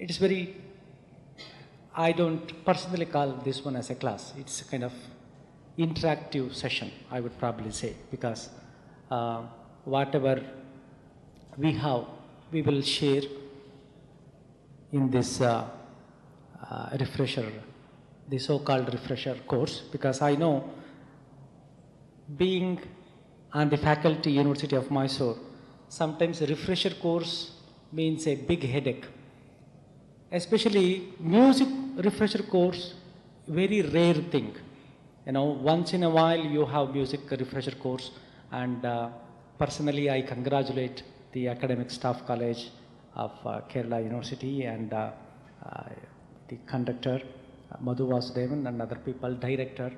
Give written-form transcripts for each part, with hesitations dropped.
it is very, I don't personally call this one as a class. It's a kind of interactive session, I would probably say, because whatever we have, we will share in this refresher, the so-called refresher course, because I know, being on the faculty University of Mysore, sometimes a refresher course means a big headache. Especially music refresher course, very rare thing. Once in a while you have music refresher course, and personally I congratulate the academic staff college of Kerala University and the conductor Madhu Vasudevan and other people, director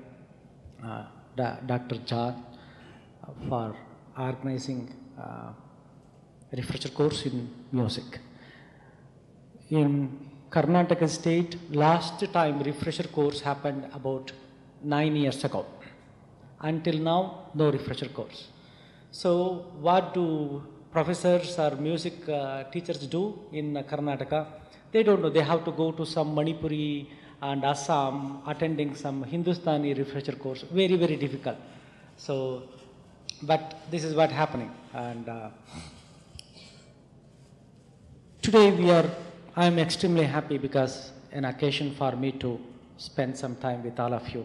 Dr. John, for organizing refresher course in music. In Karnataka state, last time refresher course happened about 9 years ago. Until now, no refresher course. So what do professors or music teachers do in Karnataka? They don't know. They have to go to some Manipuri and Assam, attending some Hindustani refresher course. Very, very difficult. So, but this is what happening. And today I am extremely happy because an occasion for me to spend some time with all of you.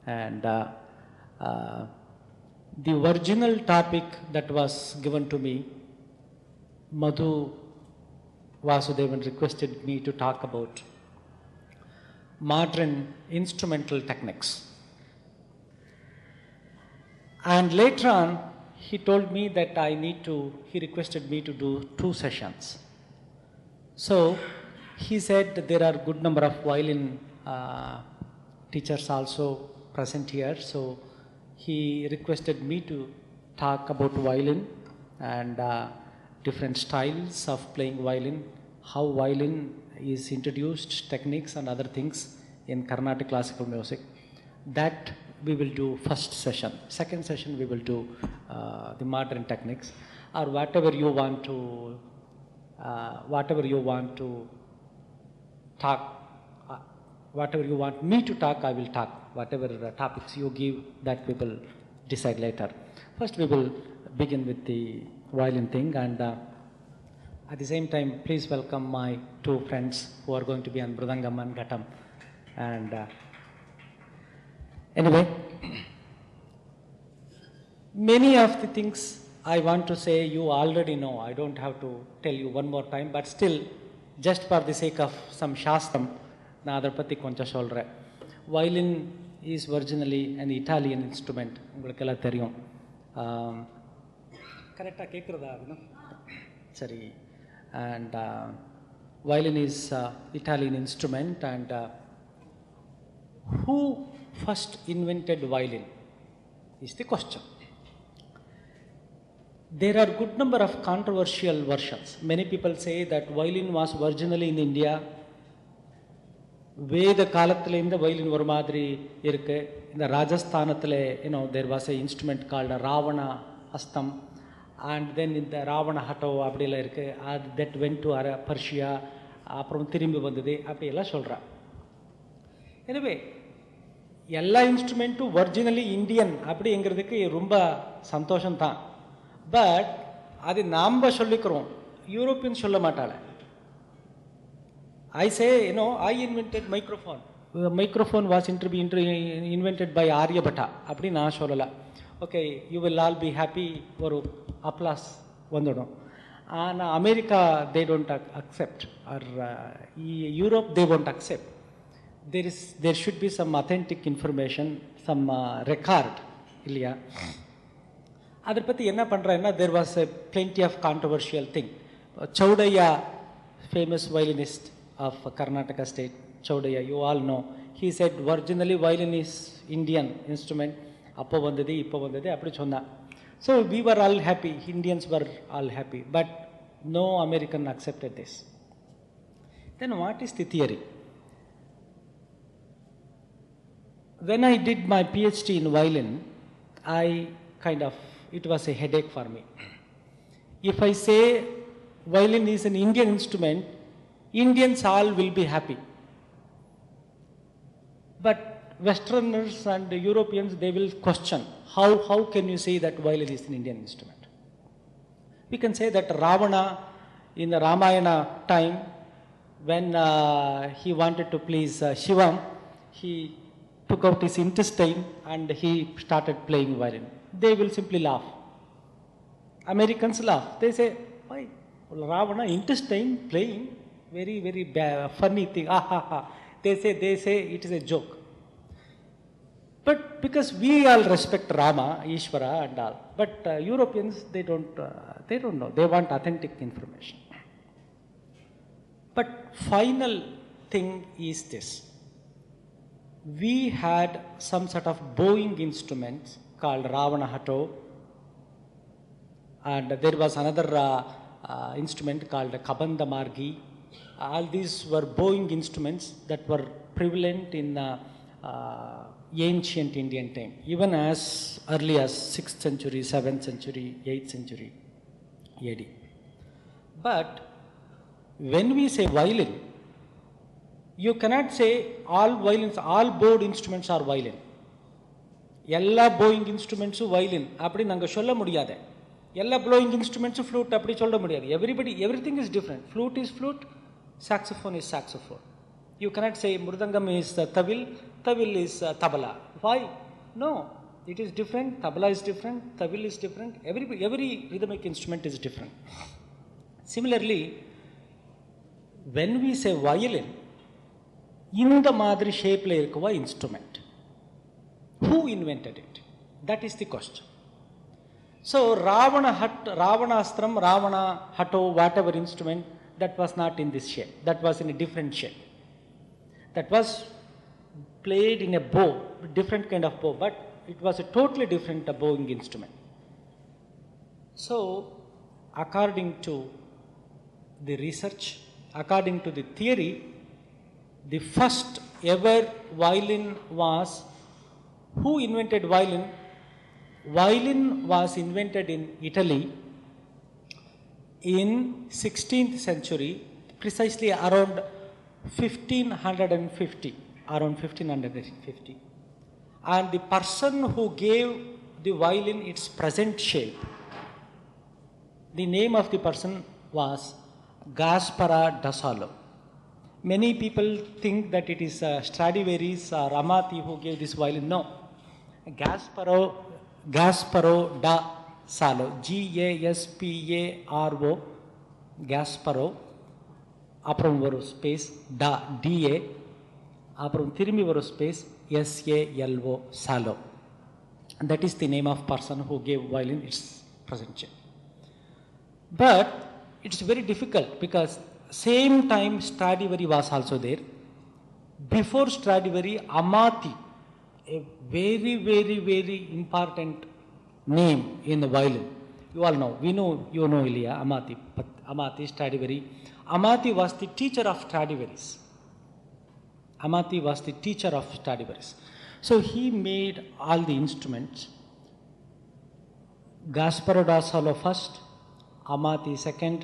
And the original topic that was given to me, Madhu Vasudevan requested me to talk about modern instrumental techniques. And later on, he told me that he requested me to do 2 sessions. So he said that there are good number of violin teachers also present here. So he requested me to talk about violin and different styles of playing violin, how violin is introduced, techniques and other things in Carnatic classical music. That we will do first session. Second session we will do the modern techniques, or whatever you want to talk, whatever you want me to talk, I will talk. Whatever topics you give, that we will decide later. First we will begin with the violin thing, and at the same time, please welcome my 2 friends who are going to be on Mridangam and Ghatam. And anyway, many of the things I want to say you already know. I don't have to tell you one more time, but still, just for the sake of some shastram, na adar patti koncha solre. Violin is originally an Italian instrument. Ungalukella theriyum. Correct ah kekkrada avinu? Sari. And violin is Italian instrument, and who first invented violin is the question. There are good number of controversial versions. Many people say that violin was originally in India. Veda kaalathile inda violin oru madri irukku. In the Rajasthanathile, there was an instrument called a Ravana Hastam, and then in the Ravana Hato abdila irukku, that went to Persia, aprom thirumbi vandhude apdi ella solra. Anyway, எல்லா இன்ஸ்ட்ருமெண்ட்டும் originally Indian அப்படிங்கிறதுக்கு ரொம்ப சந்தோஷம் தான். But அது நாம் சொல்லிக்கிறோம், European சொல்ல மாட்டாள. I say, I invented microphone. The microphone was invented by Aryabhatta. அப்படி நான் சொல்லல. Okay, you will all be happy. ஒரு applause வந்துடும். ஆனால் America they don't accept, or Europe they won't accept. There should be some authentic information, some record இல்லையா? அதை பற்றி என்ன பண்ணுறேன்னா, there was a plenty of controversial thing. Chaudhaya, famous violinist of Karnataka state, Chaudhaya, you all know, he said originally violin is Indian instrument, அப்போ வந்தது இப்போ வந்தது அப்படி சொன்னான். So we were all happy, Indians were all happy, but no American accepted this. Then what is the theory? When I did my PhD in violin, it was a headache for me. If I say violin is an Indian instrument, Indians all will be happy. But Westerners and Europeans, they will question, how can you say that violin is an Indian instrument? We can say that Ravana in the Ramayana time, when he wanted to please Shiva, he took out his intestine and he started playing violin. They will simply laugh. Americans laugh. They say, why? Ravana intestine playing, very, very funny thing. Ah, ha, ha. They say it is a joke. But because we all respect Rama, Ishvara and all. But Europeans, they don't know. They want authentic information. But final thing is this. We had some sort of bowing instruments called Ravana Hatto, and there was another instrument called Kabanda Margi. All these were bowing instruments that were prevalent in ancient Indian time, even as early as 6th century, 7th century, 8th century AD. But when we say violin, you cannot say all violins, all bowed instruments are violin. எல்லா bowing instruments violin அப்படி நாங்கள் சொல்ல முடியாது. எல்லா blowing instruments flute அப்படி சொல்ல முடியாது. Everything is different. Flute is flute, saxophone is saxophone. You cannot say mridangam is tawil, tawil is tabla. Why? No, it is different. Tabla is different, tawil is different. Every rhythmic instrument is different. Similarly, when we say violin, இந்த மாதிரி ஷேப்ல இருக்குவா instrument. Who invented it? That is the question. So Ravanastram, Ravana Hatto, whatever instrument, that was not in this shape. That was in a different shape. That was played in a bow, different kind of bow, but it was a totally different bowing instrument. So, according to the research, according to the theory, the first ever violin was, who invented violin? Violin was invented in Italy in 16th century, precisely around 1550, and the person who gave the violin its present shape, the name of the person was Gasparo da Salo. Many people think that it is Stradivarius or Amati who gave this violin. No, Gasparo da Salo, Gasparo, Gasparo, அப்புறம் ஒரு space டா DA, அப்புறம் திரும்பி ஒரு space SALO, shallow. That is the name of person who gave violin its present shape. But it's very difficult because same time Stradivari was also there. Before Stradivari, Amati, a very, very, very important name in the violin. You all know, you know Ilya, Amati, but Amati, Stradivari. Amati was the teacher of Stradivarius. Amati was the teacher of Stradivarius. So he made all the instruments. Gasparo da Salo first, Amati second,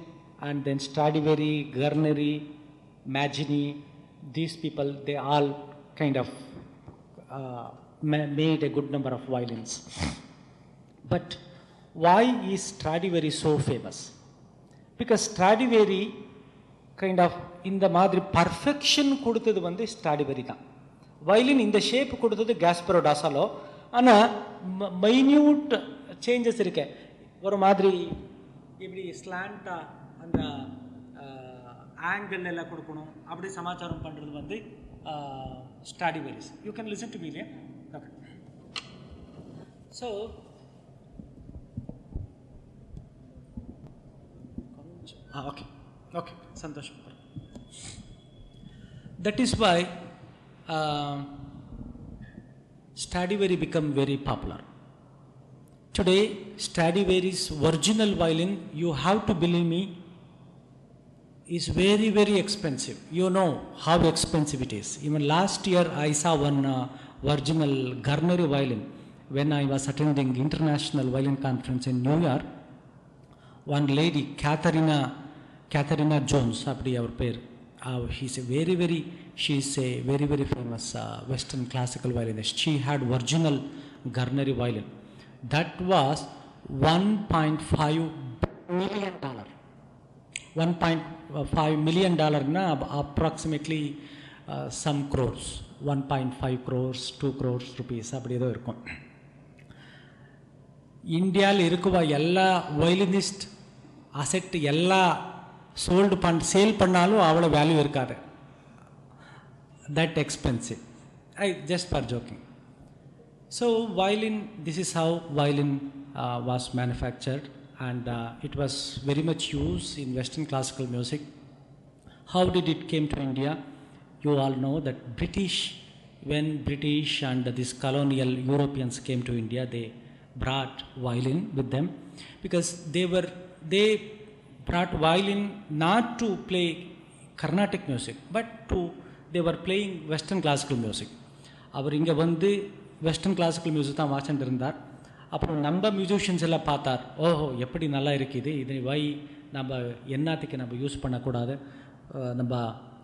and then Stradivari, Guarneri, Maggini, these people, they all kind of made a good number of violins. But why is Stradivari so famous? Because Stradivari kind of இந்த மாதிரி perfection கொடுத்தது வந்து ஸ்ட்ராடிவரி தான். Violin இந்த shape கொடுத்தது காஸ்பரோ டா shallow. ஆனால் minute changes இருக்கு. ஒரு மாதிரி இப்படி ஸ்லாண்டாக அந்த ஆங்கிள் எல்லாம் கொடுக்கணும், அப்படி சமாச்சாரம் பண்ணுறது வந்து Stradivarius. You can listen to me இல்லையா? Okay. So okay okay, Santosham. That is why Stradivari become very popular. Today, Stradivari's original violin, you have to believe me, is very, very expensive. You know how expensive it is. Even last year, I saw one original Guarneri violin when I was attending International Violin Conference in New York. One lady, Catherine Jones, அப்படி அவர் பேர், she's a very very famous Western classical violinist. She had original Garnery violin. That was $1.5 million. $1.5 million na approximately some crores, 1.5 crores, 2 crores rupees அப்படி ஏதோ இருக்கும். இந்தியாவில் இருக்குவா எல்லா violinist asset எல்லா sale பண்ணாலும் அவ்வளோ வேல்யூ இருக்காது. That expensive. Just for joking. So violin, this is how violin was manufactured, and it was very much used in Western classical music. How did it came to India? You all know that when British and these colonial Europeans came to India, they brought violin with them, because they brought violin not to play Carnatic music, but they were playing Western classical music. அவர் இங்கே வந்து western classical music தான் வாசிட்டு இருந்தார். அப்புறம் நம்ம musicians எல்லாம் பார்த்தார், ஓஹோ எப்படி நல்லா இருக்குது, இதை நம்ம என்னத்துக்கு நம்ம யூஸ் பண்ணக்கூடாது.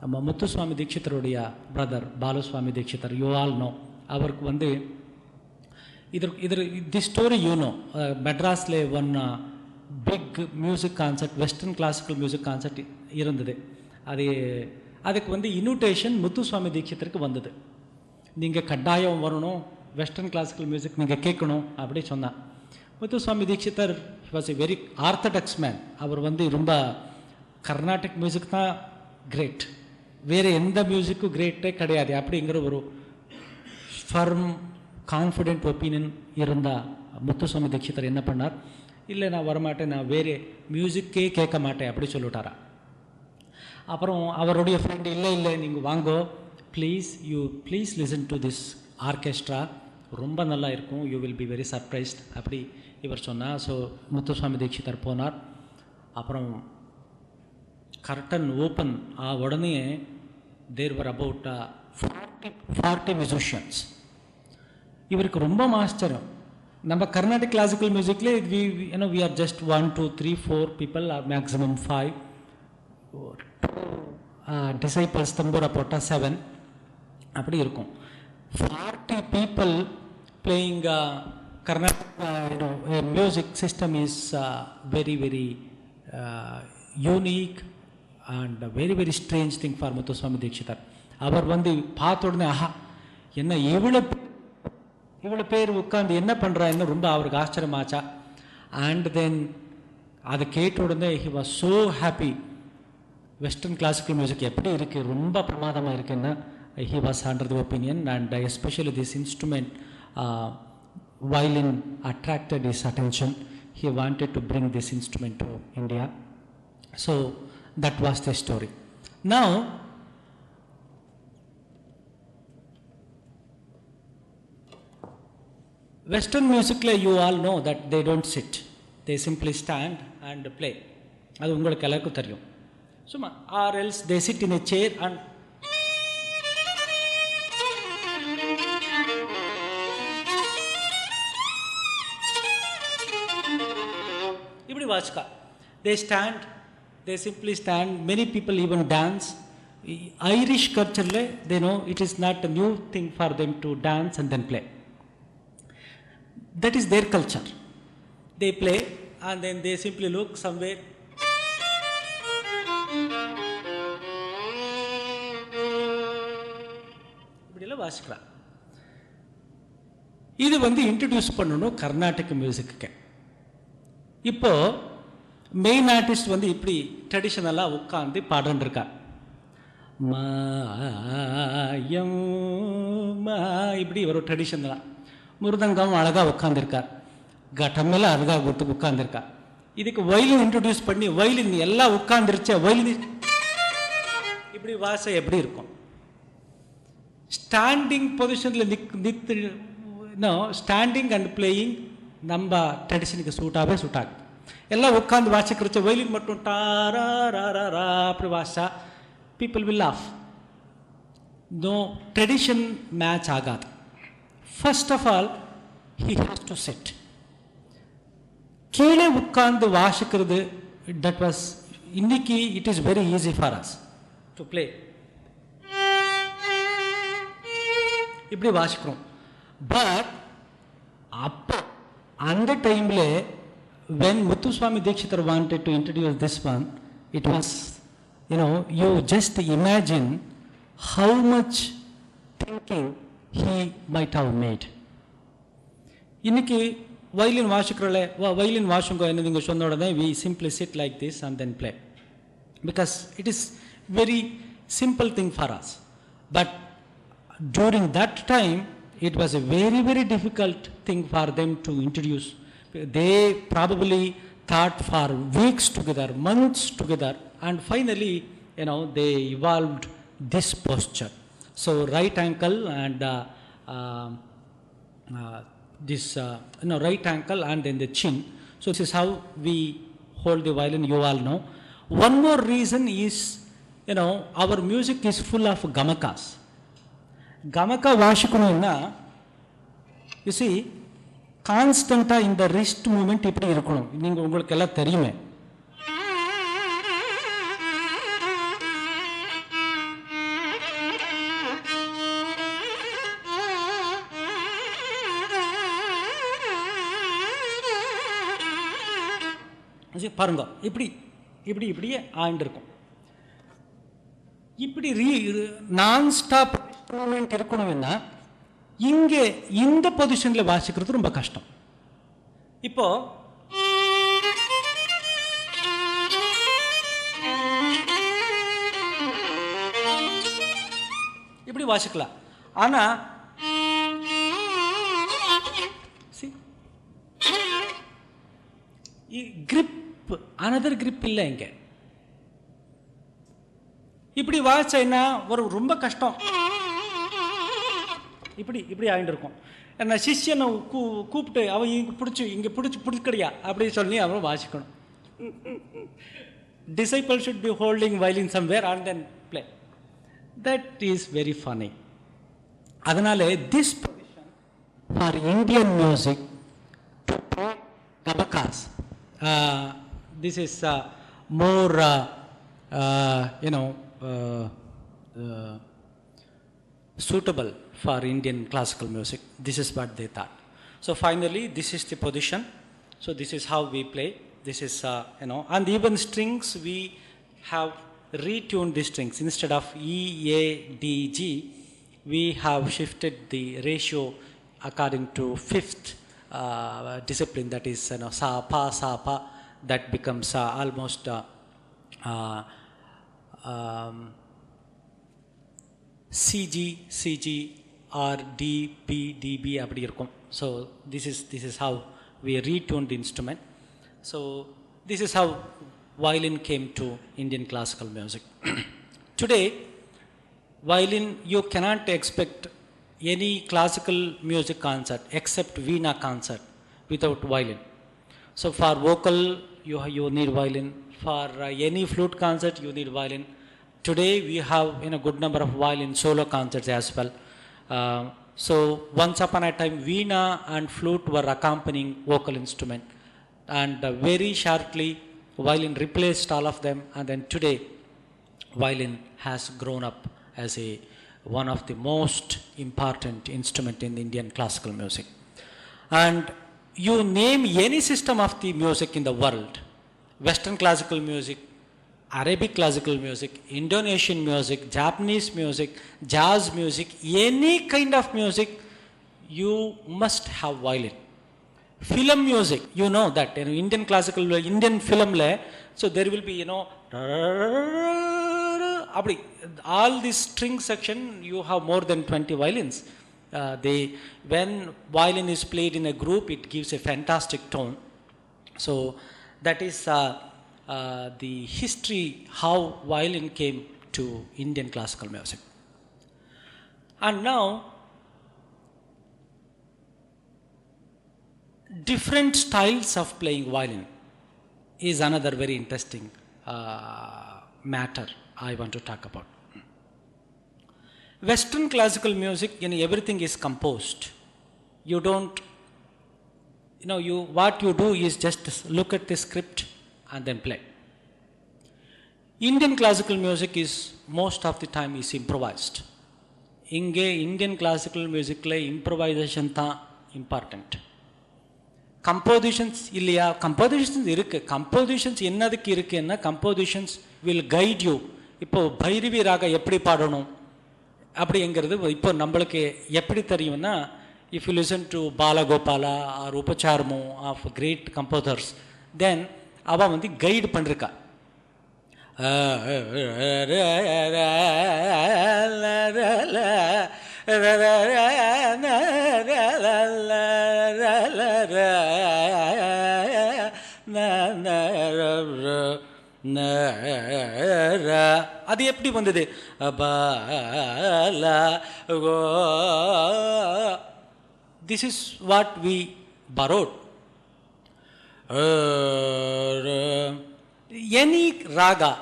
நம்ம முத்துசுவாமி தீட்சிதருடைய brother Baluswami Dikshitar, you all know, அவருக்கு வந்து தி ஸ்டோரி யூனோ, மெட்ராஸில் one big music concert, western classical music concert இருந்தது. அதுக்கு வந்து இன்விடேஷன் முத்துசுவாமி தீட்சிதருக்கு வந்தது. நீங்கள் கட்டாயம் வரணும், வெஸ்டர்ன் கிளாசிக்கல் மியூசிக் நீங்கள் கேட்கணும் அப்படி சொன்னார். Muthuswami Dikshitar was a very orthodox man. அவர் வந்து ரொம்ப கர்நாடிக் மியூசிக் தான் கிரேட், வேறு எந்த மியூசிக்கும் கிரேட்டே கிடையாது அப்படிங்கிற ஒரு ஃபர்ம் கான்ஃபிடென்ட் ஒப்பீனியன் இருந்தால் முத்துசுவாமி தீட்சிதர் என்ன பண்ணார், இல்லை நான் வரமாட்டேன், நான் வேறு மியூசிக்கே கேட்க மாட்டேன் அப்படி சொல்லிட்டாரா. அப்புறம் அவருடைய ஃப்ரெண்டு, இல்லை நீங்கள் வாங்கோ, please listen to this orchestra, ரொம்ப நல்லா இருக்கும், you will be very surprised அப்படி இவர் சொன்னார். ஸோ முத்துசுவாமி தீட்சிதர் போனார். அப்புறம் கர்டன் ஓப்பன் உடனே தேர் வர் அபவுட் 40 மியூசிஷியன்ஸ். இவருக்கு ரொம்ப ஆச்சரியம். நம்ம கர்நாடிக் கிளாசிக்கல் மியூசிக்கில் we are just 1 2 3 4 people or maximum 5, disciples தம்பூரா போட்டால் 7 அப்படி இருக்கும். 40 people playing Carnatic music system is very very unique and very very strange thing for Muthuswami Dikshitar. அவர் வந்து பார்த்த உடனே ஆஹா என்ன இவ்வளோ பேர் உட்காந்து என்ன பண்ணுறான்னு ரொம்ப அவருக்கு ஆச்சரியமாச்சா. அண்ட் தென் அதை கேட்ட உடனே he was so happy. Western classical music எப்படி இருக்குது, ரொம்ப பிரமாதமாக இருக்குன்னா he was under the opinion, and especially this instrument violin attracted his attention. He wanted to bring this instrument to India. So that was the story. Now Western music, you all know that they don't sit, they simply stand and play. அது உங்களுக்கு எல்லாருக்கும் தெரியும். சும்மா or else they sit in a chair and இப்படி வாசிக்கா. they simply stand. Many people even dance. Irish culture they know it is not a new thing for them to dance and then play. That is their culture. They play and then they simply look somewhere. இப்படிலாம் வாசிக்கலாம். இது வந்து introduce பண்ணணும் கர்நாடிக் மியூசிக்கு. இப்போ main artist வந்து இப்படி ட்ரெடிஷ்னலாக உட்காந்து பாடுன்ருக்கா. இப்படி ஒரு ட்ரெடிஷ்னலாக மிருதங்கம் அழகாக உட்காந்துருக்கார், கட்டமெல்லாம் அழகாக கொடுத்து உட்காந்துருக்கார். இதுக்கு வயலின் இன்ட்ரடியூஸ் பண்ணி வயலின் எல்லாம் உட்காந்துருச்ச வயலின் இப்படி வாசை எப்படி இருக்கும். ஸ்டாண்டிங் பொசிஷனில் ஸ்டாண்டிங் அண்ட் பிளேயிங் நம்ம ட்ரெடிஷனுக்கு சூட்டாகவே சூட்டாகும். எல்லாம் உட்காந்து வாசிக்கிறச்ச வயலின் மட்டும் டாரா அப்படி வாசா people will laugh. No tradition match ஆகாது. First of all he has to set. கீழே உட்கார்ந்து வாசிக்கிறது தட் வாஸ் இன்னைக்கு it is very easy for us. to play. இப்படி வாசிக்கிறோம். பட் அப்போ அந்த டைம்ல when Muthuswami Dikshithar wanted to introduce this one, it was, you just imagine how much thinking he might have made. இன்னைக்கு violin வாசிக்கிறோம்ல, violin வாசிங்க என்னதுங்க சொன்ன உடனே we simply sit like this and then play, because it is very simple thing for us. But during that time it was a very, very difficult thing for them to introduce. They probably thought for weeks together, months together, and finally they evolved this posture. So right ankle and this right ankle and then the chin. So this is how we hold the violin, you all know. One more reason is our music is full of gamakas. Gamaka vaashikanumna, you see, கான்ஸ்டண்டா இந்த wrist moment இப்படி இருக்கணும். நீங்க உங்களுக்கு எல்லாம் தெரியுமே. பாருங்க, இப்படி இப்படி இப்படியே ஆண்டு இருக்கும். இப்படி நான் ஸ்டாப் மூமெண்ட் இருக்கணும்னா இங்கே இந்த பொசிஷன்ல வாசிக்கிறது ரொம்ப கஷ்டம். இப்போ இப்படி வாசிக்கலாம். ஆனா கிரிப், அனதர் கிரிப் இல்லை இங்க. இப்படி வாசிச்சா ஒரு ரொம்ப கஷ்டம். இப்படி இப்படி ஆகிட்டு இருக்கும். என்ன சிஷ்யனை கூப்பிட்டு அவன் இங்கே பிடிக்கடியா அப்படின்னு சொல்லி அவன் வாசிக்கணும். Disciple should be holding violin somewhere and then play. That is very funny. அதனால this position for Indian music to play gabakas, this is more suitable for Indian classical music. This is what they thought. So finally this is the position. So this is how we play. This is and even strings we have retuned the strings. Instead of E, A, D, G, we have shifted the ratio according to fifth discipline, that is sa pa, that becomes almost CG or D, B, DB அப்படி இருக்கும். So this is how we retuned the instrument. So this is how violin came to Indian classical music. Today violin, you cannot expect any classical music concert except Veena concert without violin. So for vocal you need violin, for any flute concert you need violin. Today we have a good number of violin solo concerts as well. So once upon a time Veena and flute were accompanying vocal instrument, and very shortly violin replaced all of them, and then today violin has grown up as one of the most important instrument in Indian classical music. And you name any system of the music in the world, Western classical music, Arabic classical music, Indonesian music, Japanese music, jazz music, any kind of music, you must have violin. Film music, you know that Indian classical, Indian film le, so there will be all this string section, you have more than 20 violins. When violin is played in a group, it gives a fantastic tone. So that is the history how violin came to Indian classical music. And now different styles of playing violin is another very interesting matter I want to talk about. Western classical music, everything is composed. You don't, what you do is just look at the script and then play. Indian classical music is most of the time is improvised. Indian classical music improvisation tha important. Compositions இல்லையா? Compositions இருக்கு. Compositions என்னதுக்கு இருக்குன்னா compositions will guide you. இப்போ பைரவி ராக எப்படி பாடணும் அப்படிங்கிறது இப்போ நம்மளுக்கு எப்படி தெரியும்னா, if you listen to Balagopala or Upacharmo of great composers, then அவ கைடு பண்ணிருக்கா. அது எப்படி வந்தது? This is what we borrowed. Any raga,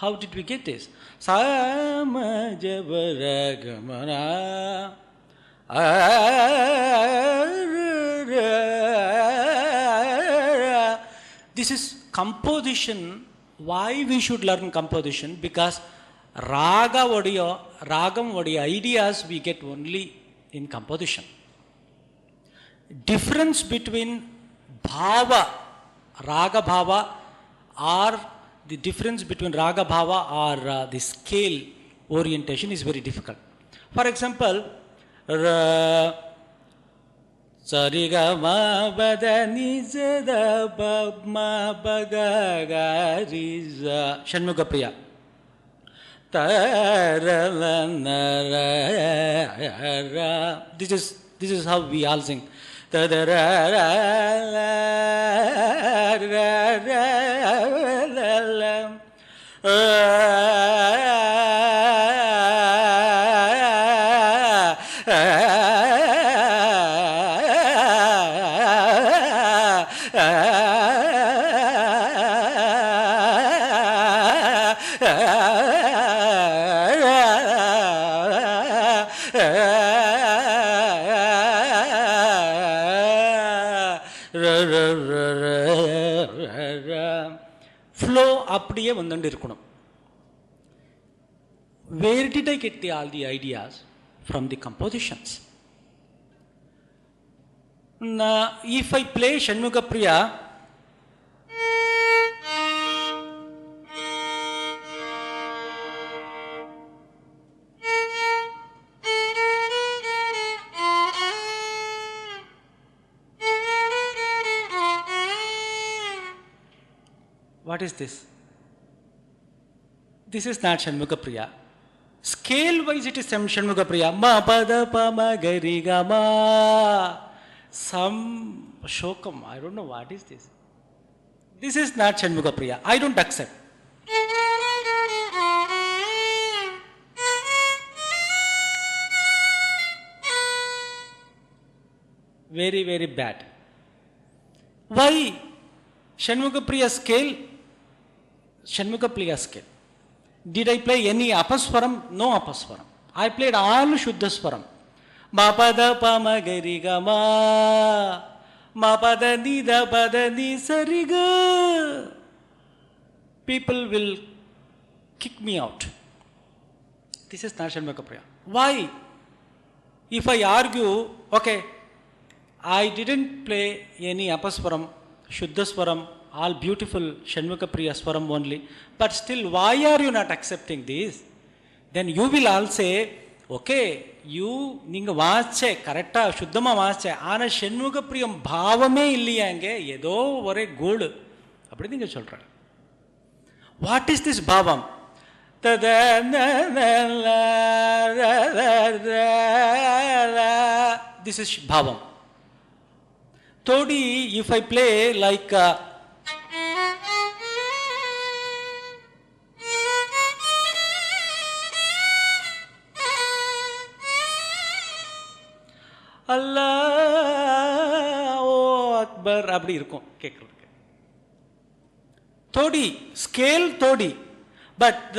how did we get this? This is composition. Why we should learn composition? Because ragam vodiya ideas we get only in composition. Difference between bhava, raga bhava, or the difference between raga bhava or the scale orientation is very difficult. For example, sariga ma bada ni zada ba ma baga ga ri za Shanmuga Priya. This is how we all sing. Flow அப்படியே வந்துட்டு இருக்கணும். Where did I get all the ideas? From the compositions. Now, if I play Shanmuga Priya, what is this? This is not Shanmuga Priya. Scale wise it is Shanmuga Priya. Ma pada pa ma gari ga ma. Some shokam. I don't know what is this. This is not Shanmuga Priya. I don't accept. Very, very bad. Why? Shanmuga Priya scale. Shanmuga Priya scale. Did I play any apaswaram? No apaswaram. I played all Shuddhaswaram. Ma pada pa ma gari ga ma. Ma pada ni da pada ni sari ga. People will kick me out. This is not Shanmuga Priya. Why? If I argue, okay, I didn't play any apaswaram, Shuddhaswaram, all beautiful Shanmuga Priya Swaram only, but still why are you not accepting this? Then you will all say, okay, you ninga vache correcta shuddhama vache ana Shanmuga Priyam bhavame illiyanga edo ore gold appadi ninga solra. What is this bhavam? This is bhavam. Todi, if I play like Allahu Akbar அப்படி இருக்கும் கேட்கறதுக்கு. Todi scale Todi, but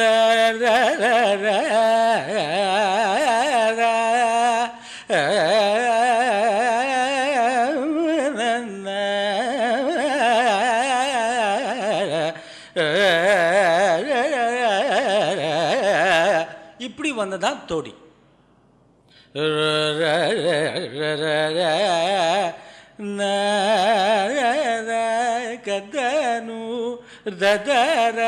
இப்படி வந்ததான் Todi. கதனு ததர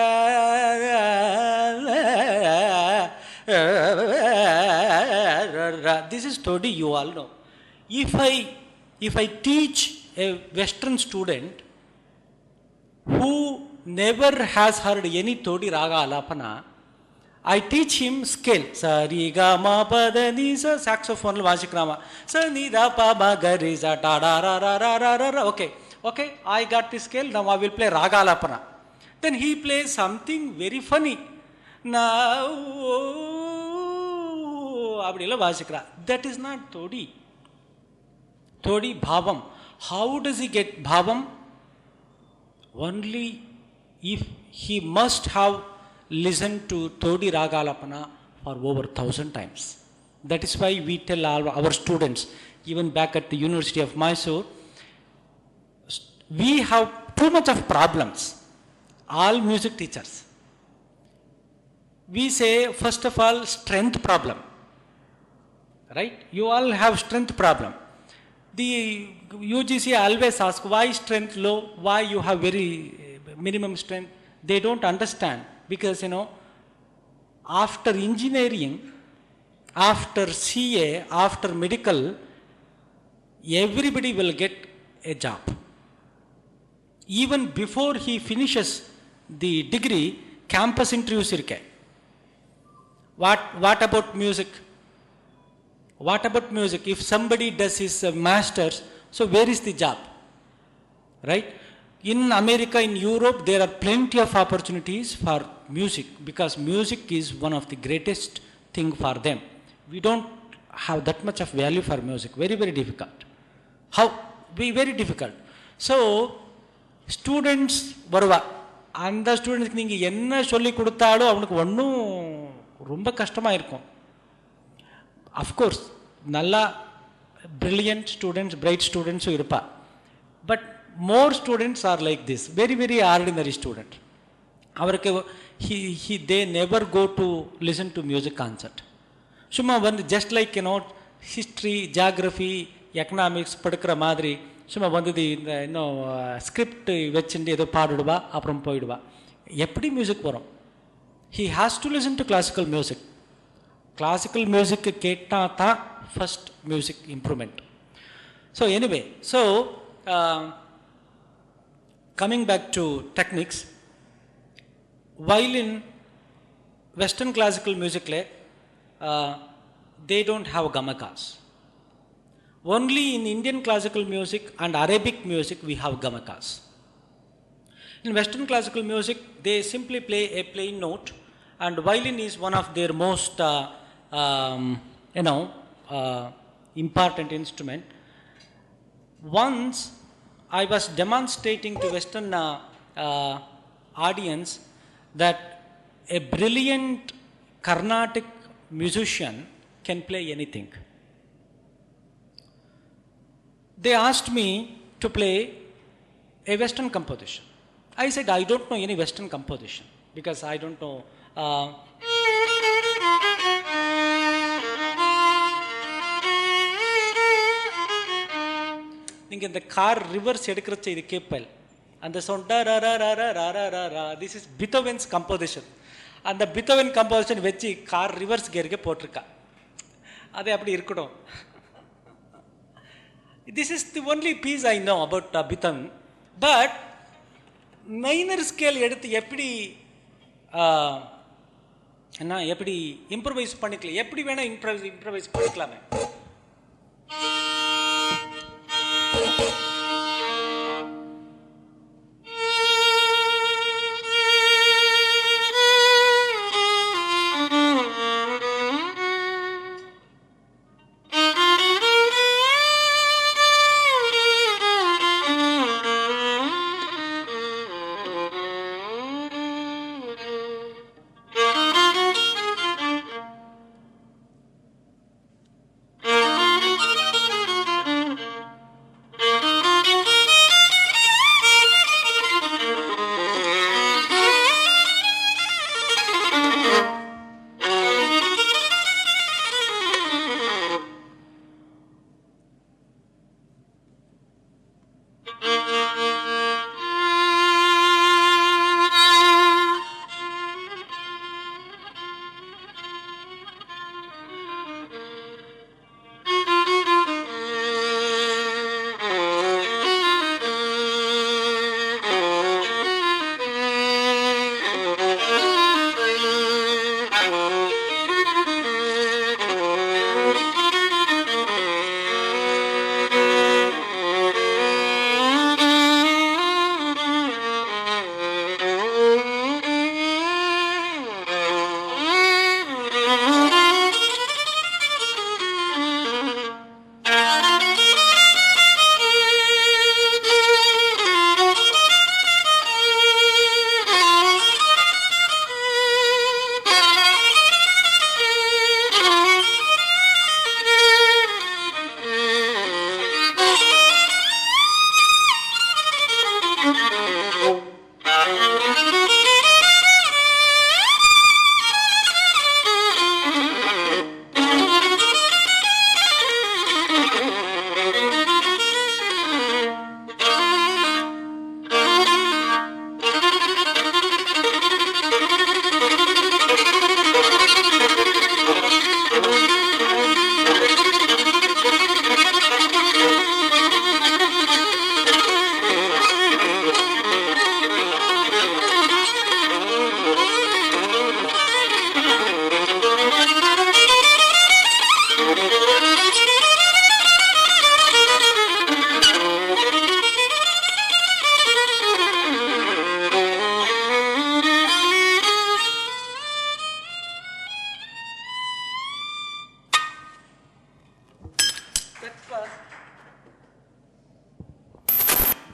this is todi, you all know. If I teach a Western student who never has heard any todi raga alapana, I teach him scale. Sa ri ga ma pa da ni sa, saxophone lo vaasikrama. Sa ni da pa ma ga re sa ta da ra ra ra ra ra ra. Okay, I got the scale. Now I will play raga alapana. Then he plays something very funny. Now abdilla vaasikra. That is not todi. Todi bhavam. How does he get bhavam? Only if he must have listened to todi ragalapana for over 1,000 times. That is why we tell our students, even back at the University of Mysore, we have too much of problems. All music teachers. We say, first of all, strength problem. Right? You all have strength problem. The UGC always ask, why strength low? Why you have very minimum strength? They don't understand. Because, after engineering, after CA, after medical, everybody will get a job. Even before he finishes the degree, campus interviews irke. What about music? What about music? If somebody does his master's, so where is the job? Right? In America, in Europe, there are plenty of opportunities for music, because music is one of the greatest thing for them. We don't have that much of value for music. Very, very difficult. How? Very difficult. So, students வருவா, அந்த ஸ்டூடெண்ட்ஸ்க்கு நீங்கள் என்ன சொல்லி கொடுத்தாலும் அவனுக்கு ஒன்றும் ரொம்ப கஷ்டமாக இருக்கும். அஃப்கோர்ஸ் நல்லா brilliant students, bright students இருப்பா. But more students are like this, very, very ordinary student. அவருக்கு they never go to listen to music concert. சும்மா வந்து just like history, geography, economics படிக்கிற மாதிரி சும்மா வந்து இந்த இன்னும் ஸ்கிரிப்ட் வச்சுட்டு ஏதோ பாடிடுவா, அப்புறம் போயிடுவா. எப்படி மியூசிக் வரும்? he has to listen to classical music. Classical music கேட்டால் தான் first music improvement. So anyway, coming back to techniques, while in Western classical music, they don't have gamakas. Only in Indian classical music and Arabic music we have gamakas. In Western classical music, they simply play a plain note, and violin is one of their most important instrument. Once I was demonstrating to Western audience that a brilliant Carnatic musician can play anything. They asked me to play a Western composition. I said, I don't know any Western composition, because I don't know. நீங்கள் இந்த car reverse எடுக்கிறச்ச இது கேட்பல், அந்த sound this is Beethoven's composition. அந்த Beethoven composition வச்சு car reverse கேருக்கே போட்டிருக்கா. அது அப்படி இருக்கட்டும். This is the only piece I know about Beethoven. But minor scale எடுத்து எப்படி எப்படி இம்ப்ரவைஸ் பண்ணிக்கலாம், எப்படி வேணா இம்ப்ரவைஸ் பண்ணிக்கலாமே.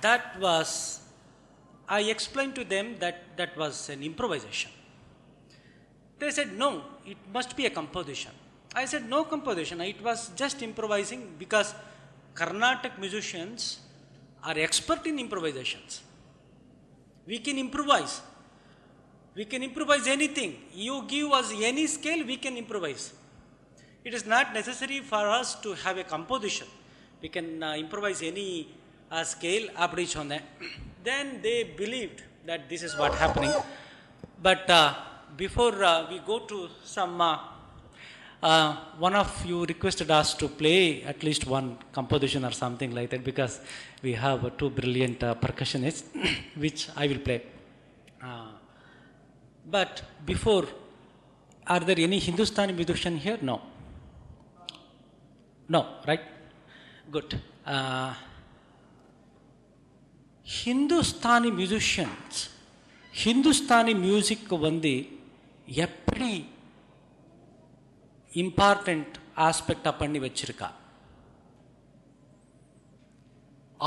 that was, I explained to them that that was an improvisation. They said, no, it must be a composition. I said, no composition, it was just improvising, because Carnatic musicians are expert in improvisations. We can improvise. We can improvise anything. You give us any scale, we can improvise. It is not necessary for us to have a composition. We can improvise any scale. Then they believed that this is what happening. But before we go to some, one of you requested us to play at least one composition or something like that, because we have two brilliant percussionists, which I will play. But before, are there any Hindustani musician here? No. No, right? Good. Hindustani musicians, Hindustani music வந்து எப்படி important ஆஸ்பெக்டா பண்ணி வச்சிருக்கா.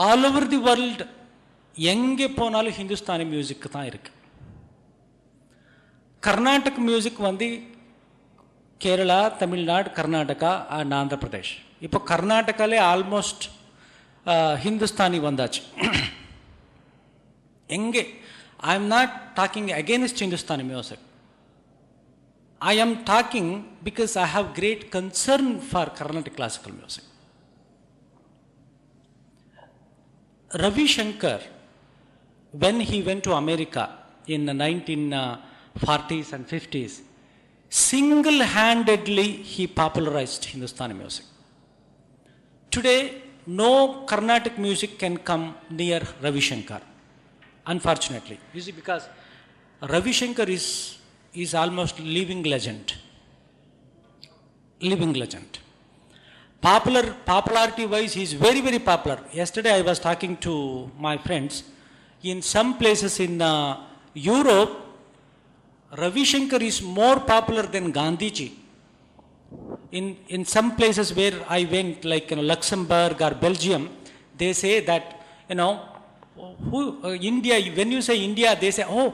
All over the world எங்கே போனாலும் Hindustani music தான் இருக்கு. Karnataka music வந்து Kerala, Tamil Nadu, Karnataka and Andhra Pradesh. இப்போ கர்நாடகாலே ஆல்மோஸ்ட் ஹிந்துஸ்தானி வந்தாச்சு. எங்கே, I am not talking against Hindustani music. I am talking because I have great concern for Carnatic classical music. Ravi Shankar, when he went to America in the 1940s and 50s, single-handedly he popularized Hindustani music. Today, no Carnatic music can come near Ravi Shankar, unfortunately. You see, because Ravi Shankar is almost living legend. Living legend. Popularity wise, he is very, very popular. Yesterday I was talking to my friends. In some places in Europe, Ravi Shankar is more popular than Gandhiji. In some places where I went, like Luxembourg or Belgium, they say that, India, when you say India, they say, oh,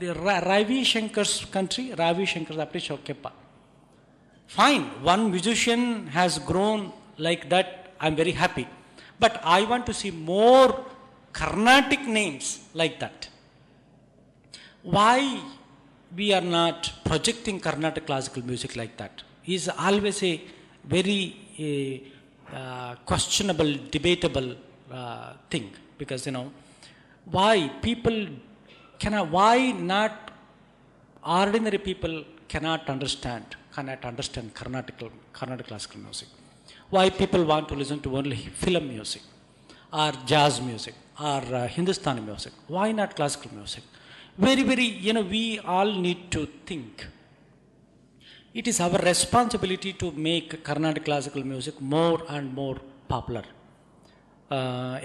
the Ravi Shankar's country, Ravi Shankar's apri Shokeppa. Fine, one musician has grown like that, I'm very happy. But I want to see more Carnatic names like that. Why we are not projecting Carnatic classical music like that is always a very questionable, debatable thing. Because, why people why not ordinary people cannot understand Carnatic classical music? Why people want to listen to only film music or jazz music or Hindustani music? Why not classical music? Very, very, we all need to think. It is our responsibility to make Carnatic classical music more and more popular.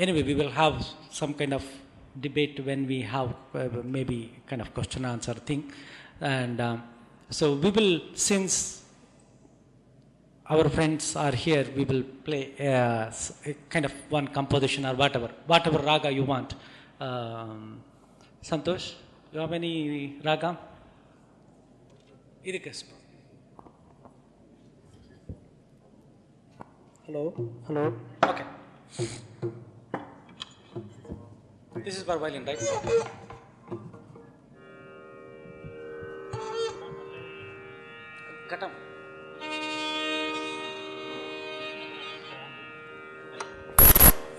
Anyway, we will have some kind of debate when we have maybe kind of question answer thing, and so we will, since our friends are here, we will play a kind of one composition or whatever raga you want. Santosh, you have any raga? Hello. Okay. This is for violin, right? Katam.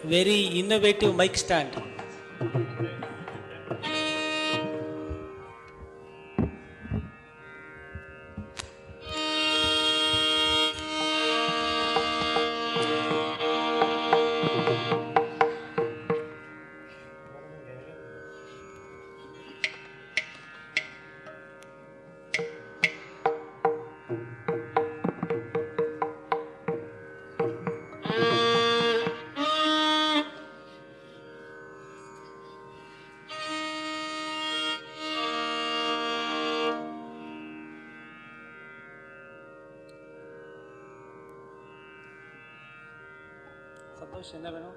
Very innovative mic stand. Santosh, என்ன வேணும்?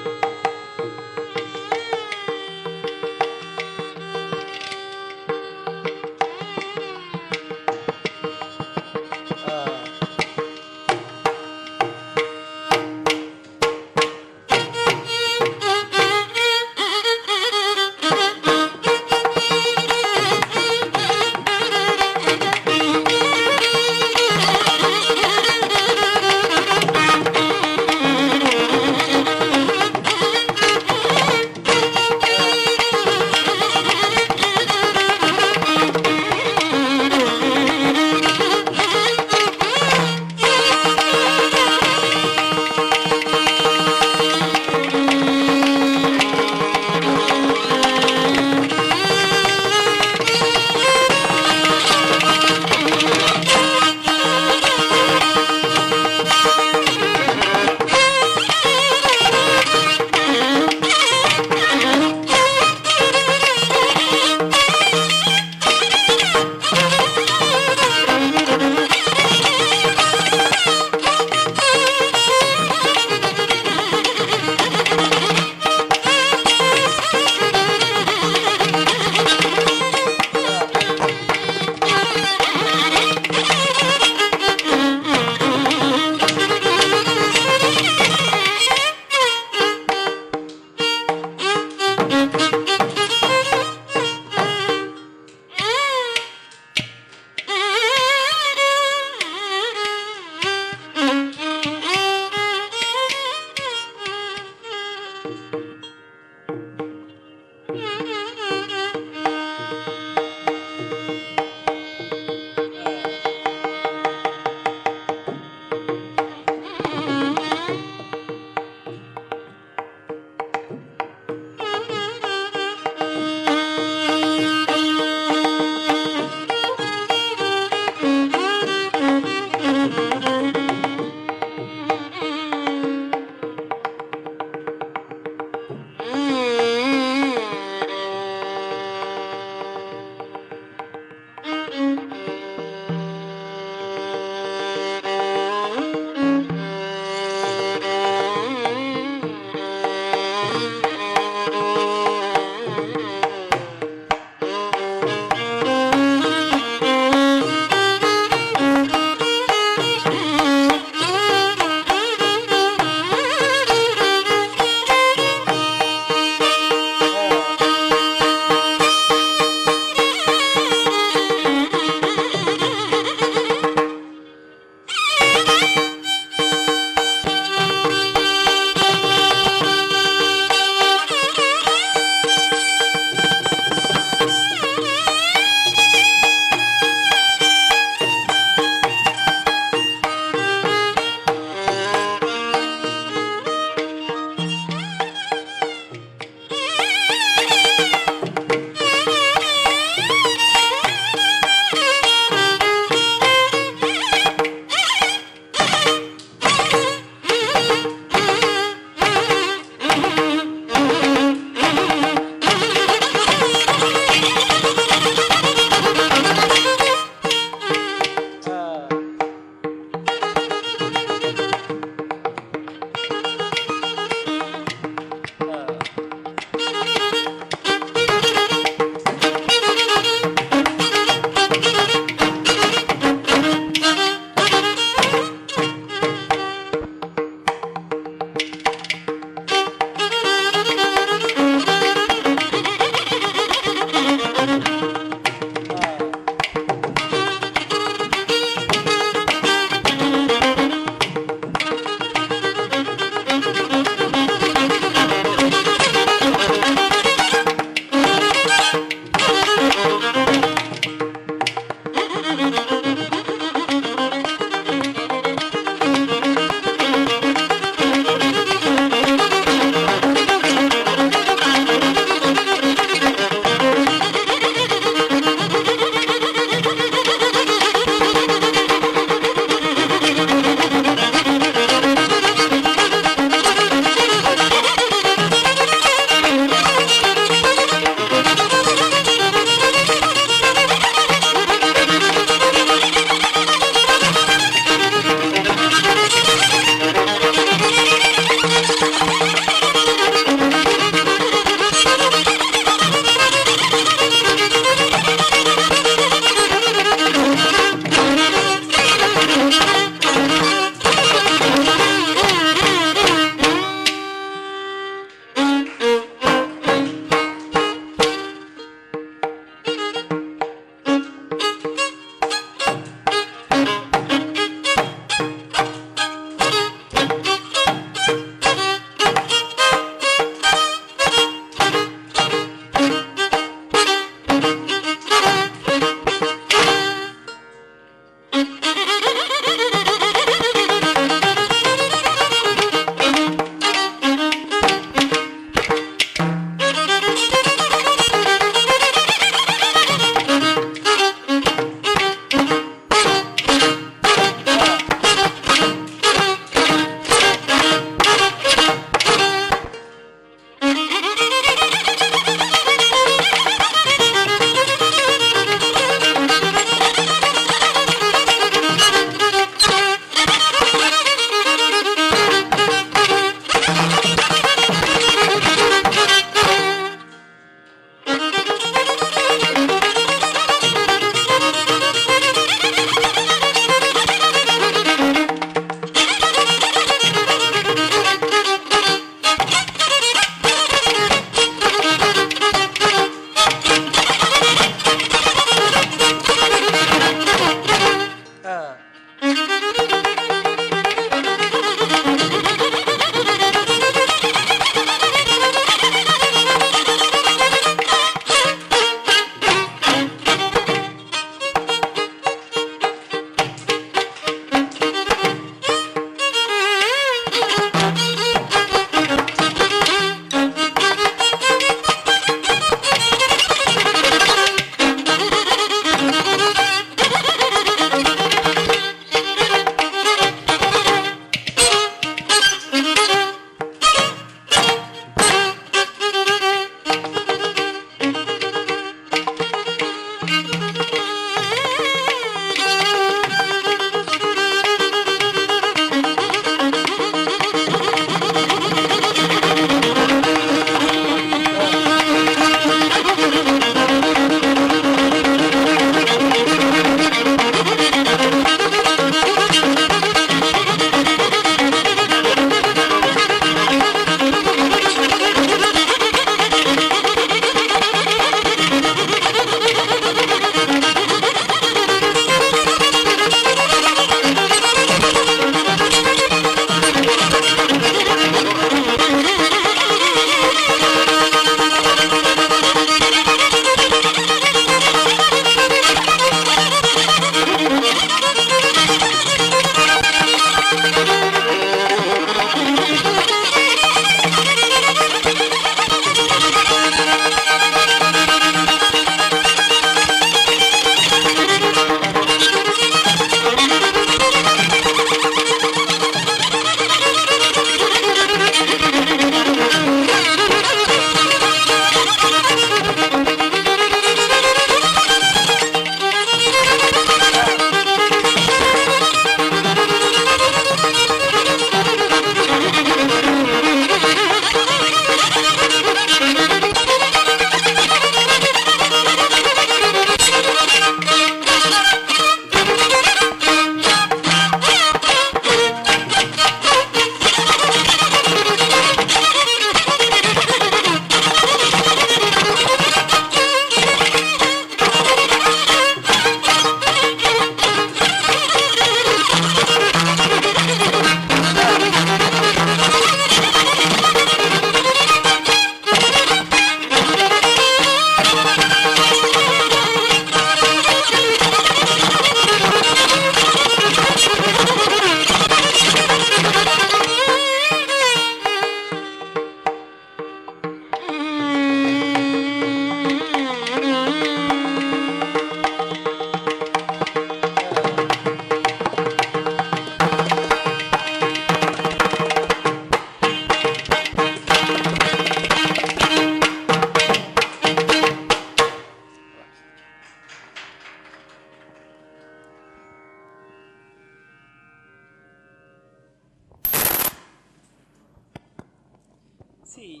See,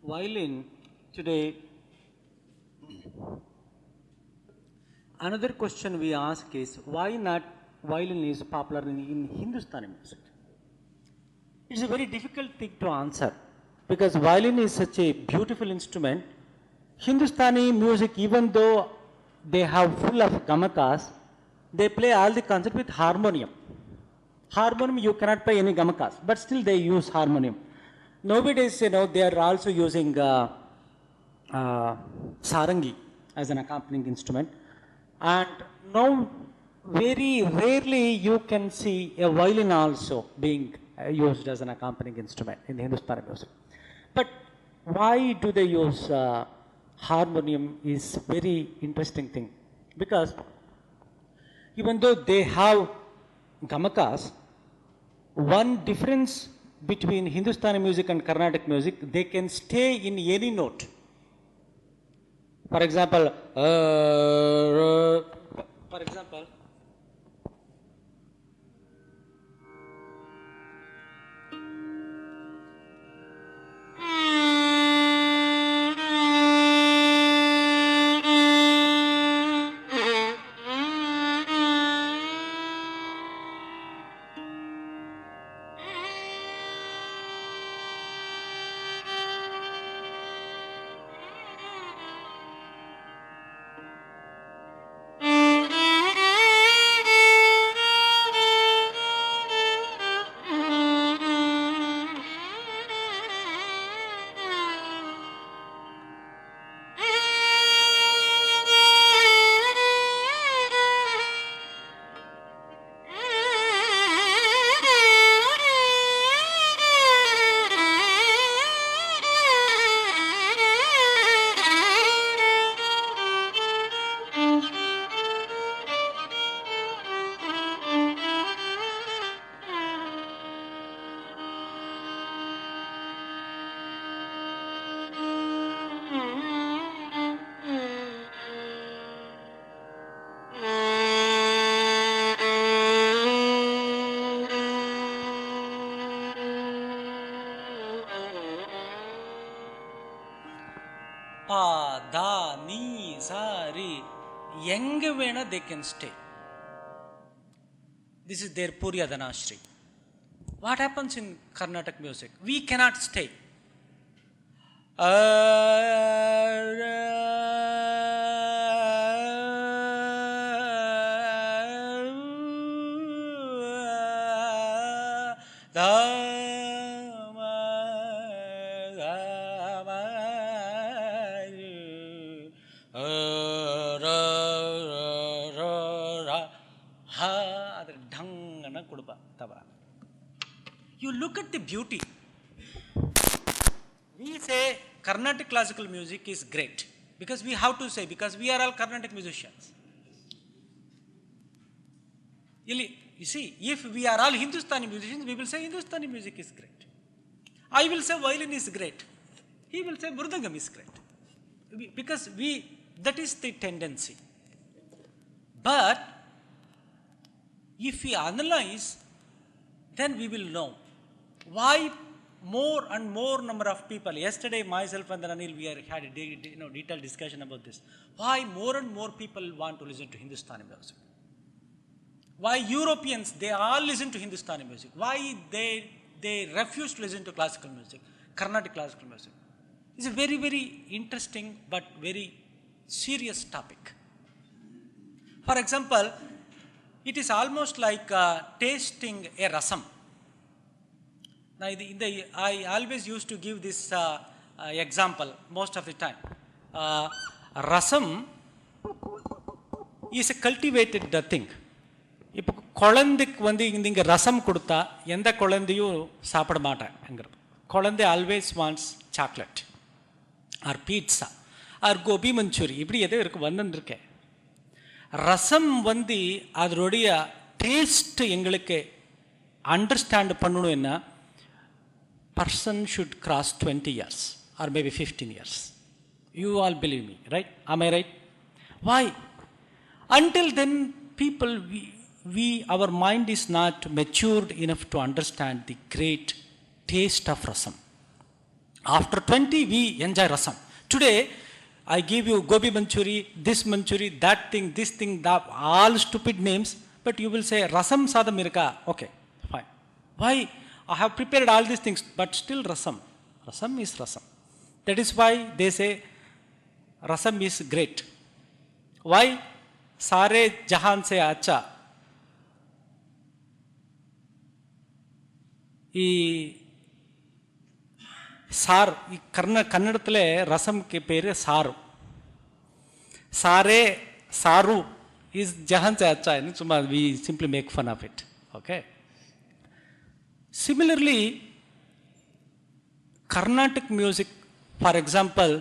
violin today, another question we ask is why not violin is popular in Hindustani music? It's a very difficult thing to answer because violin is such a beautiful instrument. Hindustani music, even though they have full of gamakas, they play all the concert with harmonium. Harmonium, you cannot play any gamakas, but still they use harmonium. Nowadays, they are also using sarangi as an accompanying instrument. And now, very rarely you can see a violin also being used as an accompanying instrument in the Hindustani music. But why do they use harmonium is very interesting thing. Because even though they have gamakas, one difference between Hindustani music and Carnatic music, they can stay in any note. For example, pa, da, ni, sa, ri, எங்க வேணா they can stay. This is their Purya Dhanashri. What happens in Carnatic music? We cannot stay. You look at the beauty. We say Carnatic classical music is great because we have to say, because we are all Carnatic musicians. You see, if we are all Hindustani musicians, we will say Hindustani music is great. I will say violin is great. He will say Mridangam is great. Because that is the tendency. But if we analyze, then we will know why more and more number of people. Yesterday, myself and Anil, we had a detailed discussion about this. Why more and more people want to listen to Hindustani music? Why Europeans, they all listen to Hindustani music? Why they refuse to listen to classical music, Carnatic classical music? It's a very, very interesting but very serious topic. For example, it is almost like tasting a rasam. Now, I always used to give this example most of the time. Rasam is a cultivated thing. இப்போ குழந்தைக்கு இங்கே ரசம் கொடுத்தா எந்த குழந்தையும் சாப்பிட மாட்டேங்கிறது. குழந்தை always wants chocolate or pizza or gobi manchurian இப்படி எதோ இருக்கு வந்துருக்கேன். ரசம் அதனுடைய டேஸ்ட் எங்களுக்கு அண்டர்ஸ்டாண்ட் பண்ணணும். என்ன person should cross 20 years or maybe 15 years. You all believe me, right? Am I right? Why? Until then, people, our mind is not matured enough to understand the great taste of rasam. After 20, we enjoy rasam. Today, I give you gobi manchuri, this manchuri, that thing, this thing, that, all stupid names, but you will say, rasam sadam irka. Okay, fine. Why? I have prepared all these things, but still rasam. Rasam is rasam. That is why they say, rasam is great. Why? Sare jahan se acha. ಈ ಸಾರು, ಈ ಕನ್ನಡದಲ್ಲೇ ರಸಂಗೆ ಬೇರೆ ಸಾರು. ಸಾರೇ ಸಾರು is Jahan ಸೆ ಅಚ್ಚಾ. ಸುಮಾರು we simply make fun of it. Okay. Similarly Carnatic music, for example,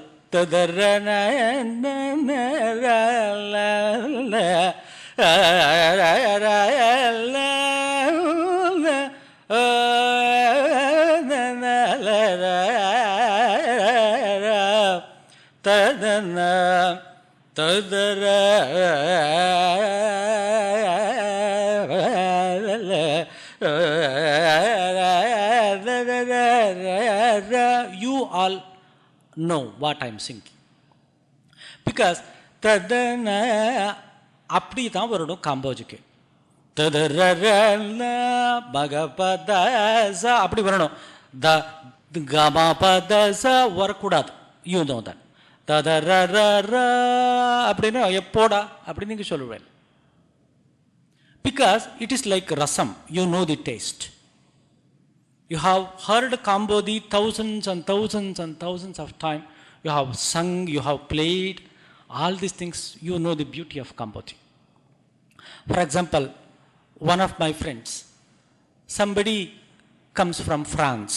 you all know what I am singing. Because ததன அப்படி தான் வரணும் காம்போஜுக்கு. ததரன மகபதச அப்படி வரணும். த கமபதச வரக்கூடாது. You know that. ததரர அப்படின்னா எப்போடா அப்படின்னு நீங்கள் சொல்லுவேன். Because it is like rasam. You know the taste. You have heard Kambodi thousands and thousands and thousands of times. You have sung, you have played, all these things, you know the beauty of Kambodi. For example, one of my friends, somebody comes from France.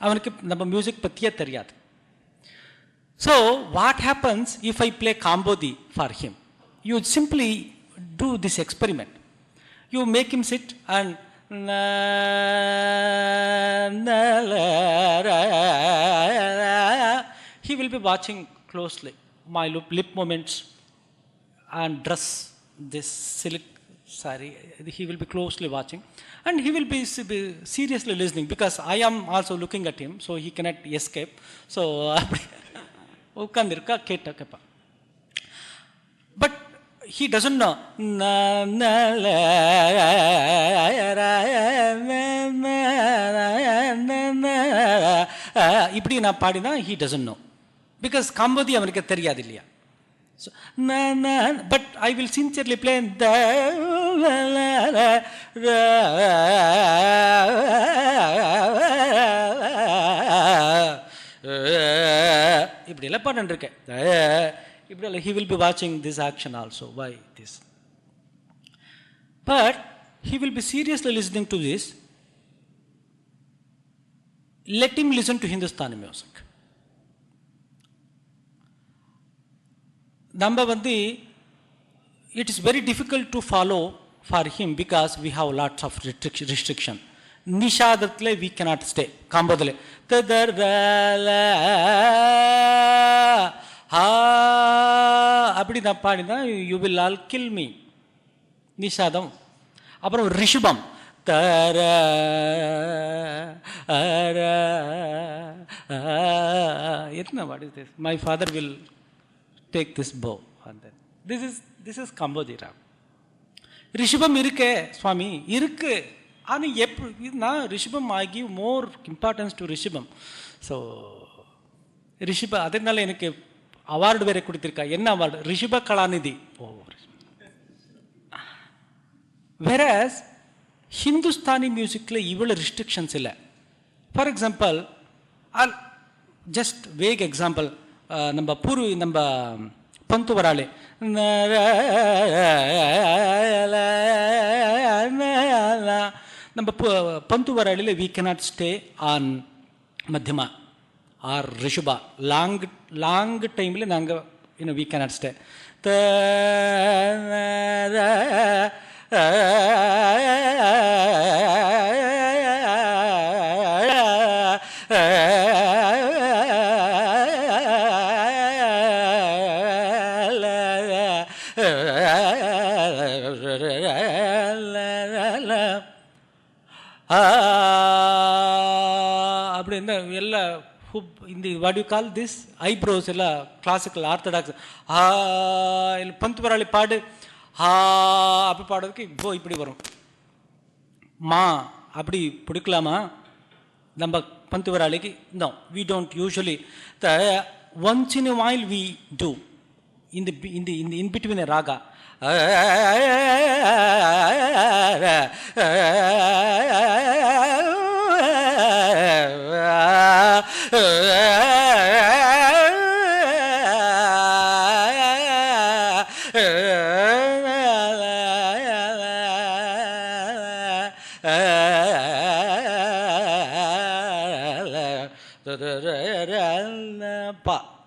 அவனுக்கு நம்ம music பற்றியே தெரியாது. So what happens if I play Kambodi for him? You simply do this experiment. You make him sit and he will be watching closely my lip movements and dress, this silk saree. He will be closely watching and he will be seriously listening, because I am also looking at him, so he cannot escape. So உட்கார்ந்திருக்கா கேட்டா. But he doesn't know. இப்படி நான் பாடினா he doesn't know, because Kambodi அவனுக்கு தெரியாது இல்லையா. But I will sincerely play இப்படி எல்லாம் பாடிட்டு இருக்கேன். he will be watching this action also. Why this? But he will be seriously listening to this. Let him listen to Hindustani music. Number one, it is very difficult to follow for him because we have lots of restriction. Nishadatle we cannot stay. Kambodale அப்படி நான் பாடினா you will all kill me. நிஷாதம். அப்புறம் ரிஷபம் தர எத்தனை what is this? My father will take this bow and then this is Kambhoji raag. ரிஷபம் இருக்கே சுவாமி இருக்கு. ஆனால் எப்படி நான் ரிஷபம் I give more importance to ரிஷபம். ஸோ ரிஷப அதனால எனக்கு அவார்டு வேற கொடுத்திருக்கா. என்ன அவார்டு? ரிஷப கலாநிதி. ஓ, வேற ஹிந்துஸ்தானி மியூசிக்ல இவ்வளவு ரெஸ்ட்ரிக்ஷன்ஸ் இல்லை. For example, just vague example, நம்ம பந்து வராளே நம்ம பந்து வராளில் வி கேனாட் ஸ்டே ஆன் மத்தியமா ஆர் ரிஷபா. லாங் டைமில் நாங்கள் வி கேனாட் ஸ்டே. அப்படி என்ன எல்லாம் இந்த what you call this eyebrows எல்லாம் கிளாசிக்கல் ஆர்த்தடாக்ஸ் இல்லை பந்து பராளி பாடு அப்படி பாடுறதுக்கு இப்போ இப்படி வரும். மா அப்படி பிடிக்கலாமா நம்ம பந்து பராளிக்கு? No, we don't usually. Once in a while we do in between a raga.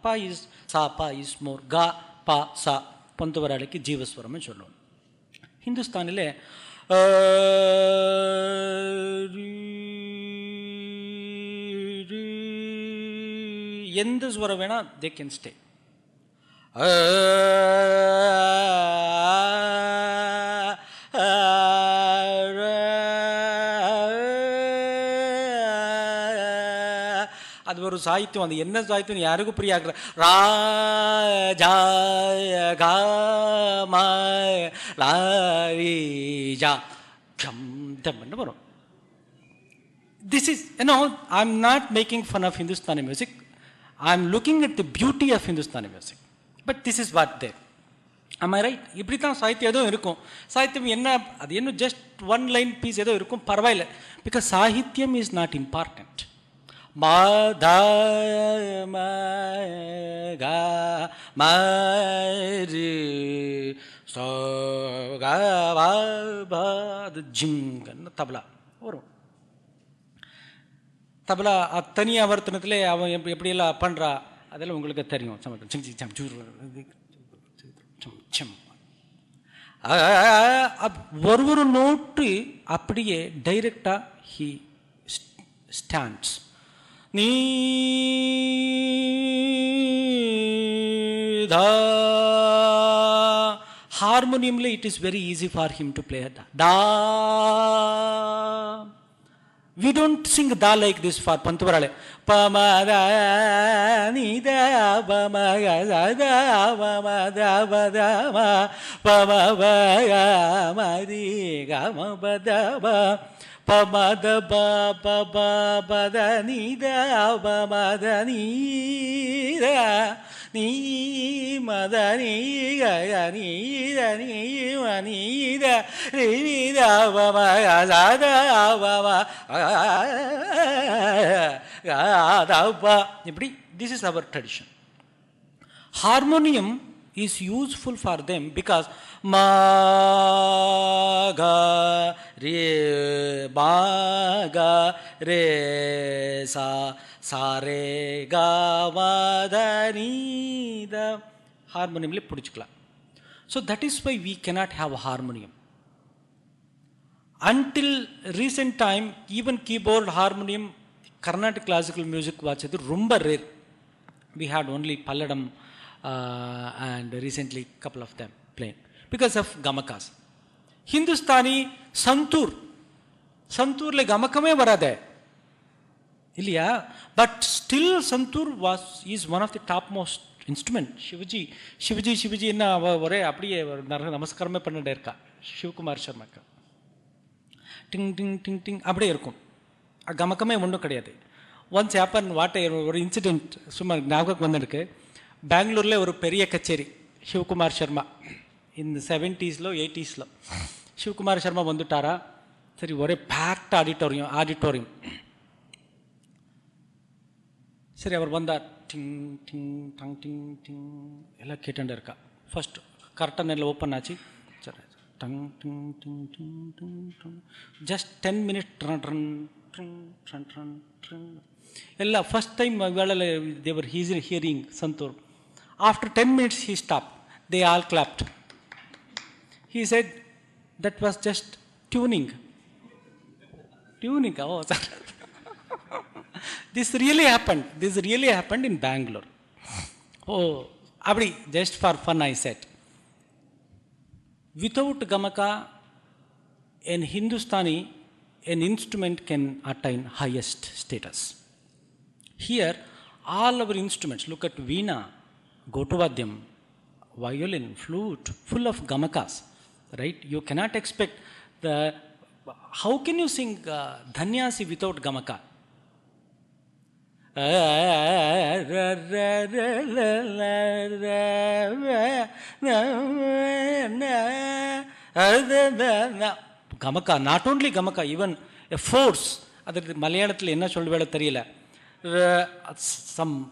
Pa is sa, pa is more, ga pa sa பந்துவராளிக்கு ஜீவஸ்வரம்னு சொல்லுவோம். ஹிந்துஸ்தானில் எந்த ஸ்வரம் வேணா தே கேன் ஸ்டே. அது ஒரு சாகித்யம். அது என்ன சாகித்யம் யாருக்கும் புரியாக்குற. ராஜா காம வரும். This is, I'm not making fun of Hindustani music. I'm looking at the beauty of Hindustani music. But this is what there. Am I right? இப்படி தான் சாகித்யம் ஏதோ இருக்கும். சாகித்யம் என்ன, அது என்ன ஜஸ்ட் ஒன் லைன் பீஸ் ஏதோ இருக்கும், பரவாயில்ல. பிகாஸ் சாகித்யம் இஸ் நாட் இம்பார்ட்டன்ட். தபலா வரும். தபலா தனி ஆவர்த்தனத்திலே அவன் எப்படியெல்லாம் பண்ணுறா அதெல்லாம் உங்களுக்கு தெரியும். ஒரு நோட்டு அப்படியே டைரக்டா ஹி ஸ்டாண்ட்ஸ். நீ ஹார்மோனியம்ல it is very easy for him to play da. We don't sing da like this for Pantuvarale. Pamada nida pamaga da pamada bada ma pamaba madi gama bada ba pamada ba ba bada nida pamada nida ni madani ga ni da ni mani da ri da pamaga da pama இப்படி. this is our tradition. Harmonium is useful for them because ma ga re sa sa re ga ma da ni da harmonium le pudichikalam. So that is why we cannot have a harmonium. Until recent time, even keyboard, harmonium, Carnatic classical music vachadu romba rare. We had only Palladam and recently couple of them playing because of gamakas. Hindustani santur le gamakame varade illiya, but still santur is one of the topmost instrument. Shivaji enna ore apdiye namaskaram pannade irka Shivkumar Sharma ka டிங் டிங் டிங் டிங் அப்படியே இருக்கும். கமக்கமே ஒன்றும் கிடையாது. Once happen what ஒரு incident சும்மா ஞாபகம் வந்துருக்கு. பெங்களூரில் ஒரு பெரிய கச்சேரி சிவகுமார் சர்மா இந்த 70s 80s சிவகுமார் சர்மா வந்துட்டாரா. சரி, ஒரே பேக்ட் ஆடிட்டோரியம். சரி, அவர் வந்தார். டிங் டிங் டங் டிங் டிங் எல்லாம் கேட்டுட்டு இருக்கா. ஃபர்ஸ்ட் கர்டன் எல்லாம் ஓப்பன் ஆச்சு. சரி, டங் டிங் டிங் டிங் டிங் டிங் ஜஸ்ட் 10 minutes எல்லாம் ஃபர்ஸ்ட் டைம் வேளையில் தேவர் hearing santoor. After 10 minutes he stopped. They all clapped. He said that was just tuning. Oh sir. This really happened in Bangalore. Oh, abdi just for fun I said. Without gamaka in Hindustani an instrument can attain highest status. Here, all our instruments, look at veena, gotuvadyam, violin, flute, full of gamakas, right? You cannot expect how can you sing dhanyasi without gamaka? Gamaka, not only gamaka, even a force. That Malayalam enna solvela theriyala. Some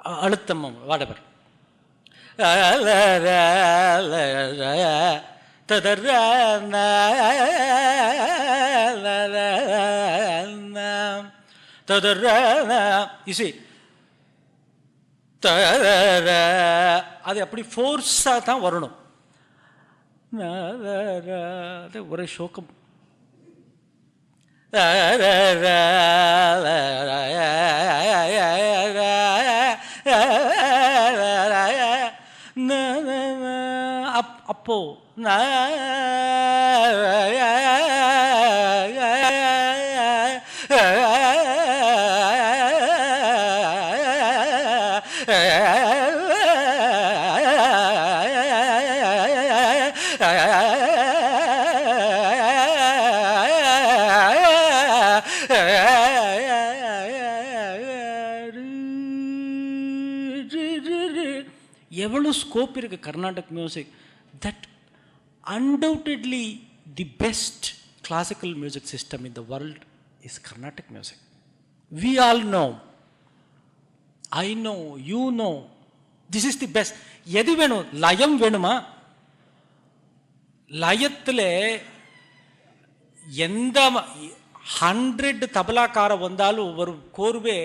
aluttam, whatever. You see, அது அப்படி ஃபோர்ஸாக தான் வரணும். ஒரே சோகம். அப்போ எவ்வளோ scope இருக்கு Carnatic music. That undoubtedly the best classical music system in the world is Carnatic music. We all know, I know, you know, this is the best. எது வேணும்? லயம் வேணுமா? லயத்தில் எந்த 100 தபலாக்கார வந்தாலும் ஒரு கோர்வே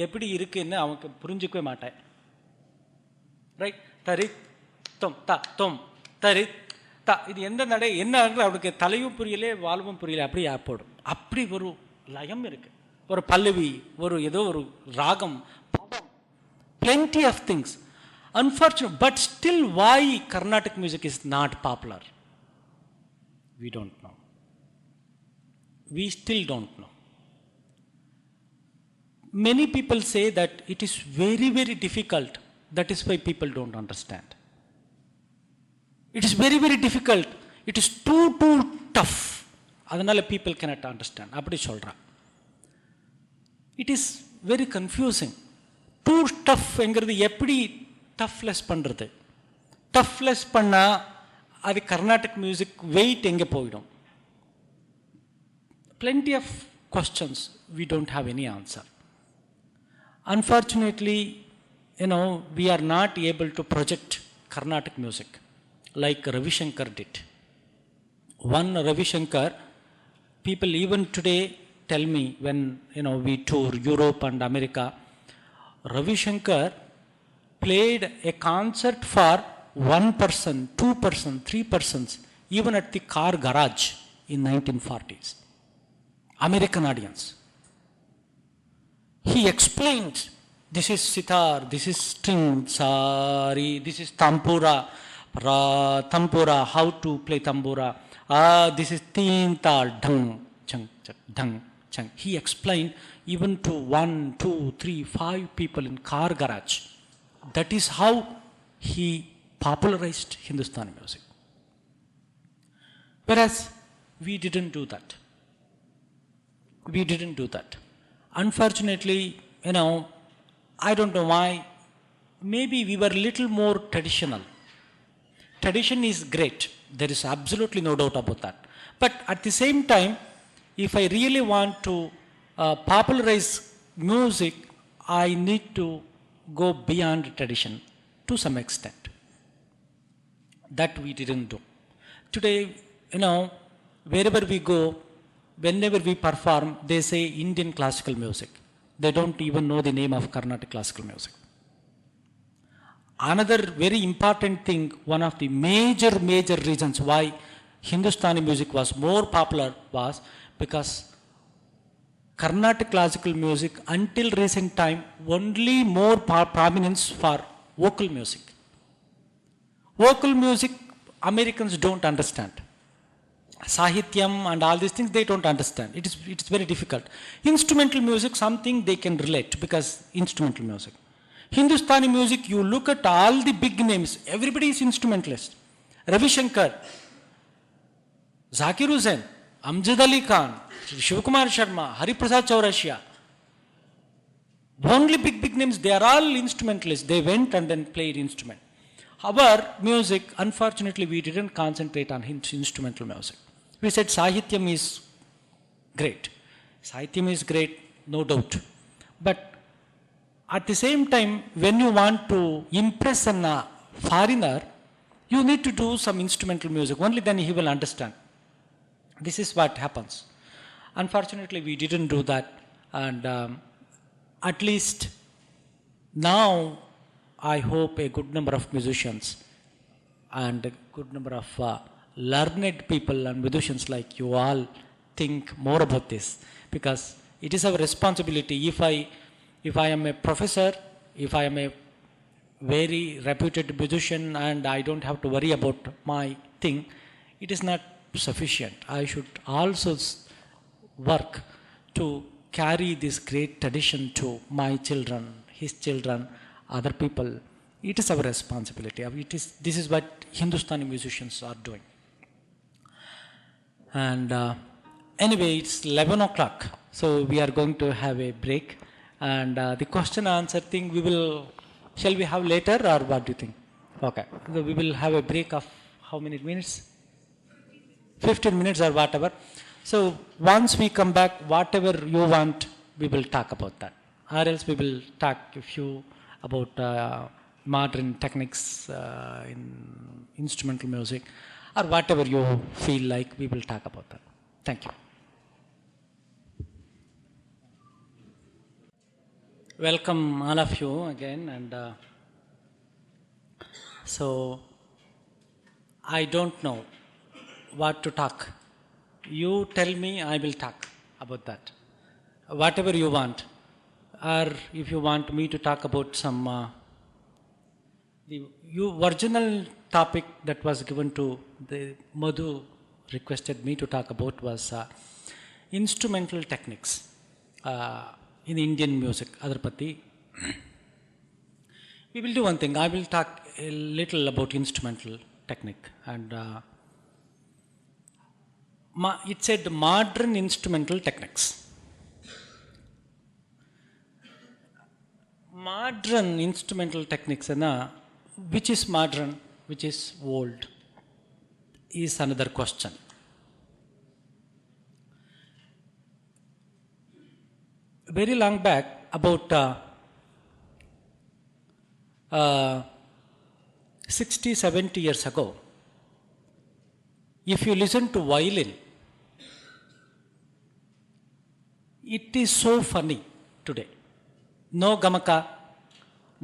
எப்படி இருக்குன்னு அவனுக்கு புரிஞ்சிக்கவே மாட்டேன். ரைட்? தரி தொம் த தொம் தரி த, இது எந்த நடை என்ன அவனுக்கு தலையும் புரியல வாழ்வும் புரியல, அப்படி போடும். அப்படி ஒரு லயம் இருக்கு, ஒரு பல்லவி, ஒரு ஏதோ ஒரு ராகம், plenty of things. Unfortunately, but still why Carnatic music is not popular? We don't know. We still don't know. Many people say that it is very, very difficult. That is why people don't understand. It is very, very difficult. It is too tough. Adanal people cannot understand. Appadi solra. It is very confusing. Too tough engiradhu eppadi toughless pandrathu. Toughless panna adu Carnatic music weight enge poidum. Plenty of questions, we don't have any answer. Unfortunately, we are not able to project Carnatic music like Ravi Shankar did. One Ravi Shankar, people even today tell me when we tour Europe and America, Ravi Shankar played a concert for 1 person, 2 person, 3 persons, even at the car garage in 1940s. American audience. He explained, this is sitar, this is string, sorry, this is tampura, tampura, how to play tambura, this is teen tal, dung, chung, dung, chung. He explained even to 1, 2, 3, 5 people in car garage. That is how he popularized Hindustani music. Whereas we didn't do that. We didn't do that. Unfortunately, I don't know why. Maybe we were a little more traditional. Tradition is great. There is absolutely no doubt about that. But at the same time, if I really want to popularize music, I need to go beyond tradition to some extent. That we didn't do. Today, wherever we go, whenever we perform, they say Indian classical music. They don't even know the name of Carnatic classical music. Another very important thing, one of the major reasons why Hindustani music was more popular was because Carnatic classical music until recent time only more prominence for vocal music. Vocal music Americans don't understand. Sahityam and all these things, they don't understand. It is very difficult. Instrumental music, something they can relate because instrumental music. Hindustani music, you look at all the big names, everybody is instrumentalist. Ravi Shankar, Zakir Hussain, Amjad Ali Khan, Shivakumar Sharma, Hari Prasad Chaurasia. Only big names, they are all instrumentalists. They went and then played instrument. Our music, unfortunately, we didn't concentrate on instrumental music. We said Sahityam is great. Sahityam is great, no doubt. But at the same time, when you want to impress a foreigner, you need to do some instrumental music. Only then he will understand. This is what happens. Unfortunately, we didn't do that. And at least now, I hope a good number of musicians and a good number of learned people and musicians like you all think more about this, because it is our responsibility. If I am a professor, if I am a very reputed musician and I don't have to worry about my thing, it is not sufficient. I should also work to carry this great tradition to my children, his children, other people. It is our responsibility. This is what Hindustani musicians are doing. And anyway, it's 11 o'clock, so we are going to have a break. And the question answer thing shall we have later, or what do you think? Okay, so we will have a break of how many minutes? 15 minutes or whatever. So once we come back, whatever you want, we will talk about that. Or else we will talk a few about modern techniques in instrumental music, or whatever you feel like, we will talk about that. Thank you. Welcome all of you again. And so I don't know what to talk. You tell me, I will talk about that. Whatever you want. Or if you want me to talk about some the original topic that was given to the Madhu requested me to talk about was instrumental techniques in Indian music. Adarpati. We will do one thing. I will talk a little about instrumental technique, and it said modern instrumental techniques. Modern instrumental techniques, which is modern, which is old, is another question. Very long back, about 60, 70 years ago, if you listen to violin, it is so funny today. No gamaka,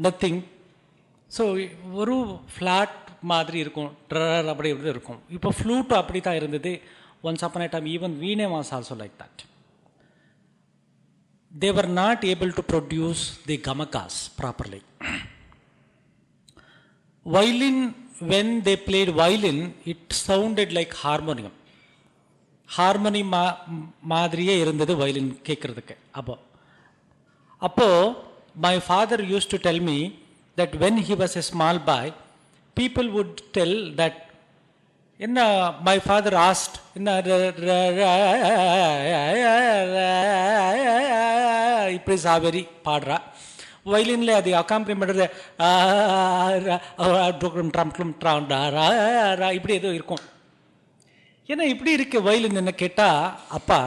nothing. So, ஒரு flat மாதிரி இருக்கும், அப்படி இருக்கும். இப்போ flute அப்படி தான் இருந்தது. Once upon a time, even Veena was also like that. They were not able to produce the gamakas properly. Violin, when they played violin, it sounded like harmonium. Harmony மாதிரியே இருந்தது violin கேட்கறதுக்கு. அப்போ my father used to tell me that when he was a small boy, people would tell that, my father asked, இப்படி சாவரி பாடுறா, வயலின்ல அது accompany பண்ணுறது இப்படி ஏதோ இருக்கும். ஏன்னா இப்படி இருக்கு வயலின் என்ன கேட்டால், அப்பா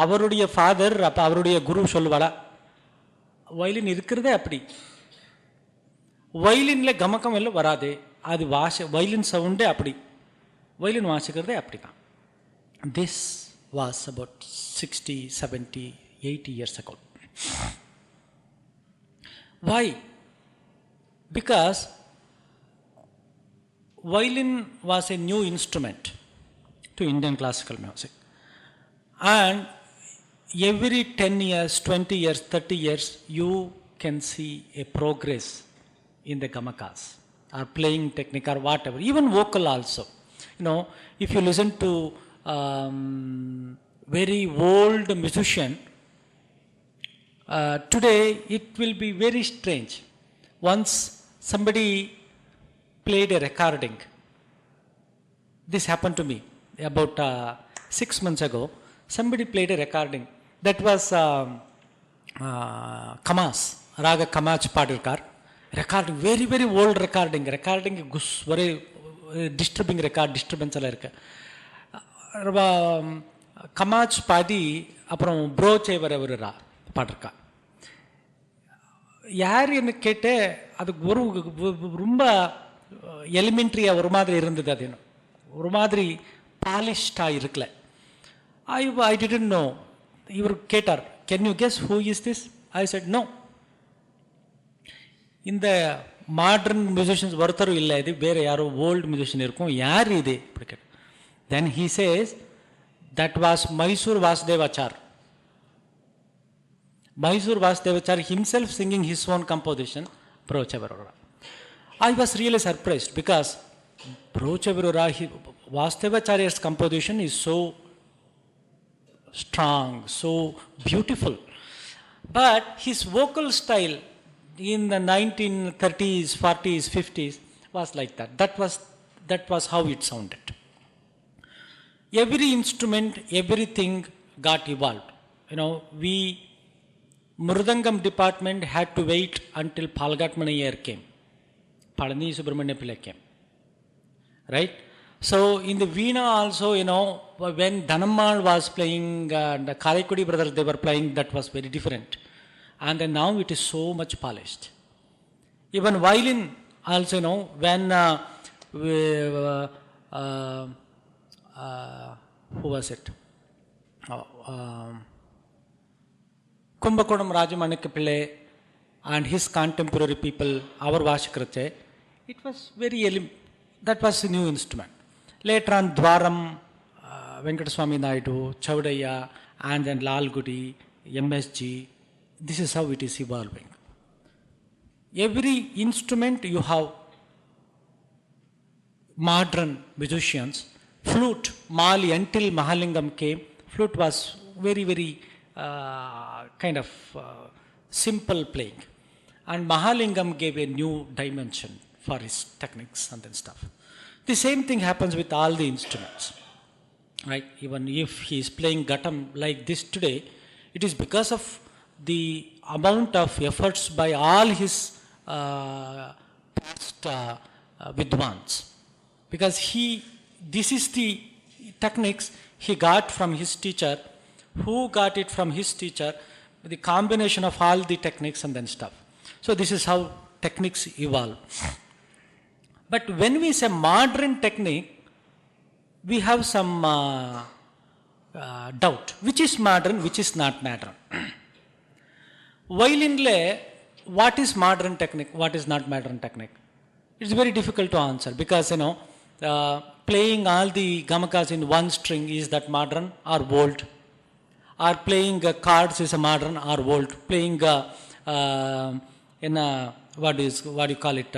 அவருடைய ஃபாதர், அப்போ அவருடைய குரு சொல்லுவாளா, வயலின் இருக்கிறதே அப்படி, வயலினில் கமக்கம் எல்லாம் வராது, அது வயலின் சவுண்டே அப்படி, வயலின் வாசிக்கிறதே அப்படி தான். This was about 60, 70, 80 years ago. Why? Because violin was a new instrument to Indian classical music, and every 10 years, 20 years, 30 years, you can see a progress in the gamakas or playing technique or whatever, even vocal also. If you listen to very old musician. Today it will be very strange. Once somebody played a recording. This happened to me about 6 months ago. Somebody played a recording. That was Kamas, Raga Kamach Padirkar. Recording, very, very old recording. Recording very disturbing record, disturbance. Kamach Padi, apram broche varevara Padirkar. யார் என்ன கேட்டு அது ரொம்ப எலிமெண்ட்ரியாக ஒரு மாதிரி இருந்தது. அது ஒரு மாதிரி பாலிஷ்டாக இருக்கல. I didn't know. இவர் கேட்டார், can you guess who is this? I said no. இந்த மாடர்ன் மியூசிஷியன்ஸ் ஒருத்தரும் இல்லை, இது வேறு யாரோ ஓல்டு மியூசிஷியன் இருக்கும், யார் இது இப்படி கேட்டு. தென் he says that was Mysore Vasudevachar. Mysore Vasudevachari himself singing his own composition, Brochavarora. I was really surprised because Brochavarora, Vasudevacharya's composition is so strong, so beautiful. But his vocal style in the 1930s, 40s, 50s was like that. That was how it sounded. Every instrument, everything got evolved. We Murdangam department had to wait until Palgatmanayar came. Palani Subramanya Pillai came. Right? So in the Veena also, when Dhanammal was playing, the Karaikudi brothers, they were playing, that was very different. And then now it is so much polished. Even violin also, when who was it? Kumbakodam Rajamanikka Pillai and his contemporary people, our Vashikrate, it was that was a new instrument. Later on, Dwaram, Venkataswamy Naidu, Chaudaya, and then Lal Gudi, MSG, this is how it is evolving. Every instrument you have modern musicians. Flute, Mali, until Mahalingam came, flute was very, very kind of simple playing, and Mahalingam gave a new dimension for his techniques and then stuff. The same thing happens with all the instruments, right? Even if he is playing Ghatam like this today, it is because of the amount of efforts by all his past Vidwans, because this is the techniques he got from his teacher. Who got it from his teacher? The combination of all the techniques and then stuff. So this is how techniques evolve. But when we say modern technique, we have some doubt. Which is modern, which is not modern? Violin, what is modern technique, what is not modern technique? It's very difficult to answer because, playing all the gamakas in one string, is that modern or old? Or playing cards is a modern or old? Playing what do you call it?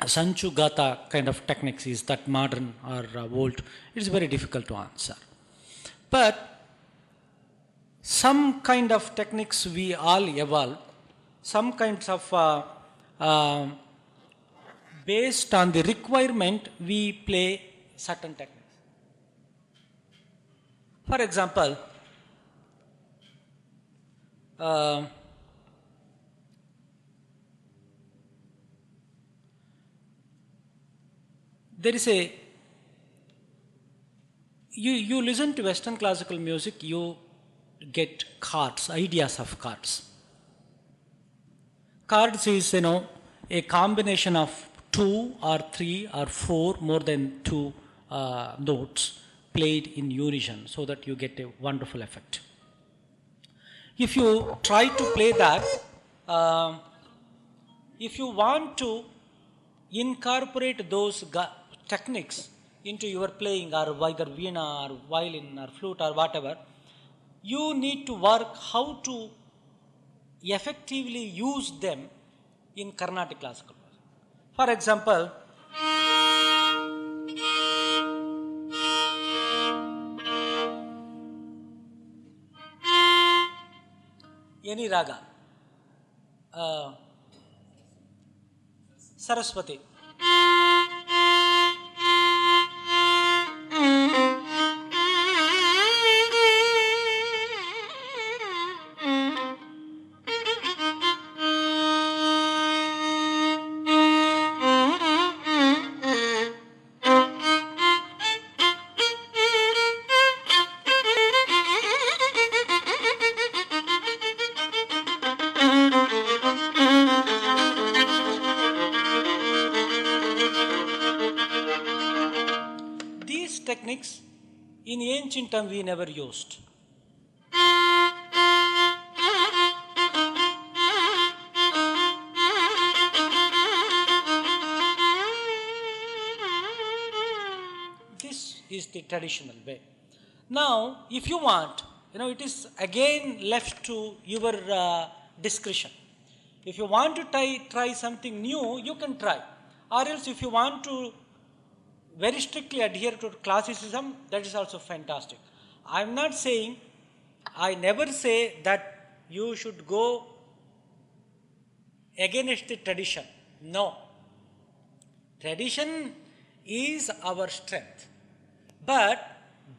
Sanchu Gata kind of techniques, is that modern or old? It's very difficult to answer. But some kind of techniques we all evolve. Some kinds of based on the requirement we play certain techniques. For example, there is you listen to Western classical music, you get chords, ideas of chords. Chords is, a combination of 2 or 3 or 4 more than 2 notes played in unison, so that you get a wonderful effect. If you try to play that, if you want to incorporate those techniques into your playing, or either veena or violin or flute or whatever, you need to work how to effectively use them in Carnatic classical music. For example, any raga. Saraswati. These techniques in ancient time we never used. This is the traditional way. Now, if you want, it is again left to your discretion. If you want to try something new, you can try. Or else if you want to very strictly adhere to classicism, that is also fantastic. I never say that you should go against the tradition. No. Tradition is our strength. But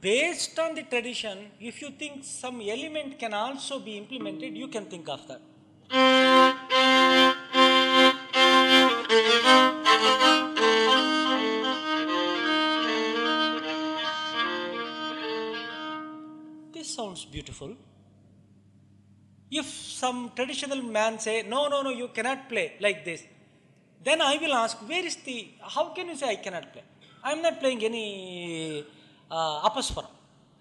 based on the tradition, if you think some element can also be implemented, you can think of that. This sounds beautiful. If some traditional man say, no, you cannot play like this, then I will ask, how can you say I cannot play? I am not playing any apaswara,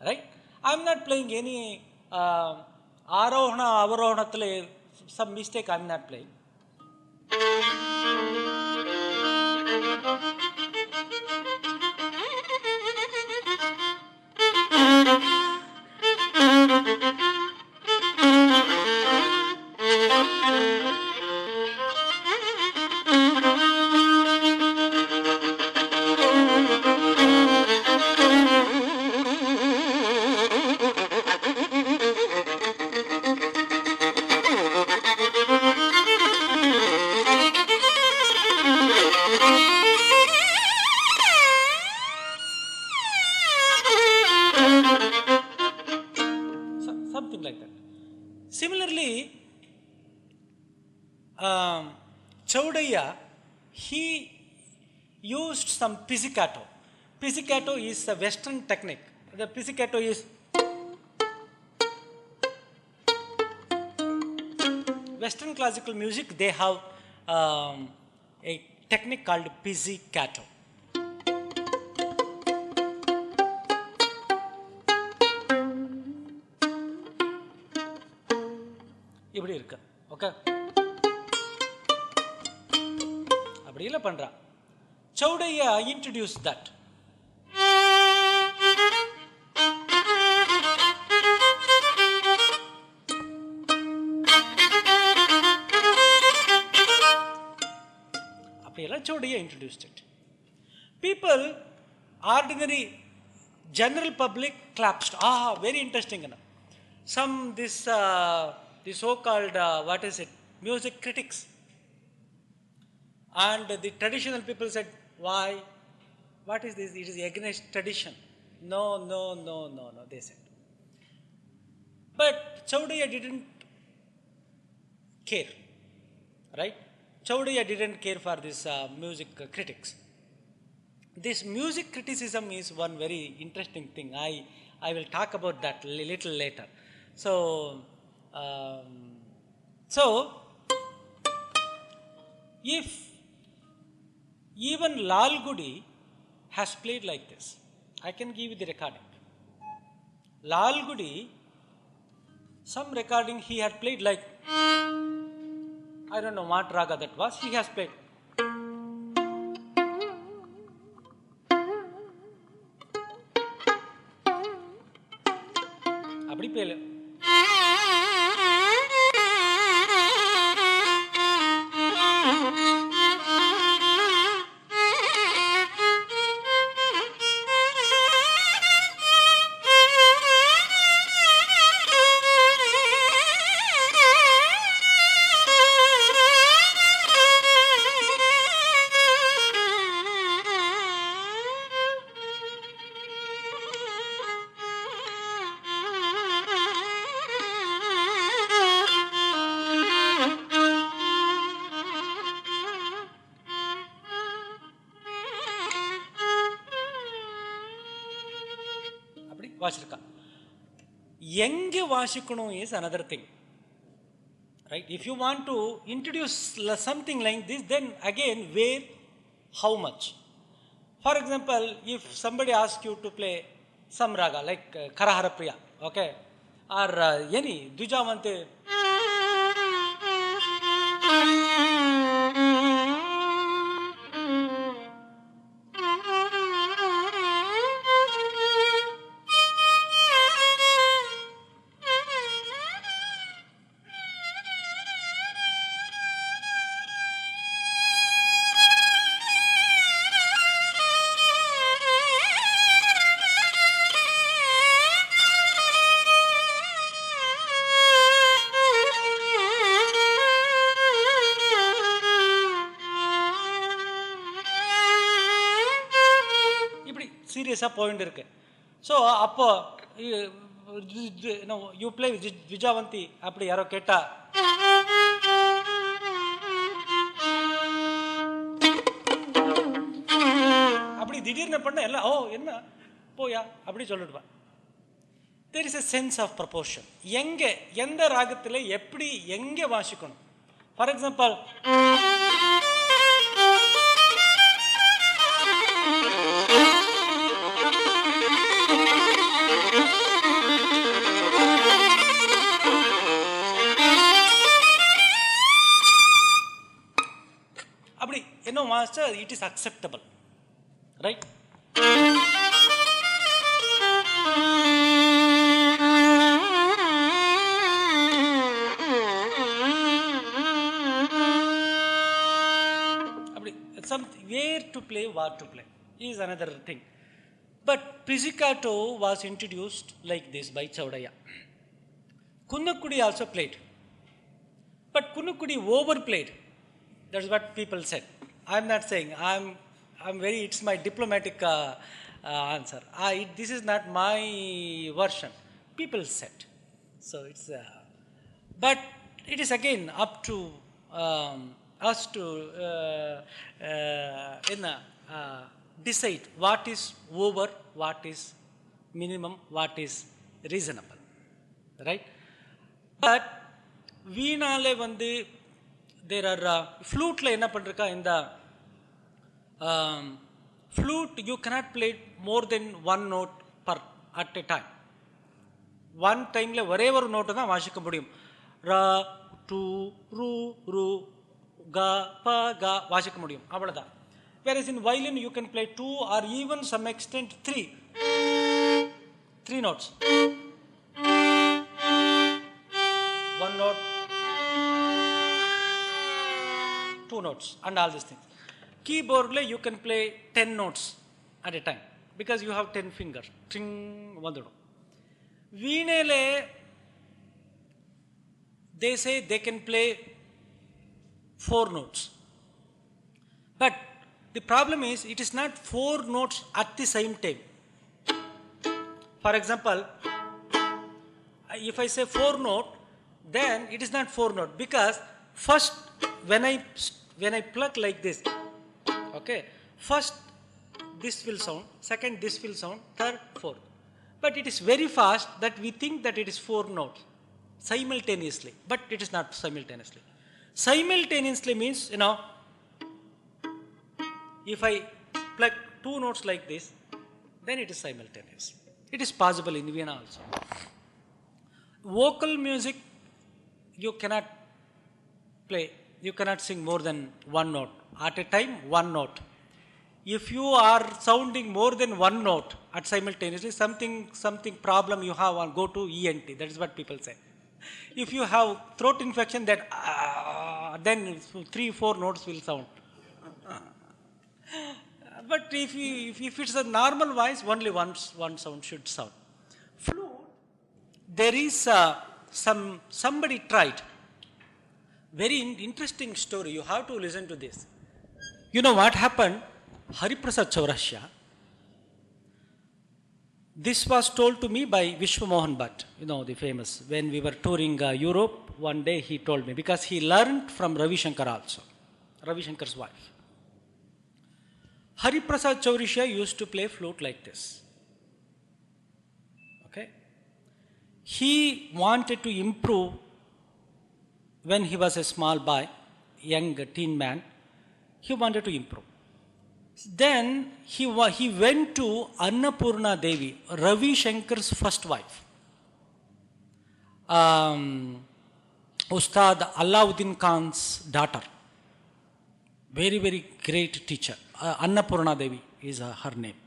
right? I am not playing any arohana, avarohana, some mistake I am not playing. Something like that. Similarly, Chaudhaya, he used some pizzicato. Pizzicato is a Western technique. The pizzicato is Western classical music. They have a technique called pizzicato. இப்படி இருக்கு. Okay, அப்படி இல்லை பண்றா. Chaudhaya introduced that. அப்படியெல்லாம் Chaudhaya introduced it. People, ordinary, general public clapped. Very interesting. The so-called, music critics. And the traditional people said, why? What is this? It is against tradition. No, they said. But Chaudhaya didn't care, right? Chaudhaya didn't care for this music critics. This music criticism is one very interesting thing. I will talk about that little later. So, if even Lal Gudi has played like this, I can give you the recording. Lal Gudi, some recording he had played like, I don't know what raga that was, he has played. அப்படி பேல வாசிருக்கா. எங்கே வாசிக்கணும் is another thing, right? If you want to introduce something like this, then again where, how much. For example, if somebody asks you to play some raga like Karahara Priya, okay, or any Dvijavante, சீரியஸாக point இருக்கு. So அப்போ you play விஜாவந்தி அப்படி யாரோ கேட்டா அப்படி திடீர்னு பண்ண எல்லாம் ஓ என்ன போயா அப்படி சொல்லிடுவா. There is a sense of proportion. எங்கே எந்த ராகத்தில் எப்படி எங்கே வாசிக்கணும். ஃபார் எக்ஸாம்பிள் அப்படி என்ன வாசிச்சா இட் இஸ் அக்செப்டபிள், ரைட்? அப்படி where to play, what to play is another thing. But pizzicato was introduced like this by Chaudhaya. Kunnakudi also played, but Kunnakudi overplayed. That's what people said. I'm not saying. I'm very. It's my diplomatic answer. This is not my version. People said. So it's. But it is again up to us to decide what is over, what is minimum, what is reasonable, right? But வீணாலே வந்து there are flute-ல என்ன பண்ணிருக்கா, இந்த flute you cannot play more than one note per at a time. One time-ல ஒரே ஒரு note தான் வாசிக்க முடியும். ரா to ரு ரு கா ப கா வாசிக்க முடியும், அவ்வளவுதான். Whereas in violin you can play two or even some extent three notes. One note, two notes and all these things. Keyboard you can play 10 notes at a time because you have 10 fingers. Tring vandudum. Veenele they say they can play 4 notes. But the problem is it is not 4 notes at the same time. For example, if I say 4 note, then it is not 4 note because first when I pluck like this, okay, first this will sound, second this will sound, third fourth. But it is very fast that we think that it is 4 notes simultaneously, but it is not simultaneously. Simultaneously means, if I pluck 2 notes like this, then it is simultaneous. It is possible in Vienna also. Vocal music you cannot play, you cannot sing more than 1 note at a time, 1 note. If you are sounding more than 1 note at simultaneously, something problem you have, on go to ENT. That is what people say. If you have throat infection, then 3-4 notes will sound. But if it's a normal voice, only one sound should sound. Flute, there is somebody tried. Very interesting story. You have to listen to this. You know what happened? Hariprasad Chaurasya. This was told to me by Vishwamohan Bhatt, the famous. When we were touring Europe, one day he told me, because he learned from Ravi Shankar also, Ravi Shankar's wife. Hariprasad Chaurasya used to play flute like this. He wanted to improve when he was a small boy, young teen man. He wanted to improve. Then he went to Annapurna Devi, Ravi Shankar's first wife. Ustad Alauddin Khan's daughter. Very, very great teacher. Annapurna Devi is her name.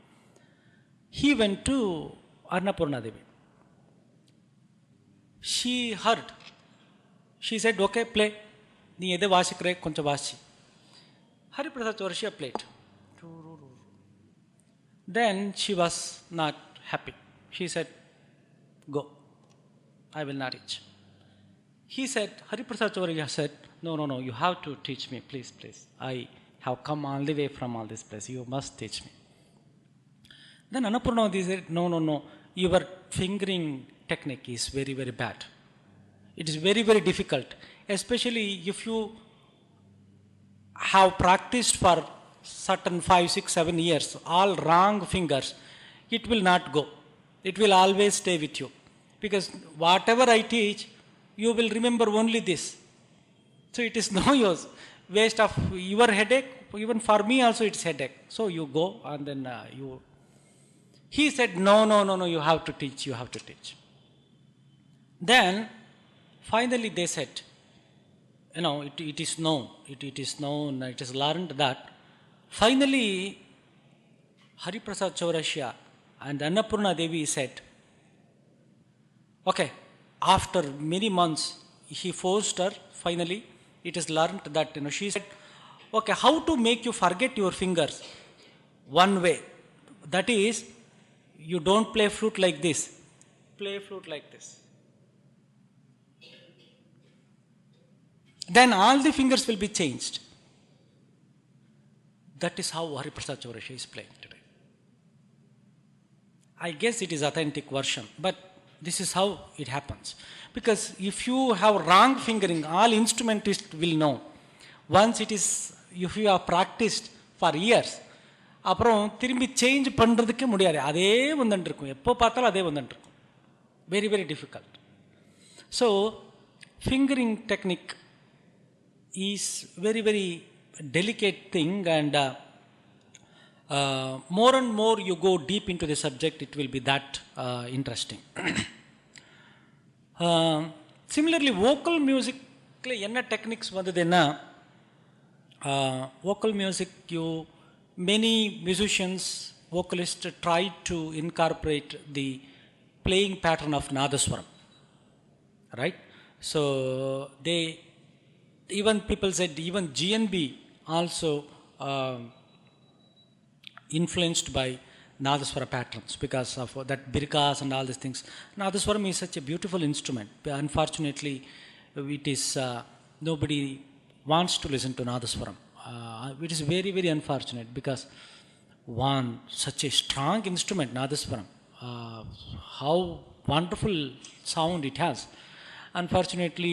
He went to Annapurna Devi. She heard. She said, okay, play. Nee ede vasikre koncha vasi. Hariprasad Chaurasia played. Then she was not happy. She said, go. I will not teach. He said, Hariprasad Chaurasia said, no, you have to teach me, please. I have come all the way from all this place. You must teach me. Then Annapurna Devi said, no, your fingering technique is very, very bad. It is very, very difficult, especially if you have practiced for certain 5, 6, 7 years, all wrong fingers, it will not go. It will always stay with you. Because whatever I teach, you will remember only this. So it is no use. Waste of your headache, even for me also it's headache. So you go and then you... He said, no, you have to teach. Then, finally they said, it is known, it is learned that finally Hariprasad Chaurasia and Annapurna Devi said, okay, after many months he forced her, finally it is learned that, she said, okay, how to make you forget your fingers? One way, that is, you don't play flute like this, play flute like this. Then all the fingers will be changed. That is how Hariprasad Chaurasia is playing today. I guess it is authentic version, but this is how it happens. Because if you have wrong fingering, all instrumentalists will know. Once it is, if you have practiced for years, அப்புறம் திரும்பி change பண்ணுறதுக்கே முடியாது. அதே வந்துட்டு இருக்கும், எப்போ பார்த்தாலும் அதே வந்துட்டு இருக்கும். Very, very difficult. So fingering technique is very, very delicate thing, and more and more you go deep into the subject, it will be that interesting. Similarly, vocal music enna techniques vandadena, vocal music, many musicians, vocalists try to incorporate the playing pattern of Nadaswaram, right? So even people said, even GNB also influenced by Nadaswara patterns because of that birkas and all these things. Nadaswaram is such a beautiful instrument. Unfortunately, it is nobody wants to listen to Nadaswaram. It is very, very unfortunate because such a strong instrument, Nadaswaram, how wonderful sound it has. Unfortunately,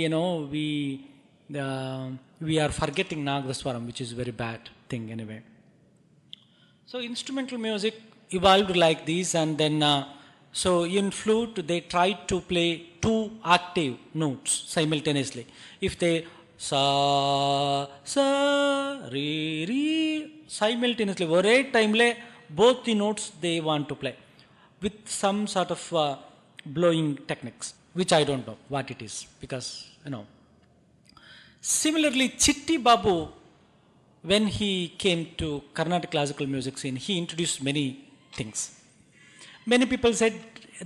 we are forgetting Nagaswaram, which is a very bad thing anyway. So instrumental music evolved like this, and then so in flute they tried to play 2 octave notes simultaneously. If they sa re re simultaneously, one time le both the notes they want to play with some sort of blowing techniques, which I don't know what it is, because Similarly, Chitti Babu, when he came to Carnatic classical music scene, he introduced many things. Many people said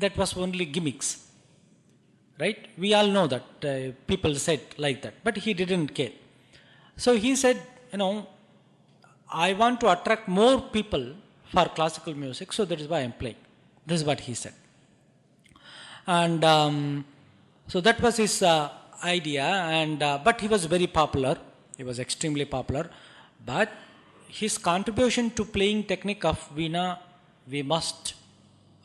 that was only gimmicks, right? We all know that people said like that, but he didn't care. So he said, I want to attract more people for classical music, so that is why I am playing. This is what he said. And so that was his idea, and but he was very popular. He was extremely popular. But his contribution to playing technique of Veena, we must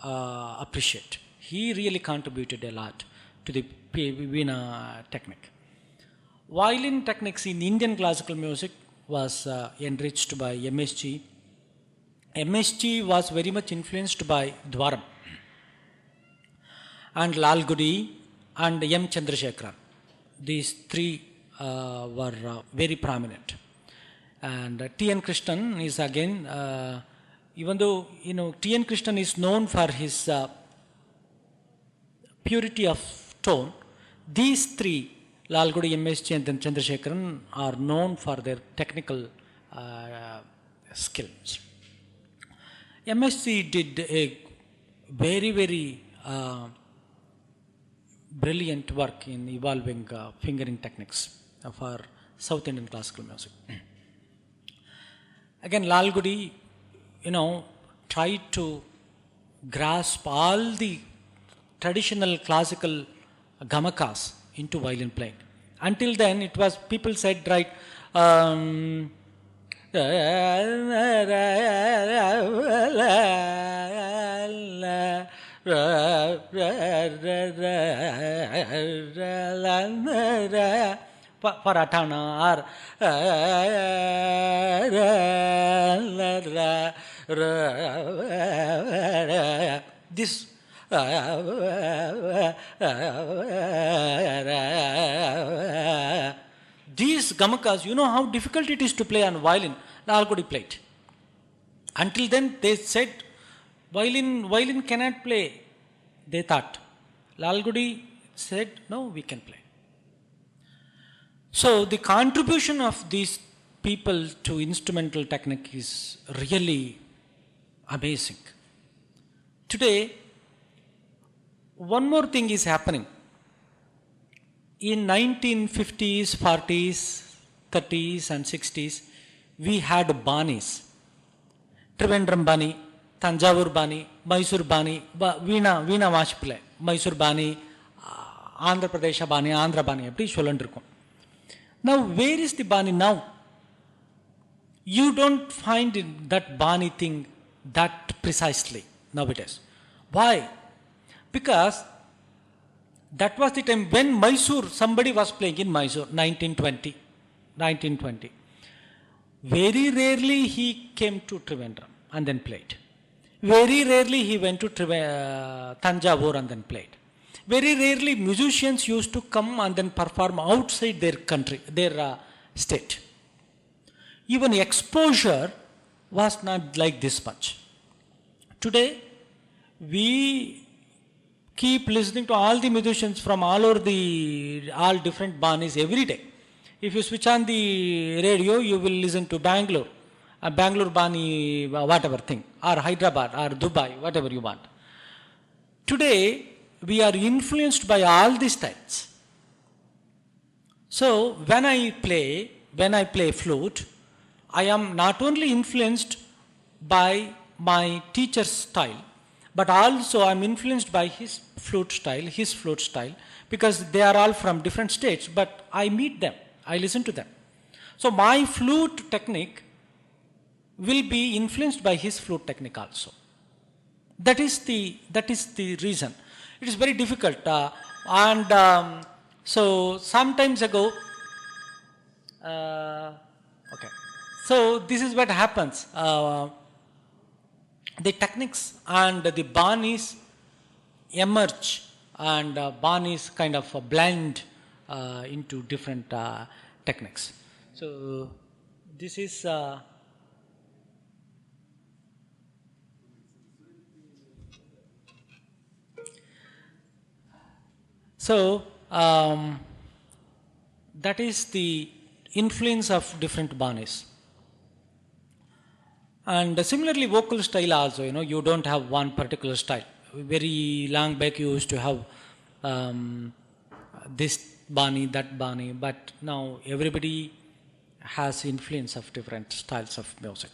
appreciate. He really contributed a lot to the Veena technique. Violin techniques in Indian classical music was enriched by MSG. MSG was very much influenced by Dwaram. and Lalgudi and M. Chandrasekharan. These three were very prominent. And T.N. Krishnan is again, even though T.N. Krishnan is known for his purity of tone, these three, Lalgudi, M.S. and Chandrasekharan, are known for their technical skills. MSc did a very, very brilliant work in evolving fingering techniques for South Indian classical music. Again, Lalgudi, tried to grasp all the traditional classical gamakas into violin playing. Until then, it was, people said, right, for Atana or this these gamakas, how difficult it is to play on violin. Lalgudi played. Until then, they said violin cannot play. They thought. Lalgudi said, no, we can play. So the contribution of these people to instrumental technique is really amazing. Today, one more thing is happening. In 1950s, 40s, 30s and 60s, we had banis. Trivandrum Bani, Tanjavur Bani, Mysore Bani, Veena Vashpile, Mysore Bani, Andhra Pradesh Bani, Andhra Bani, appdi sollandirukom. Now, where is the Bani now? You don't find that Bani thing that precisely nowadays. Why? Because that was the time when Mysore, somebody was playing in Mysore, 1920. Very rarely he came to Trivandrum and then played. Very rarely he went to Tanjavur and then played. Very rarely musicians used to come and then perform outside their country, their state. Even exposure was not like this much. Today, we keep listening to all the musicians from all over all different banis every day. If you switch on the radio, you will listen to Bangalore Bani, whatever thing, or Hyderabad, or Dubai, whatever you want. Today, we are influenced by all these styles. So, when I play flute, I am not only influenced by my teacher's style, but also I am influenced by his flute style, because they are all from different states, but I meet them, I listen to them. So my flute technique will be influenced by his flute technique also. That is the reason. It is very difficult. So sometimes ago, okay. So this is what happens. The techniques and the banis emerge, and banis kind of blend into different techniques. So this is that is the influence of different banis. And similarly, vocal style also, you don't have one particular style. Very long back you used to have this bani, that bani, but now everybody has influence of different styles of music.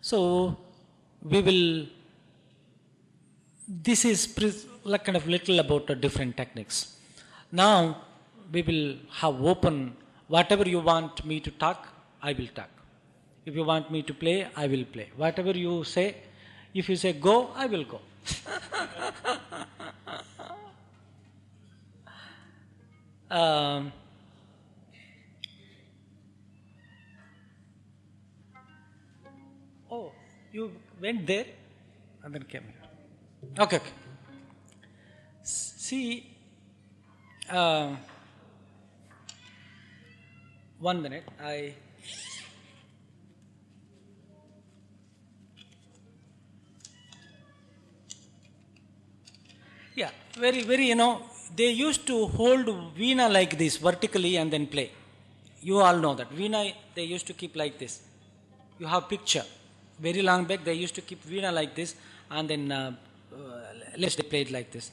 So this is like kind of little about different techniques. Now we will have open, whatever you want me to talk, I will talk. If you want me to play, I will play. Whatever you say, if you say go, I will go. Oh, you went there and then came here. Okay. See, 1 minute. Yeah, very, very, they used to hold veena like this vertically and then play. You all know that. Veena, they used to keep like this. You have picture. Very long back, they used to keep veena like this and then they played like this.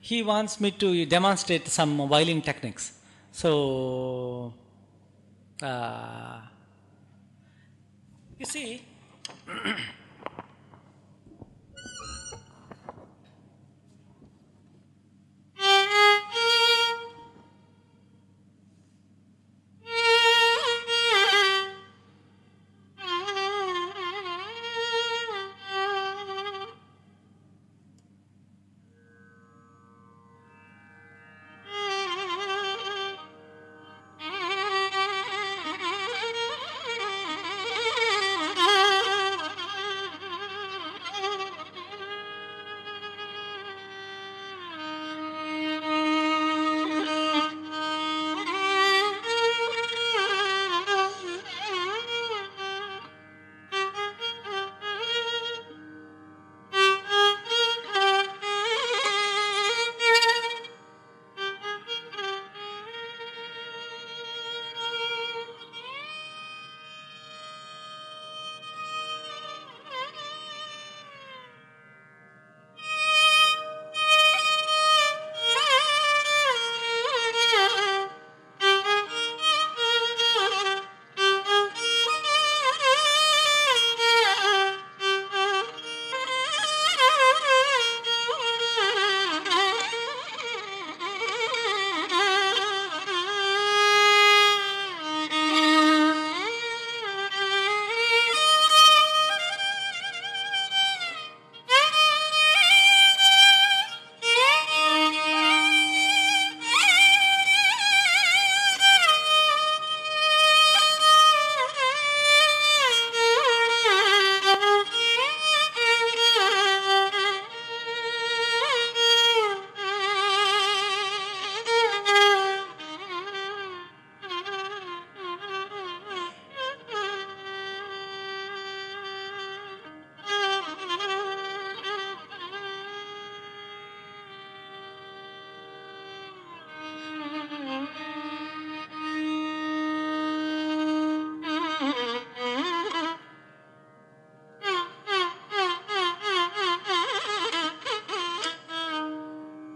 He wants me to demonstrate some violin techniques. So, you see,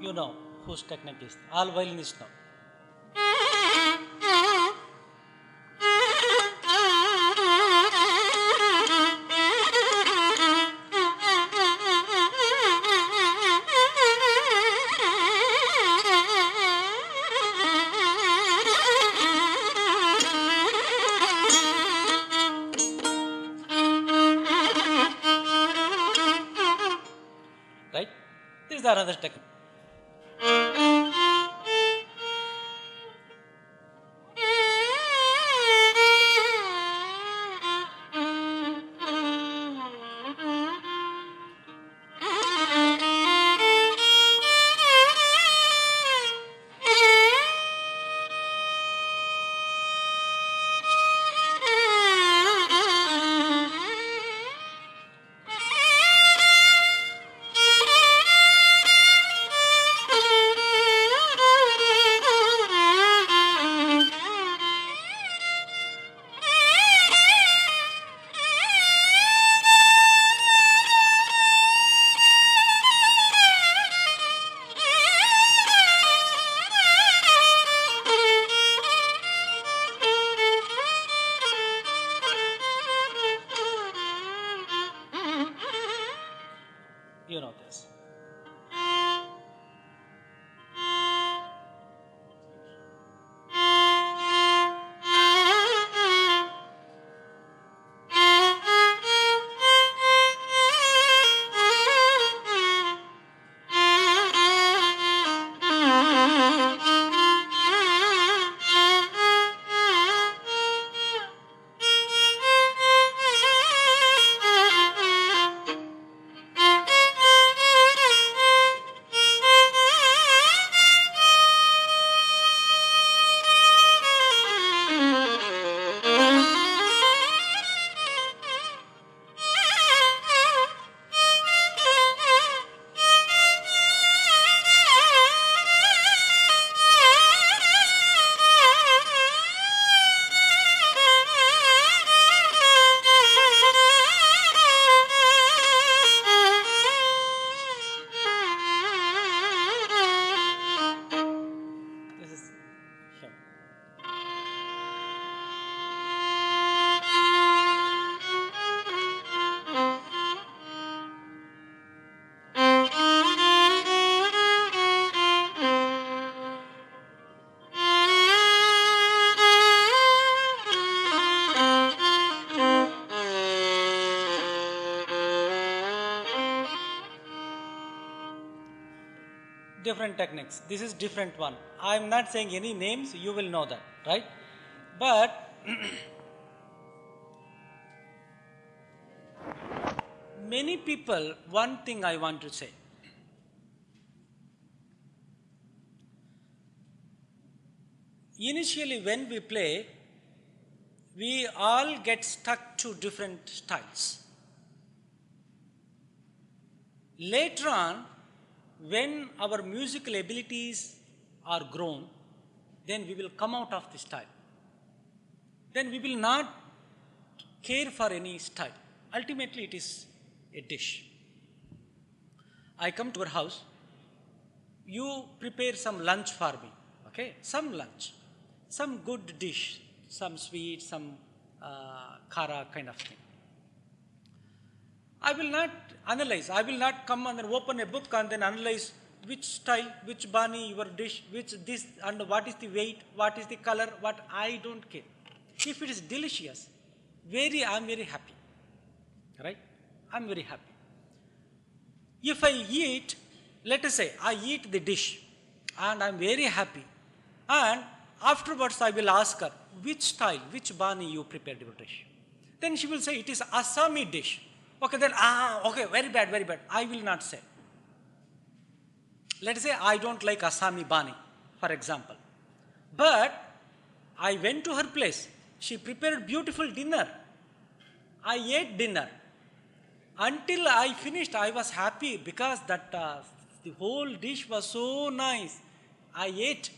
you know whose technique is. All violinists know. Right? This is another technique. You know this. different techniques. This is different one. I am not saying any names, you will know that, right? But many people, one thing I want to say. Initially when we play, we all get stuck to different styles. Later on, when our musical abilities are grown, then we will come out of the style. Then we will not care for any style. Ultimately, it is a dish. I come to your house, you prepare some lunch for me, okay? Some lunch, some good dish, some sweet, some kara kind of thing. I will not analyze. I will not come and then open a book and then analyze which style, which bani, your dish, which this, and what is the weight, what is the color, what. I don't care. If it is delicious, I am very happy. Right? I am very happy. If I eat, let us say, I eat the dish and I am very happy. And afterwards I will ask her, which style, which bani you prepared your dish? Then she will say, it is Assami dish. Okay, then, okay, very bad, very bad. I will not say. Let us say I don't like Assami bani, for example. But I went to her place. She prepared beautiful dinner. I ate dinner. Until I finished, I was happy because that the whole dish was so nice. I ate.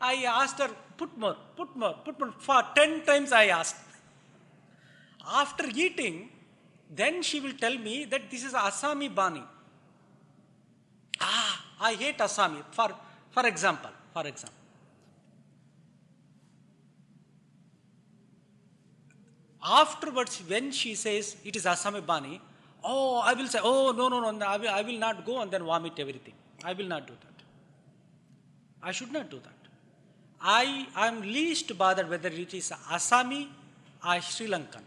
I asked her, put more, put more, put more. For 10 times I asked. After eating, then she will tell me that this is Assami bani. I hate Assami, for example. Afterwards, when she says it is Assami bani, I will say, no, I will not go and then vomit everything. I will not do that. I should not do that. I am least bothered whether it is Assami or Sri Lankan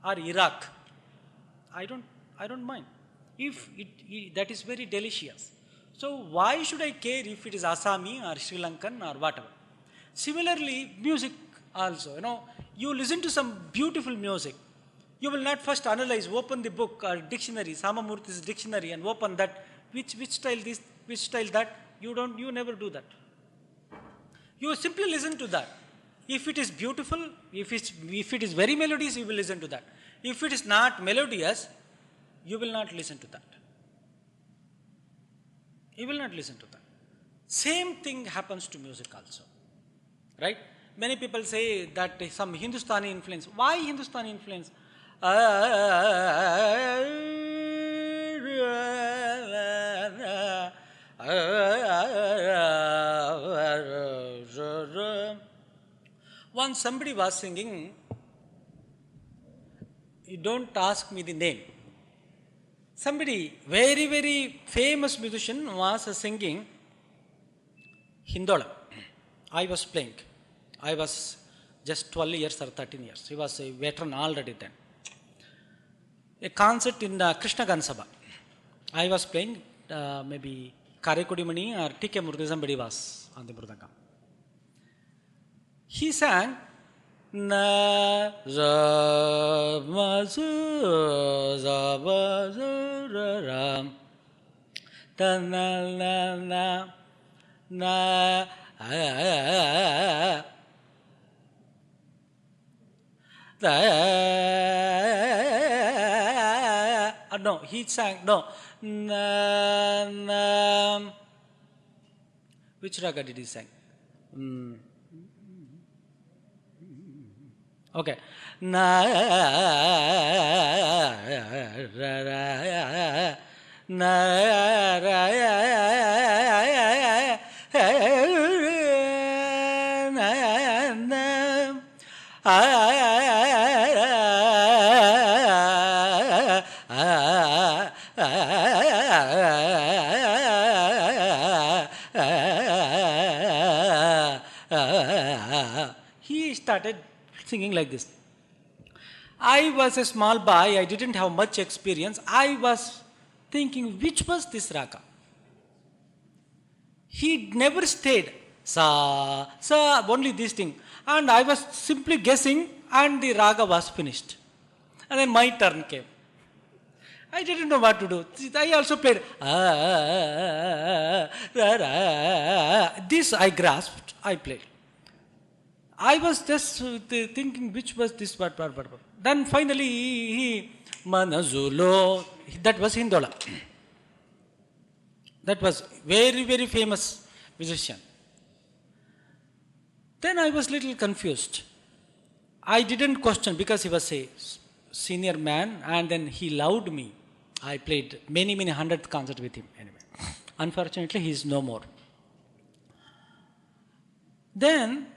or Iraq. I don't mind. If that is very delicious. So why should I care if it is Assami or Sri Lankan or whatever? Similarly, music also, you listen to some beautiful music. You will not first analyze, open the book or dictionary, Samamurthi's dictionary, and open that, which style this, which style that. You never do that. You simply listen to that. If it is beautiful, if it is very melodious, you will listen to that. If it is not melodious, you will not listen to that. You will not listen to that. Same thing happens to music also. Right? Many people say that some Hindustani influence. Why Hindustani influence? Once somebody was singing, you don't ask me the name. Somebody, very, very famous musician was singing Hindola. I was playing. I was just 12 years or 13 years. He was a veteran already then. A concert in Krishna Gansabha. I was playing, maybe Karekudimani or T.K. Murthy, somebody was on the Murdangam. He sang, Na za ma za ba za ra ram ta na na no, he sang, no. Which raga did he sing? Okay. Na ra ra na ra he started singing like this. I was a small boy, I didn't have much experience. I was thinking, which was this raga? He never stayed. Sa, sa, only this thing. And I was simply guessing, and the raga was finished. And then my turn came. I didn't know what to do. I also played. This I grasped, I played. I was just thinking which was this, what. Then finally, he Manazulo, that was Hindola. That was very, very famous musician. Then I was little confused. I didn't question because he was a senior man and then he loved me. I played many, many hundred concerts with him anyway. Unfortunately, he is no more. Then,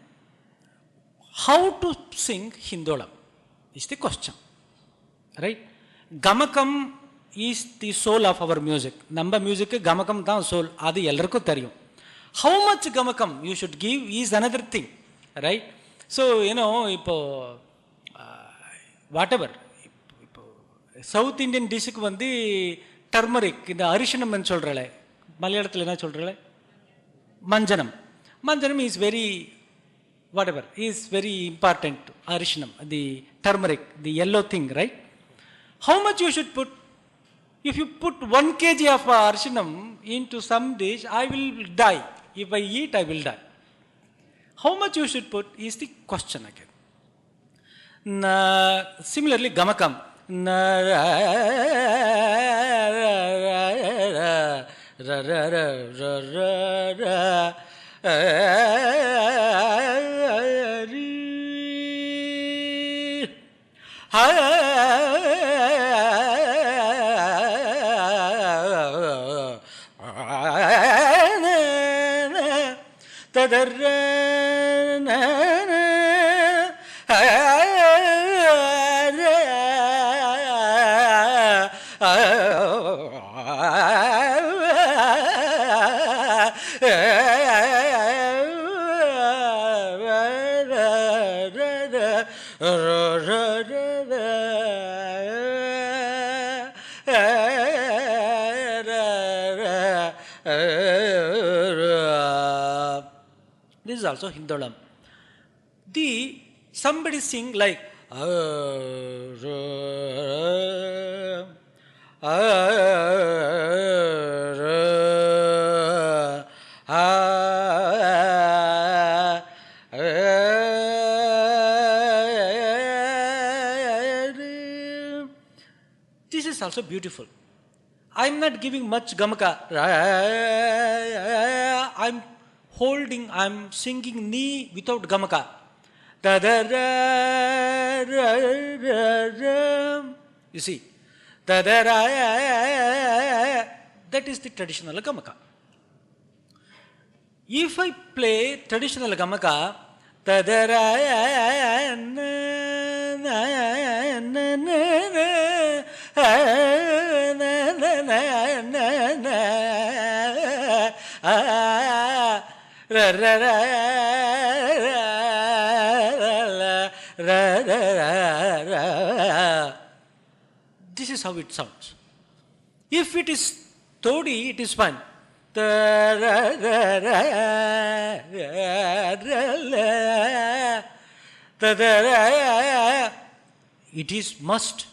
how to sing Hindolam is the question. Right? Gamakam is the soul of our music. Namba music Gamakam da soul. Adi ellarku theriyum. How much Gamakam you should give is another thing. Right? So, whatever. South Indian dish வந்து turmeric இந்த அரிசினம் ன்னு சொல்றல மலையாளத்துல என்ன சொல்றல மஞ்சனம் is very whatever is very important அரிசினம் the turmeric the yellow thing, right? How much you should put? If you put 1 kg of arsinam into some dish, I will die. If I eat, I will die. How much you should put is the question again. Similarly, gamakam. This is also Hindolam. Somebody sing like this is also beautiful. I am not giving much gamaka. I am singing ni without gamaka. You see, that is the traditional gamaka. If I play traditional gamaka, this is how it sounds. If it is todi, it is fine. It is must.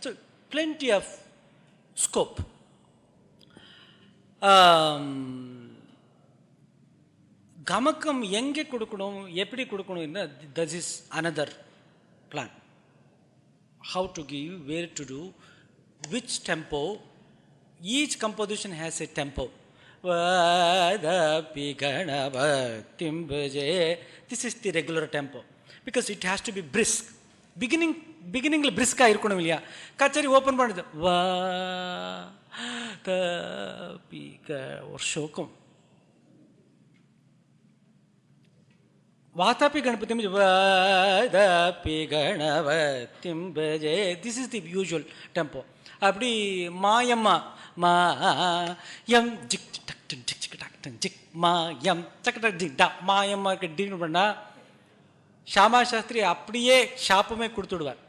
So, plenty of scope. கமக்கம் எங்கே கொடுக்கணும், எப்படி கொடுக்கணும், that is another plan. How to give, where to do, which tempo. Each composition has a tempo. This is the regular tempo because it has to be brisk. பிகினிங்கில் பிரிஸ்காக இருக்கணும் இல்லையா? கச்சேரி open பண்ணுது வா ஒரு ஷோக்கம் வாதாபி கணபதி வாதாபி கணபதிம் பஜே. This is the usual tempo. அப்படி மாயம்மா மாயம் zig டக் ton zig zig டக் ton zig மாயம் சக் டக் ஜிக் டா மாயம்மாக்கு டின்னு பண்ணா ஷாமா சாஸ்திரி அப்படியே ஷாப்புமே கொடுத்துடுவார்.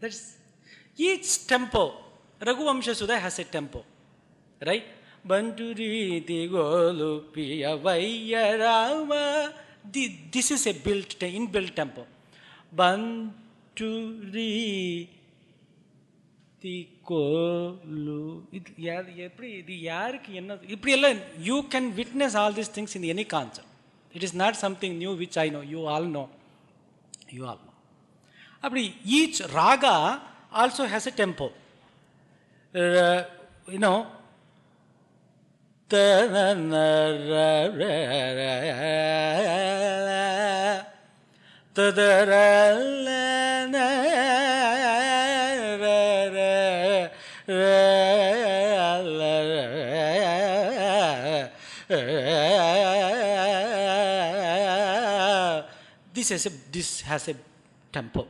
That's each tempo. Raghuvamsha Sudha has a tempo, right? Banturiti Golupiya Vayyarama. This is a inbuilt tempo. Banturiti Golu. இது யாருக்கு என்ன இப்படி எல்லாம் you can witness all these things in any concert. It is not something new which I know. You all know. அப்படி each raga also has a tempo. You know, this has a tempo.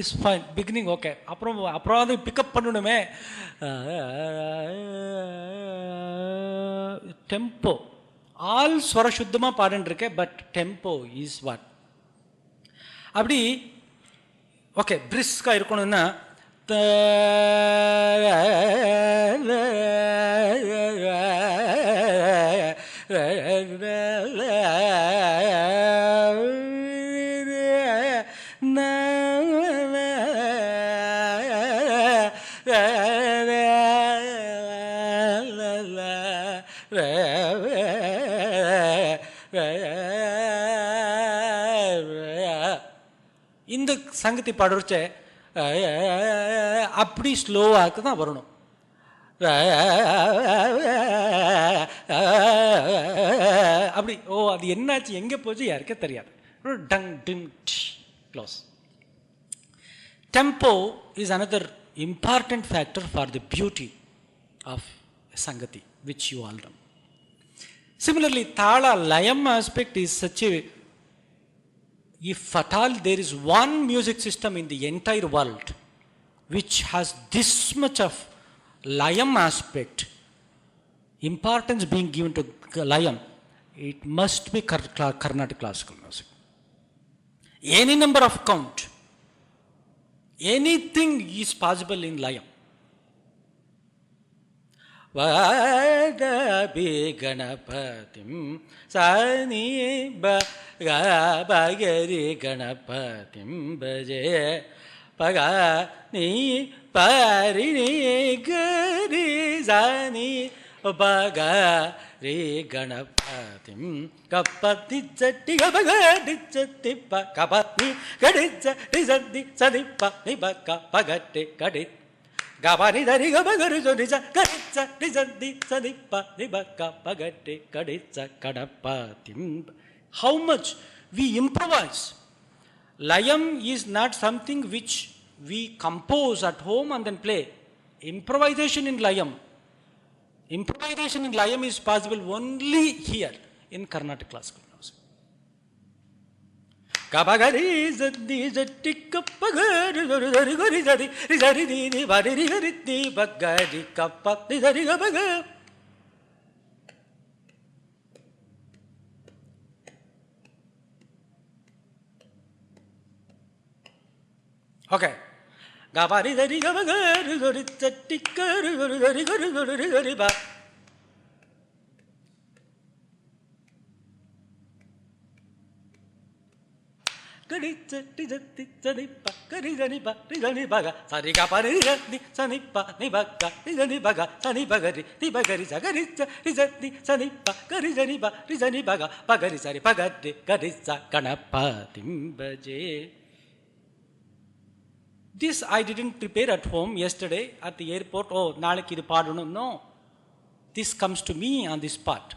It's fine. Beginning okay. அப்புறம் அதை pickup பண்ணணுமே. Tempo all ஸ்வர சுத்தமாக பாடின்றிருக்கேன். But tempo is what. அப்படி okay பிரிஸ்காக இருக்கணும்னா இந்த சங்கத்தி பாடுறச்ச அப்படி ஸ்லோவாக தான் வரணும். அப்படி அது என்னாச்சு எங்கே போச்சு யாருக்கே தெரியாது. Tongue ding close. Tempo is another important factor for the beauty of Sangati, which you all know. Similarly, Thala Layam aspect is such a, if at all there is one music system in the entire world which has this much of Layam aspect, importance being given to Layam, it must be Carnatic classical music. Any number of count, anything is possible in Layam. Vadabi Ganapatim Sani Bagari Ganapatim Baje Pagani Parini Gari Zani Bagari Ganapatim Kapati Chatti Gabagadi Chatti Kapati Gaditza Dizadi Sadipa Nibaka Pagati Gadit Gabani Dari Gabagari Zodiza Gaditza Dizadi Sadipa Nibaka Pagati Gaditza Kadapatim. How much we improvise Layam is not something which we compose at home and then play. Improvisation in Layam is possible only here in Carnatic classical music. Kabagari zaddi zatti kappagari gari gari zari rizari dini bari rigari di bagari kappati zari gabaga. Okay. Gabari zari gabagari gari zatti gari gari gari gari gari gari ba. Gari zatti zatti zani pa gari zani baga sari gabari zatti zani pa ni baga zani baga sani bagari ti bagari zagari zatti zani pa gari zani baga bagari sari pagade gari za ganapatim baje. This I didn't prepare at home yesterday at the airport. Oh, naaliki idu paadunu. No. This comes to me on this spot.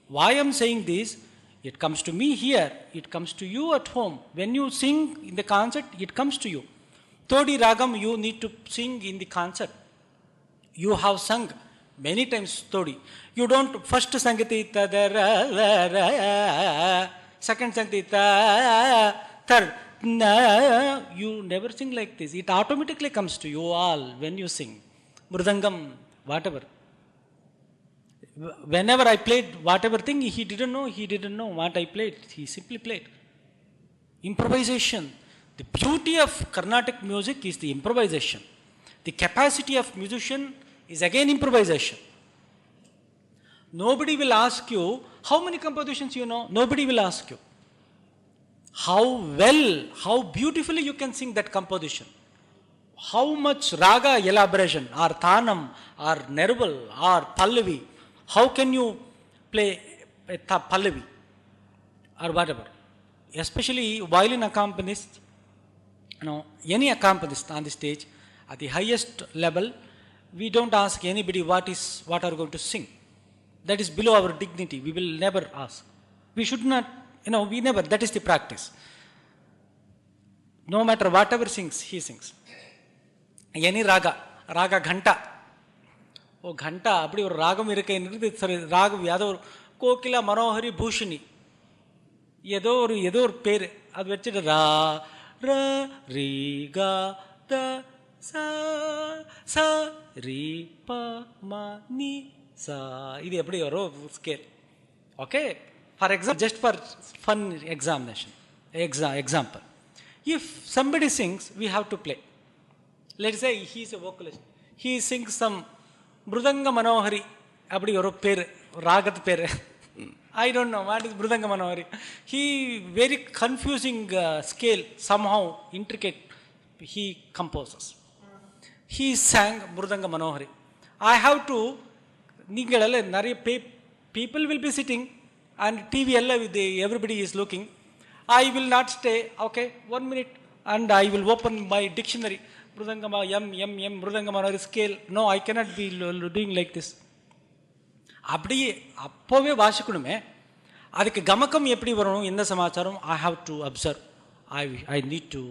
Why I am saying this, it comes to me here, it comes to you at home. When you sing in the concert, it comes to you. Todi ragam you need to sing in the concert. You have sung many times Todi. You don't first sangati tadara, second sangati third. No, you never sing like this. It automatically comes to you all when you sing. Mridangam, whatever. Whenever I played whatever thing, he didn't know what I played. He simply played. Improvisation. The beauty of Carnatic music is the improvisation. The capacity of musician is again improvisation. Nobody will ask you, how many compositions you know? Nobody will ask you. How well, how beautifully you can sing that composition. How much raga elaboration, or thanam, or nerval, or pallavi. How can you play a pallavi, or whatever. Especially violin accompanist, any accompanist on the stage, at the highest level, we don't ask anybody what are going to sing. That is below our dignity. We will never ask. We should not. We never, that is the practice. No matter whatever sings, he sings. Any raga ghanta. Oh, ghanta, apdi or ragam irukkai, sorry, ragam yado kokila manohari bhushani. Yedo per, adu vechittu ra, ri, ga, da, sa, ri, pa, ma, ni, sa. Idu eppadi varo scale. Okay? For example, just for fun example. If somebody sings, we have to play. Let's say he is a vocalist. He sings some Mridanga Manohari. Abdi yoro per, ragat per. I don't know what is Mridanga Manohari. He very confusing scale, somehow intricate, he composes. He sang Mridanga Manohari. I have to, people will be sitting, and TV everybody is looking. I will not stay, okay, 1 minute, and I will open my dictionary. Mridangama, Mridangama scale. No, I cannot be doing like this. அப்படியே அப்போவே வாசிக்கணுமே. அதுக்கு கமக்கம் எப்படி வரணும், எந்த சமாச்சாரம், I have to observe. I need to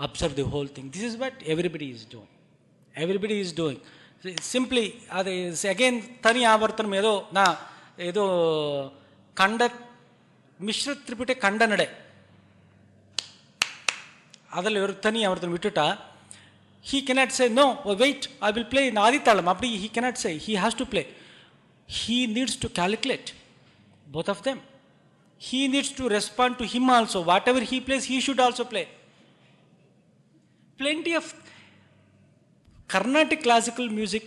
observe the whole thing. This is what everybody is doing. Everybody is doing. Simply, அது again தனி ஆவர்த்தனம் ஏதோ கண்ட மிஸ்ர திரிபுட்டே கண்ட நடை அதில் ஒரு தனி அவர்த்தன் விட்டுட்டா, he cannot say no, wait, I will play in ஆதித்தாளம். அப்படி he cannot say. He has to play. He needs to calculate both of them. He needs to respond to him also. Whatever he plays, he should also play. Plenty of Carnatic classical music,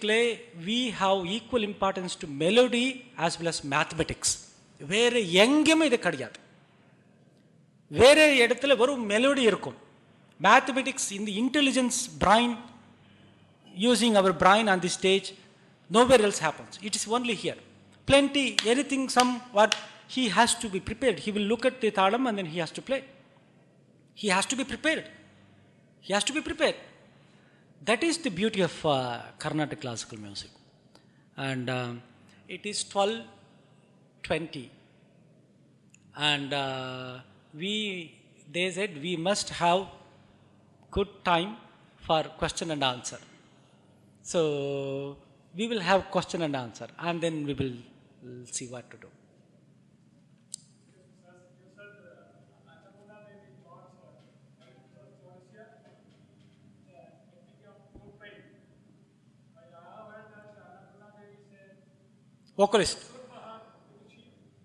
we have equal importance to melody as well as mathematics. வேறு எங்கேயுமே இது கிடையாது. வேறு இடத்துல வெறும் melody இருக்கும். Mathematics in the intelligence brain, using our brain on the stage, nowhere else happens. It is only here. Plenty, anything, what he has to be prepared. He will look at the thalam and then he has to play. He has to be prepared. He has to be prepared. That is the beauty of Carnatic classical music. And it is 12:20. And they said we must have good time for question and answer. So we will have question and answer, and then we will see what to do. Vocalist.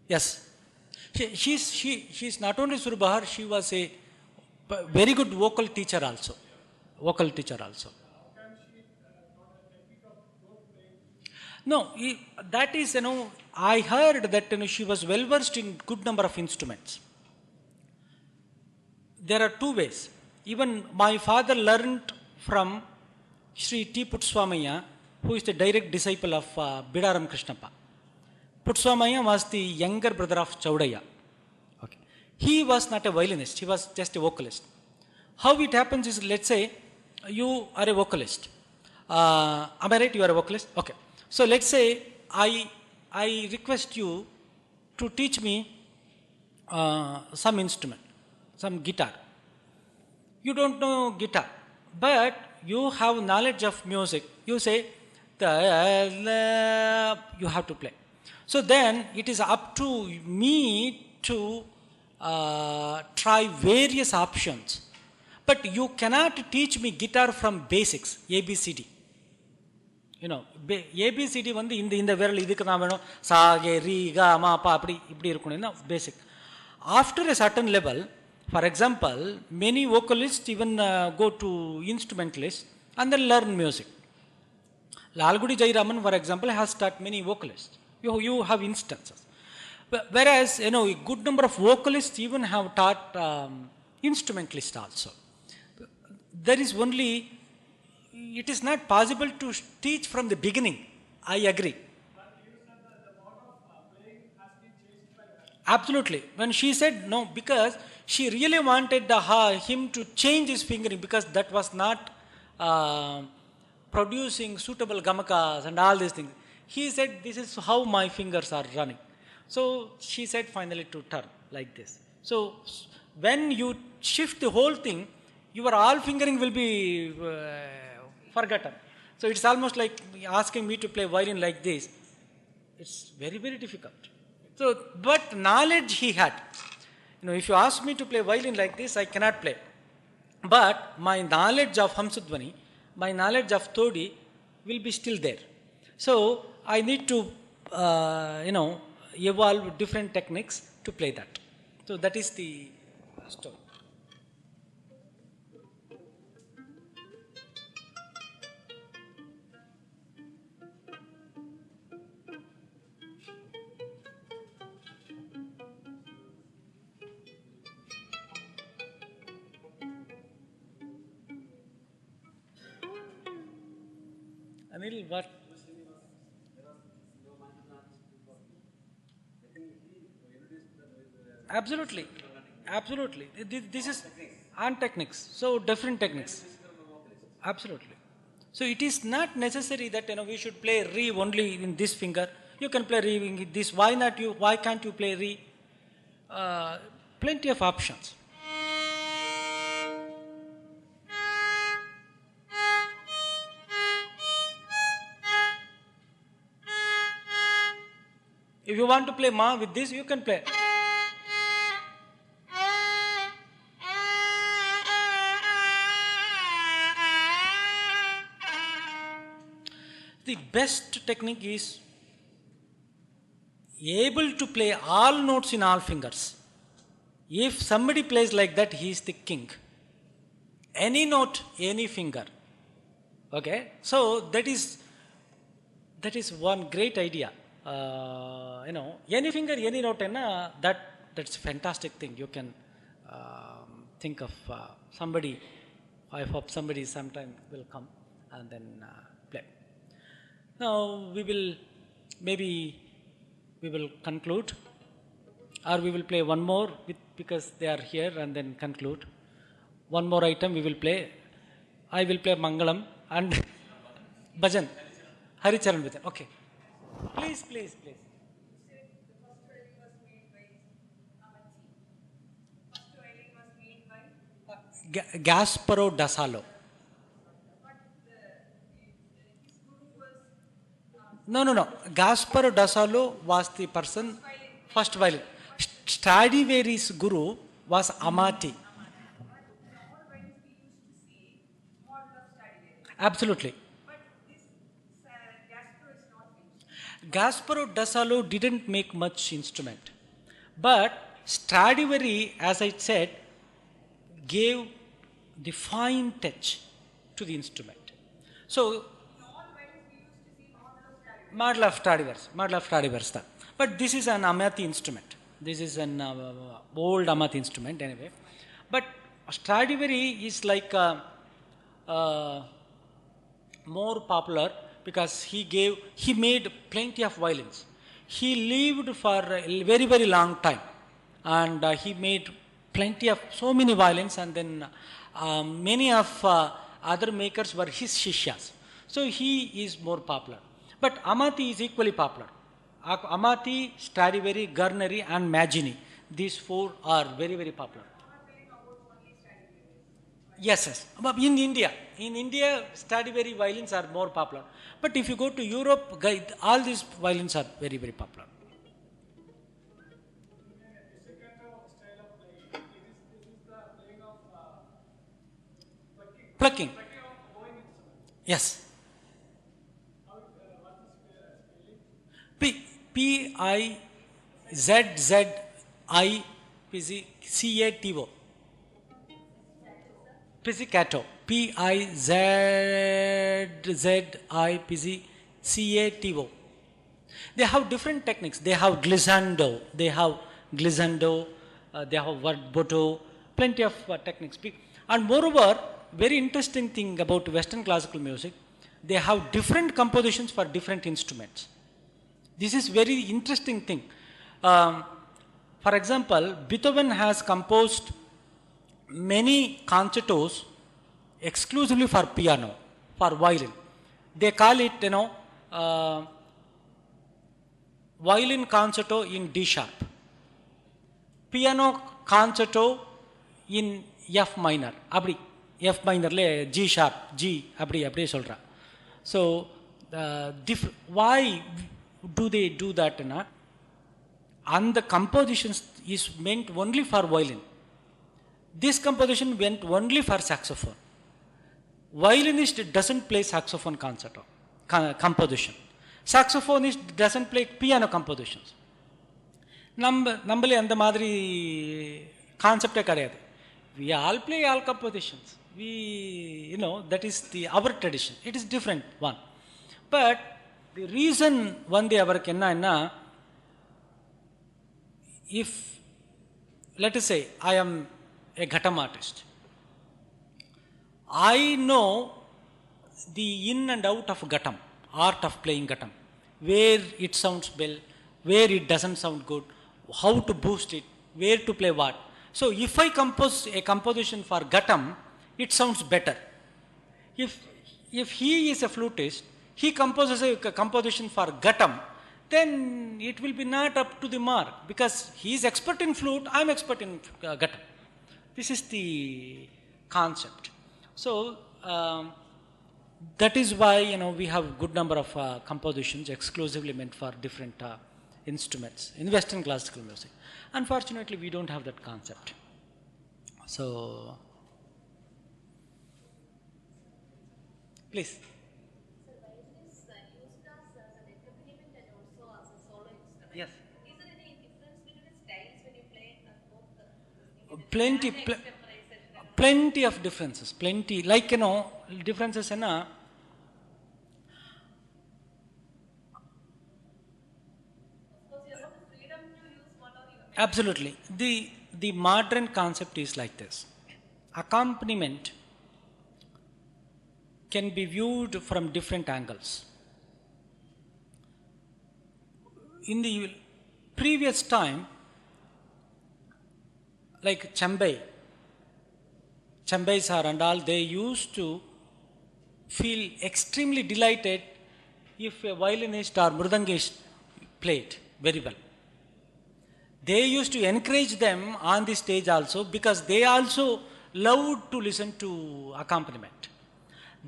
Yes. She's not only Surbahar, she was a very good vocal teacher also. Vocal teacher also. No, that is, I heard that, she was well versed in good number of instruments. There are two ways. Even my father learned from Sri T. Putswamaya, who is the direct disciple of Bidaram Krishnappa. Putswamaya was the younger brother of Chaudaya. Okay. He was not a violinist, he was just a vocalist. How it happens is, let's say you are a vocalist. Am I right? You are a vocalist? Okay. So let's say I request you to teach me some instrument, some guitar. You don't know guitar, but you have knowledge of music. You say, you have to play. So then it is up to me to try various options. But you cannot teach me guitar from basics, ABCD. ABCD வந்து இந்த விரல் இதுக்கு தான் வேணும், சா K ரீ கா மா பா அப்படி இப்படி இருக்கணும்னா பேசிக். After a certain level, for example, many vocalists even go to instrumentalists and then learn music. Lalgudi Jairaman, for example, has taught many vocalists. You have instances. Whereas, a good number of vocalists even have taught instrumentalists also. There is only, it is not possible to teach from the beginning. I agree. Absolutely. When she said no, because she really wanted him to change his fingering, because that was not producing suitable gamakas and all these things. He said, this is how my fingers are running. So she said finally to turn like this. So when you shift the whole thing, your all fingering will be forgotten. So it's almost like asking me to play violin like this. It's very, very difficult. So, but knowledge he had. If you ask me to play violin like this, I cannot play. But my knowledge of Hamsadvani, my knowledge of Todi will be still there. So I need to, evolve different techniques to play that. So that is the story. Anil, what? Absolutely. Absolutely. This is on techniques. So different techniques. Absolutely. So it is not necessary that we should play re only in this finger. You can play re in this. Why can't you play re? Plenty of options. If you want to play ma with this, you can play. The best technique is able to play all notes in all fingers. If somebody plays like that, he is the king. Any note, any finger. Okay? So that is one great idea. Any finger, any note, that's a fantastic thing. You can think of somebody. I hope somebody sometime will come and then play. Now maybe we will conclude, or we will play one more because they are here, and then conclude. One more item we will play. I will play Mangalam and Bhajan, Haricharan Bhajan. Okay. Please. Gasparo da Salo. No. Gasparo da Salo was the person, first violin. Stradivarius guru was Amati. Absolutely. Gasparo da Salo didn't make much instrument. But Stradivari, as I said, gave the fine touch to the instrument. So, model of Stradivarius. But this is an Amati instrument. This is an old Amati instrument anyway. But Stradivari is like more popular because he made plenty of violins. He lived for a very, very long time, and he made plenty of so many violins, and then many of other makers were his shishyas. So he is more popular. But Amati is equally popular. Amati, Stradivari, Garnery and Maggini, these four are very, very popular. Yes. In India, Stradivari violins are more popular. But if you go to Europe, all these violins are very, very popular. Plucking. Yes. Pizzicato. Pizzicato. Pizzicato. They have different techniques. They have glissando. They have vibrato. Plenty of techniques. And moreover, very interesting thing about Western classical music, they have different compositions for different instruments. This is very interesting thing. For example, Beethoven has composed many concertos exclusively for piano, for violin. They call it, violin concerto in D sharp, piano concerto in F minor. Abdi F minor le G sharp, G abdi solra. So why do they do that? And the compositions is meant only for violin. This composition went only for saxophone. Violinist doesn't play saxophone concerto composition. Saxophonist doesn't play piano compositions. Nammale and the madri concept kadayadu. We all play all compositions. That is our tradition. It is different one. But the reason one day our kenna, if let us say I am a Ghatam artist, I know the in and out of Ghatam, art of playing Ghatam, where it sounds well, where it doesn't sound good, how to boost it, where to play what. So if I compose a composition for Ghatam, it sounds better. If he is a flutist, he composes a composition for Ghatam, then it will be not up to the mark because he is expert in flute, I am expert in Ghatam. This is the concept. So that is why we have good number of compositions exclusively meant for different instruments in Western classical music. Unfortunately, we don't have that concept. So, please. Yes. Is there any difference between styles when you play both? Plenty of differences. Plenty. Like, differences in absolutely. The modern concept is like this. Accompaniment can be viewed from different angles. In the previous time, like Chambay sir and all, they used to feel extremely delighted if a violinist or mridangist played very well. They used to encourage them on the stage also because they also loved to listen to accompaniment.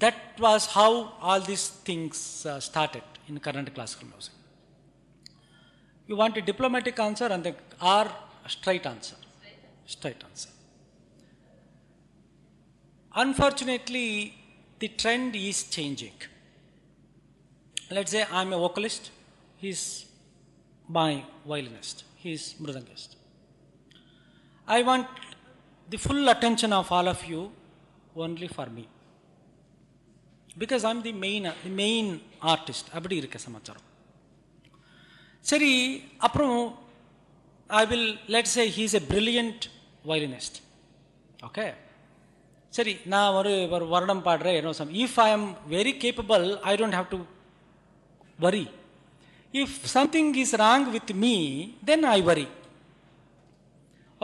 That was how all these things started in Carnatic classical music. You want a diplomatic answer or straight answer? Straight answer. Unfortunately, the trend is changing. Let's say I'm a vocalist, he's my violinist, he's mridangist. I want the full attention of all of you only for me, because I'm the main artist. அப்படி இருக்க சமாச்சாரம். சரி, அப்புறம் I will, let's say he is a brilliant violinist. Okay. சரி, நான் ஒரு வருடம் பாடுறேன். If I am very capable, I don't have to worry. If something is wrong with me, then I worry.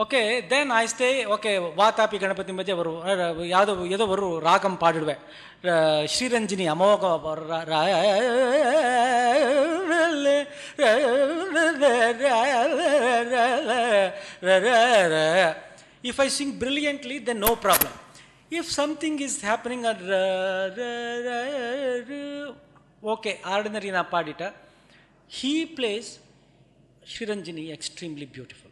Okay, then I stay, okay, Vatapi Ganapati ಮಧ್ಯೆ ಯಾವುದೋ ಒಂದು ರಾಗಂ ಪಾಡಿಡುವೆ. ಶ್ರೀರಂಜನಿ ಅಮೋಘ. If I sing brilliantly, then no problem. If something is happening, okay, ordinary na padita, he plays Shriranjani extremely beautiful.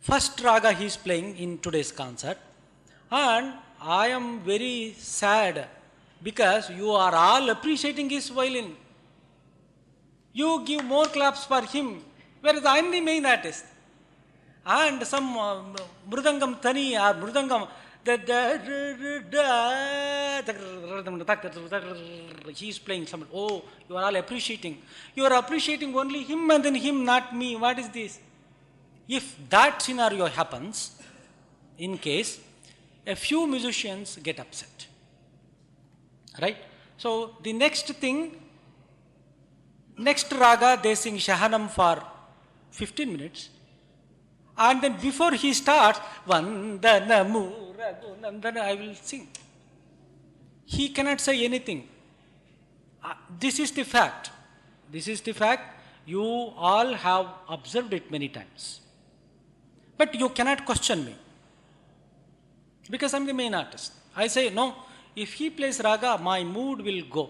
First raga he is playing in today's concert, and I am very sad because you are all appreciating his violin. You give more claps for him, whereas I am the main artist. And some mridangam tani or mridangam, he is playing some. Oh, you are all appreciating. You are appreciating only him and then him, not me. What is this? If that scenario happens, in case, a few musicians get upset. Right? So the next thing, next raga they sing Shahanam for 15 minutes. And then before he starts, Vandanamu Raghunandana, I will sing. He cannot say anything. This is the fact. This is the fact. You all have observed it many times. But you cannot question me, because I'm the main artist. I say, no, if he plays raga, my mood will go.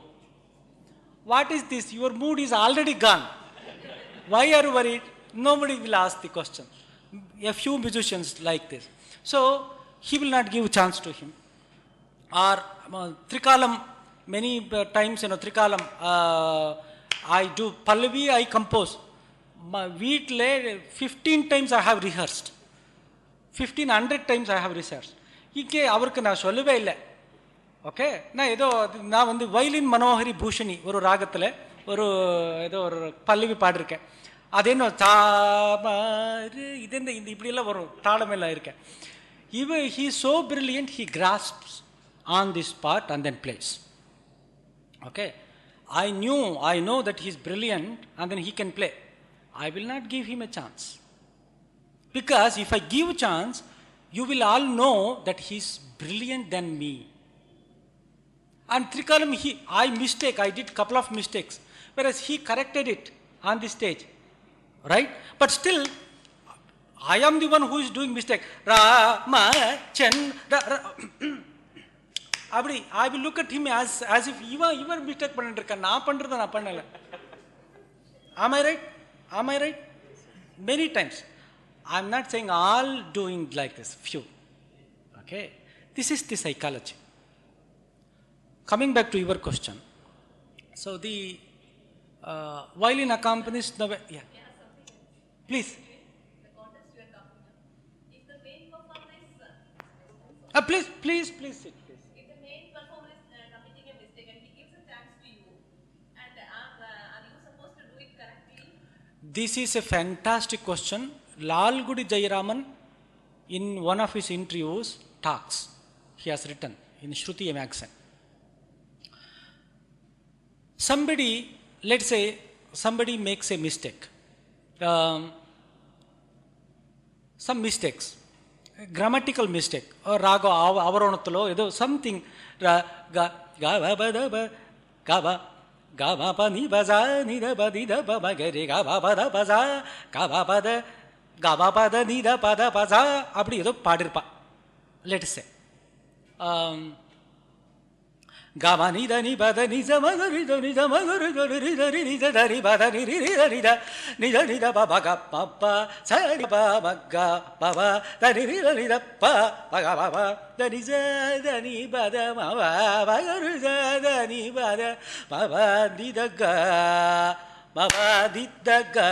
What is this? Your mood is already gone. Why are you worried? Nobody will ask the question. A few musicians like this. So, he will not give chance to him. Or Trikalam, many times, Trikalam, I do Pallavi, I compose. Weekly, 15 times I have rehearsed. 1500 times I have researched. Ikke avarku na sollave illa. Okay, na edo na vandu violin manohari bhushani oru ragathile oru edo oru pallavi paadirukken. Adeno taamaru idenda ipdi ella varum taalam ella irukke. He is so brilliant, he grasps on this part and then plays. Okay, I know that he is brilliant and then he can play. I will not give him a chance. Because if I give a chance, you will all know that he is brilliant than me. And Trikalam, I did couple of mistakes, whereas he corrected it on the stage. Right? But still, I am the one who is doing mistake. Rama Chandra. I will look at him as if ivar mistake pannirukka, na pandradha na pannala. Am I right? Am I right? Many times. I am not saying all doing like this, few. Okay? This is the psychology. Coming back to your question. So the violin accompanies the... Yeah. Please. The context you are talking about. If the main performer is... Please sit. Please. If the main performer is committing a mistake and he gives a chance to you, and are you supposed to do it correctly? This is a fantastic question. Lalgudi Jayaraman, in one of his interviews, talks. He has written in Shruti magazine. Let's say somebody makes a mistake. Some mistakes, grammatical mistake, or raga avaronatalo, something. Gaba pa ni baza ni da ba di da ba ba ga re ga ba ba da baza ga ba da ni da pa da baza அப்படி ஏதோ பாடிருப்பா. let us say. Gama ni da ni ba da ni za ma ga ri da ni za ma ga ri da ri da ri ni da da ri ba da ni ri da ri da ni da ba ba ga pa pa sa ni ba ba ga ba ba da ni da pa ba ga ba ba da ni za da ni ba da ma ba ba ga ri da ni ba da ba ba ni da ga ba ba di da ga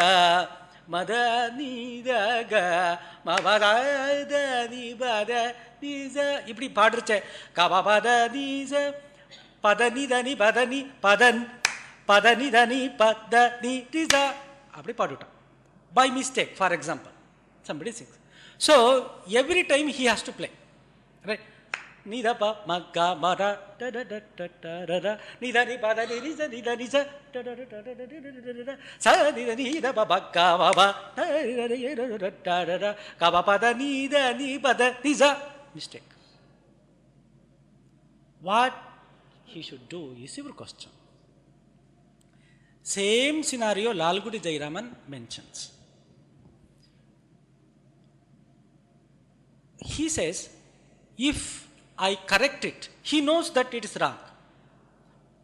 ma da ni da ga ma ba da ni ba da ni za இப்படி பாடுறச்சே ga ba ba da ni za பதனி தனி பதனி பதன் பதனி தனி பதனி டிசா அப்படி பாடிட்டான் by mistake, for example somebody sings. So every time he has to play, right? ni da pa ma ga ma da da da da da da ni da ni pa da ni za ni da ni za da da da da da sa ni da ni da ba ba ga ba ba da da da da ga ba pa da ni pa da ni za. Mistake. What he should do is your question. Same scenario Lalgudi Jairaman mentions. He says, if I correct it, he knows that it is wrong.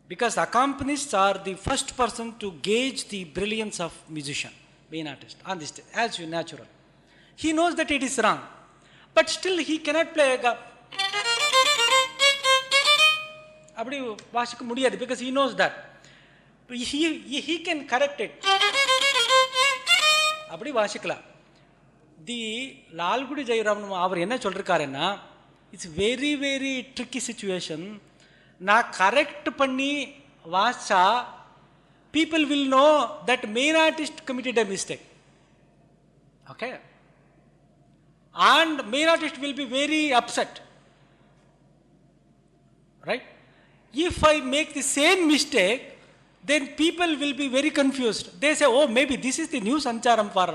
Because accompanists are the first person to gauge the brilliance of musician, main artist, on this stage, as you natural. He knows that it is wrong. But still he cannot play அப்படி வாசிக்க முடியாது, because he knows that. He can correct it. அப்படி வாசிக்கலாம். தி லால்குடி ஜெயராமன் அவர் என்ன சொல்லிருக்காருன்னா, it's very very tricky situation. நான் correct பண்ணி வாசிச்சா people will know that main artist committed a mistake. Okay? And main artist will be very upset. Right? If I make the same mistake, then people will be very confused. They say, oh, maybe this is the new sancharam for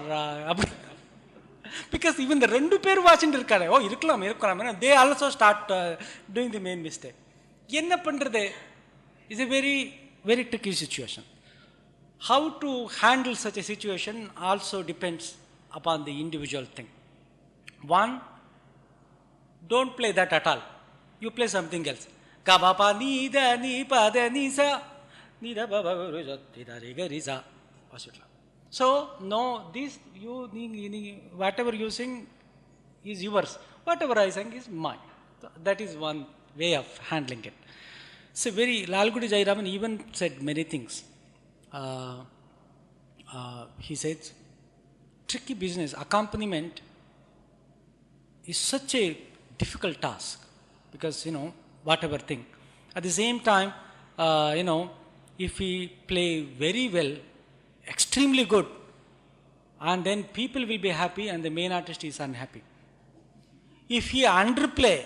because even the rendu per vaachindu irukare, oh irukkalam, they also start doing the main mistake. Enna pandrathu is a very very tricky situation. How to handle such a situation also depends upon the individual thing. One, don't play that at all. You play something else. Ga ba pa ni da ni pa da ni sa ni da ba ba ri za ti da re ga ri za. So no, this you whatever you sing is yours. Whatever I sing is mine. So that is one way of handling it. So very Lalgudi Jairaman even said many things. He said, tricky business, accompaniment is such a difficult task, because whatever thing. At the same time, if we play very well, extremely good, and then people will be happy and the main artist is unhappy. If he underplay,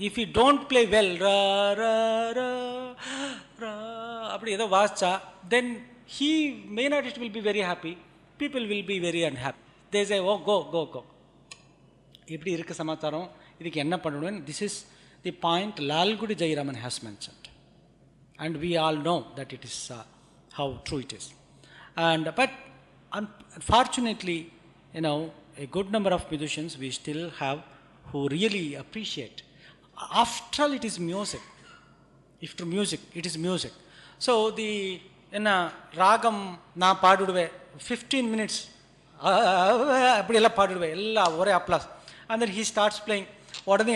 if he don't play well, அப்படி ஏதோ வாசிச்சா, then main artist will be very happy, people will be very unhappy. They say, oh, go. இப்படி இருக்க சமாச்சாரம், இதுக்கு என்ன பண்ணணும்? This is the point Lalgudi Jairaman has mentioned. And we all know that it is how true it is. But unfortunately, a good number of musicians we still have who really appreciate. After all, it is music. If music, it is music. So the ragam na paaduduve 15 minutes அப்படி எல்லாம் பாடிடுவேன், எல்லாம் ஒரே applause. And then he starts playing. உடனே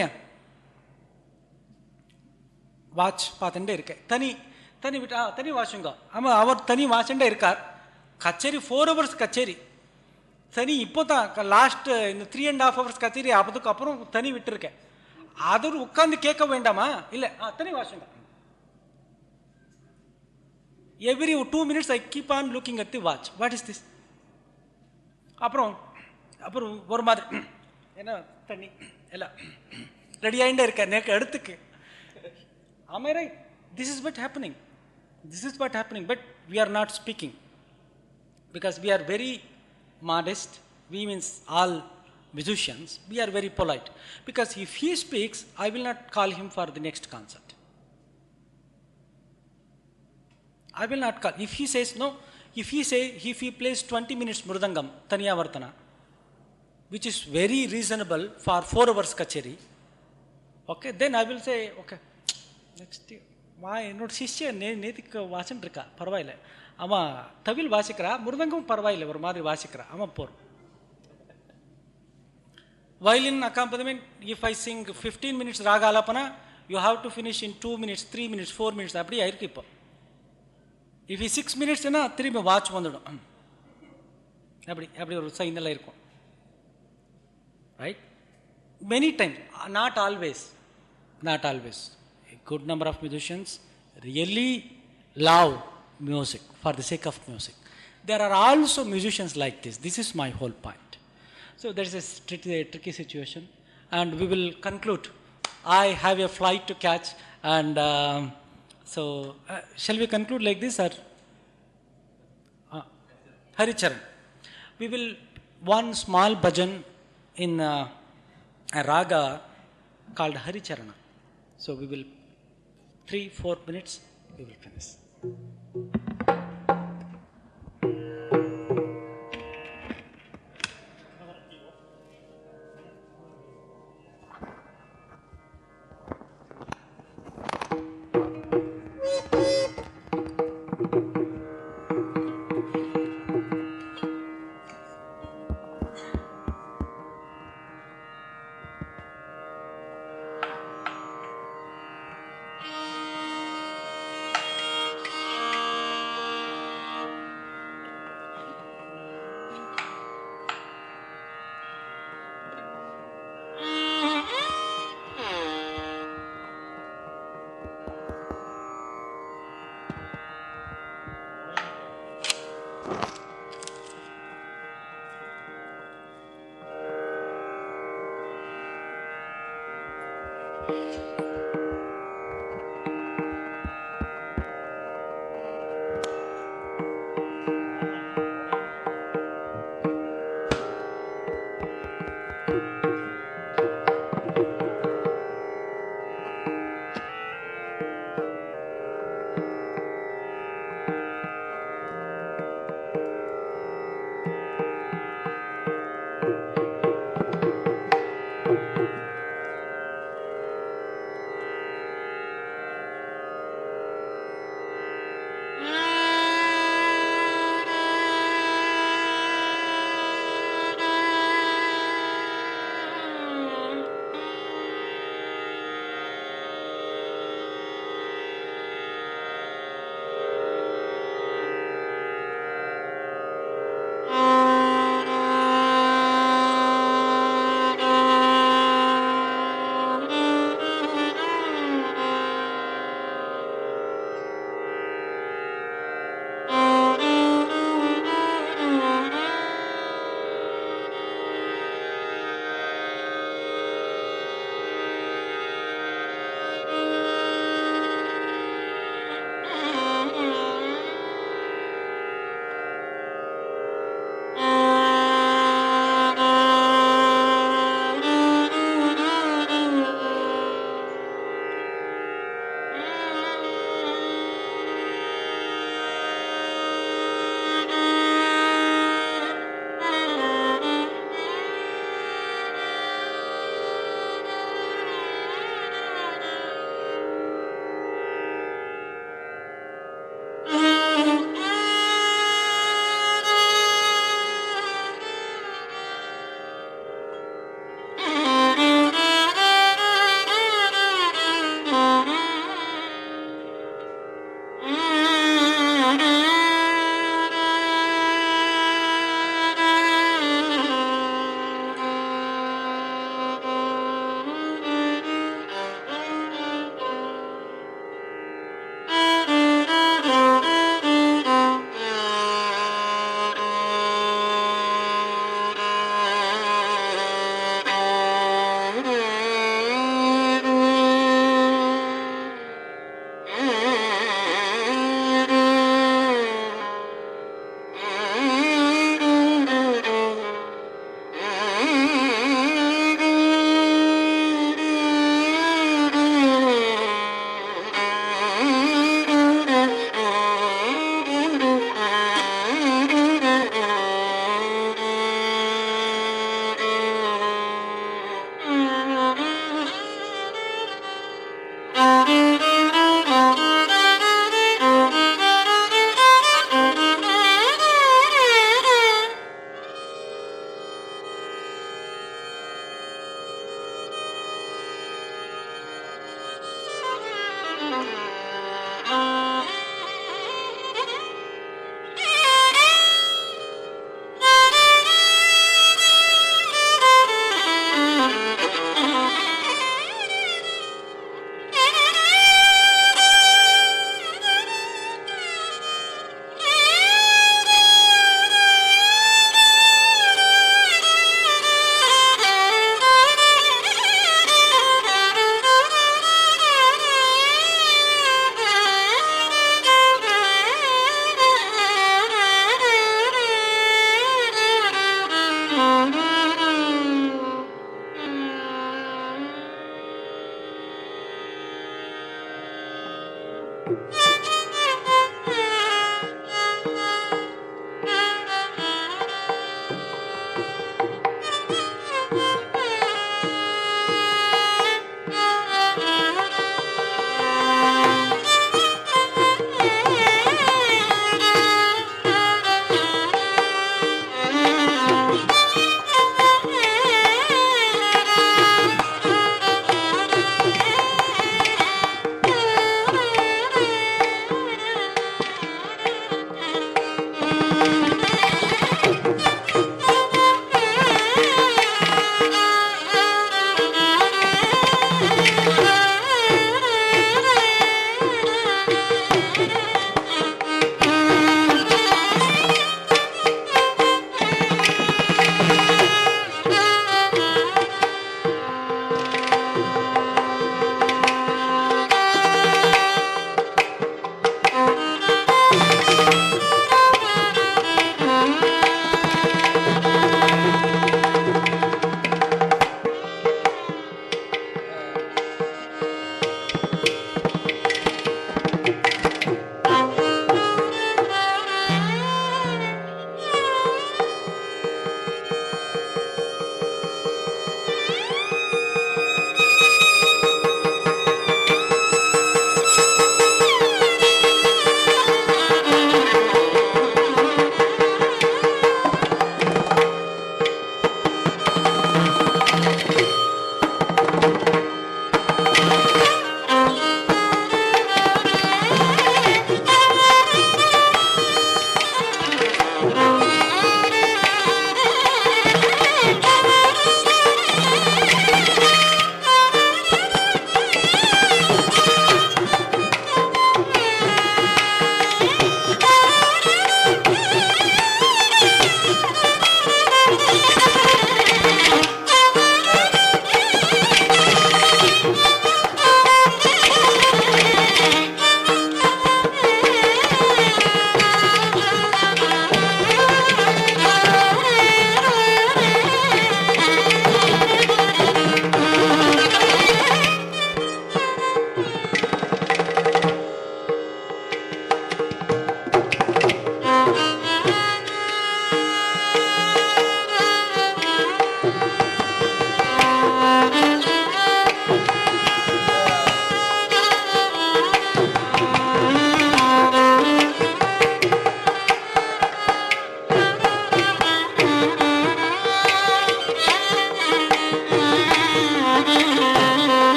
watch பார்த்துட்டே இருக்கேன், தனி விட்டா தனி வாசுங்க. ஆமாம், அவர் தனி வாசிண்டே இருக்கார். கச்சேரி 4 hours கச்சேரி தனி. இப்போ தான் லாஸ்ட் இந்த 3.5 hours கச்சேரி, அதுக்கு அப்புறம் தனி விட்டுருக்கேன். அது உட்காந்து கேட்க வேண்டாமா? இல்லை, தனி வாசுங்க. Every 2 minutes I keep on looking at the watch. What is this? அப்புறம் ஒரு மாதிரி என்ன தண்ணி எல்லாம் ரெடி ஆகிட்டே இருக்க நேக்கு எடுத்துக்கு. Am I right? This is what happening. But we are not speaking, because we are very modest. We means all musicians, we are very polite. Because if he speaks, I will not call him for the next concert. I will not call. If he says no, if he plays 20 minutes Mridangam, Taniya Vartana, which is very reasonable for 4 hours Kacheri, Okay, then I will say, okay, next why not சிஷ்ய நேதிக்கு வாசின்னு இருக்கா பரவாயில்ல, அவன் தவில் வாசிக்கிறா, மிருதங்கம் பரவாயில்ல ஒரு மாதிரி வாசிக்கிறா, அவன் போகிறோம். Violin accompaniment, if I sing 15 minutes raga alapana, you have to finish in 2 minutes, 3 minutes, 4 minutes, அப்படி ஆயிருக்கு இப்போ. If he 6 minutes திரும்பி வாட்ச் வந்துடும், அப்படி ஒரு சைனெல்லாம் இருக்கும். Right? Many times, not always. A good number of musicians really love music for the sake of music. There are also musicians like this. This is my whole point. So there is a tricky situation, and we will conclude. I have a flight to catch, and so shall we conclude like this, or Haricharan? We will one small bhajan in a raga called Haricharana. So we will 3-4 minutes we will finish.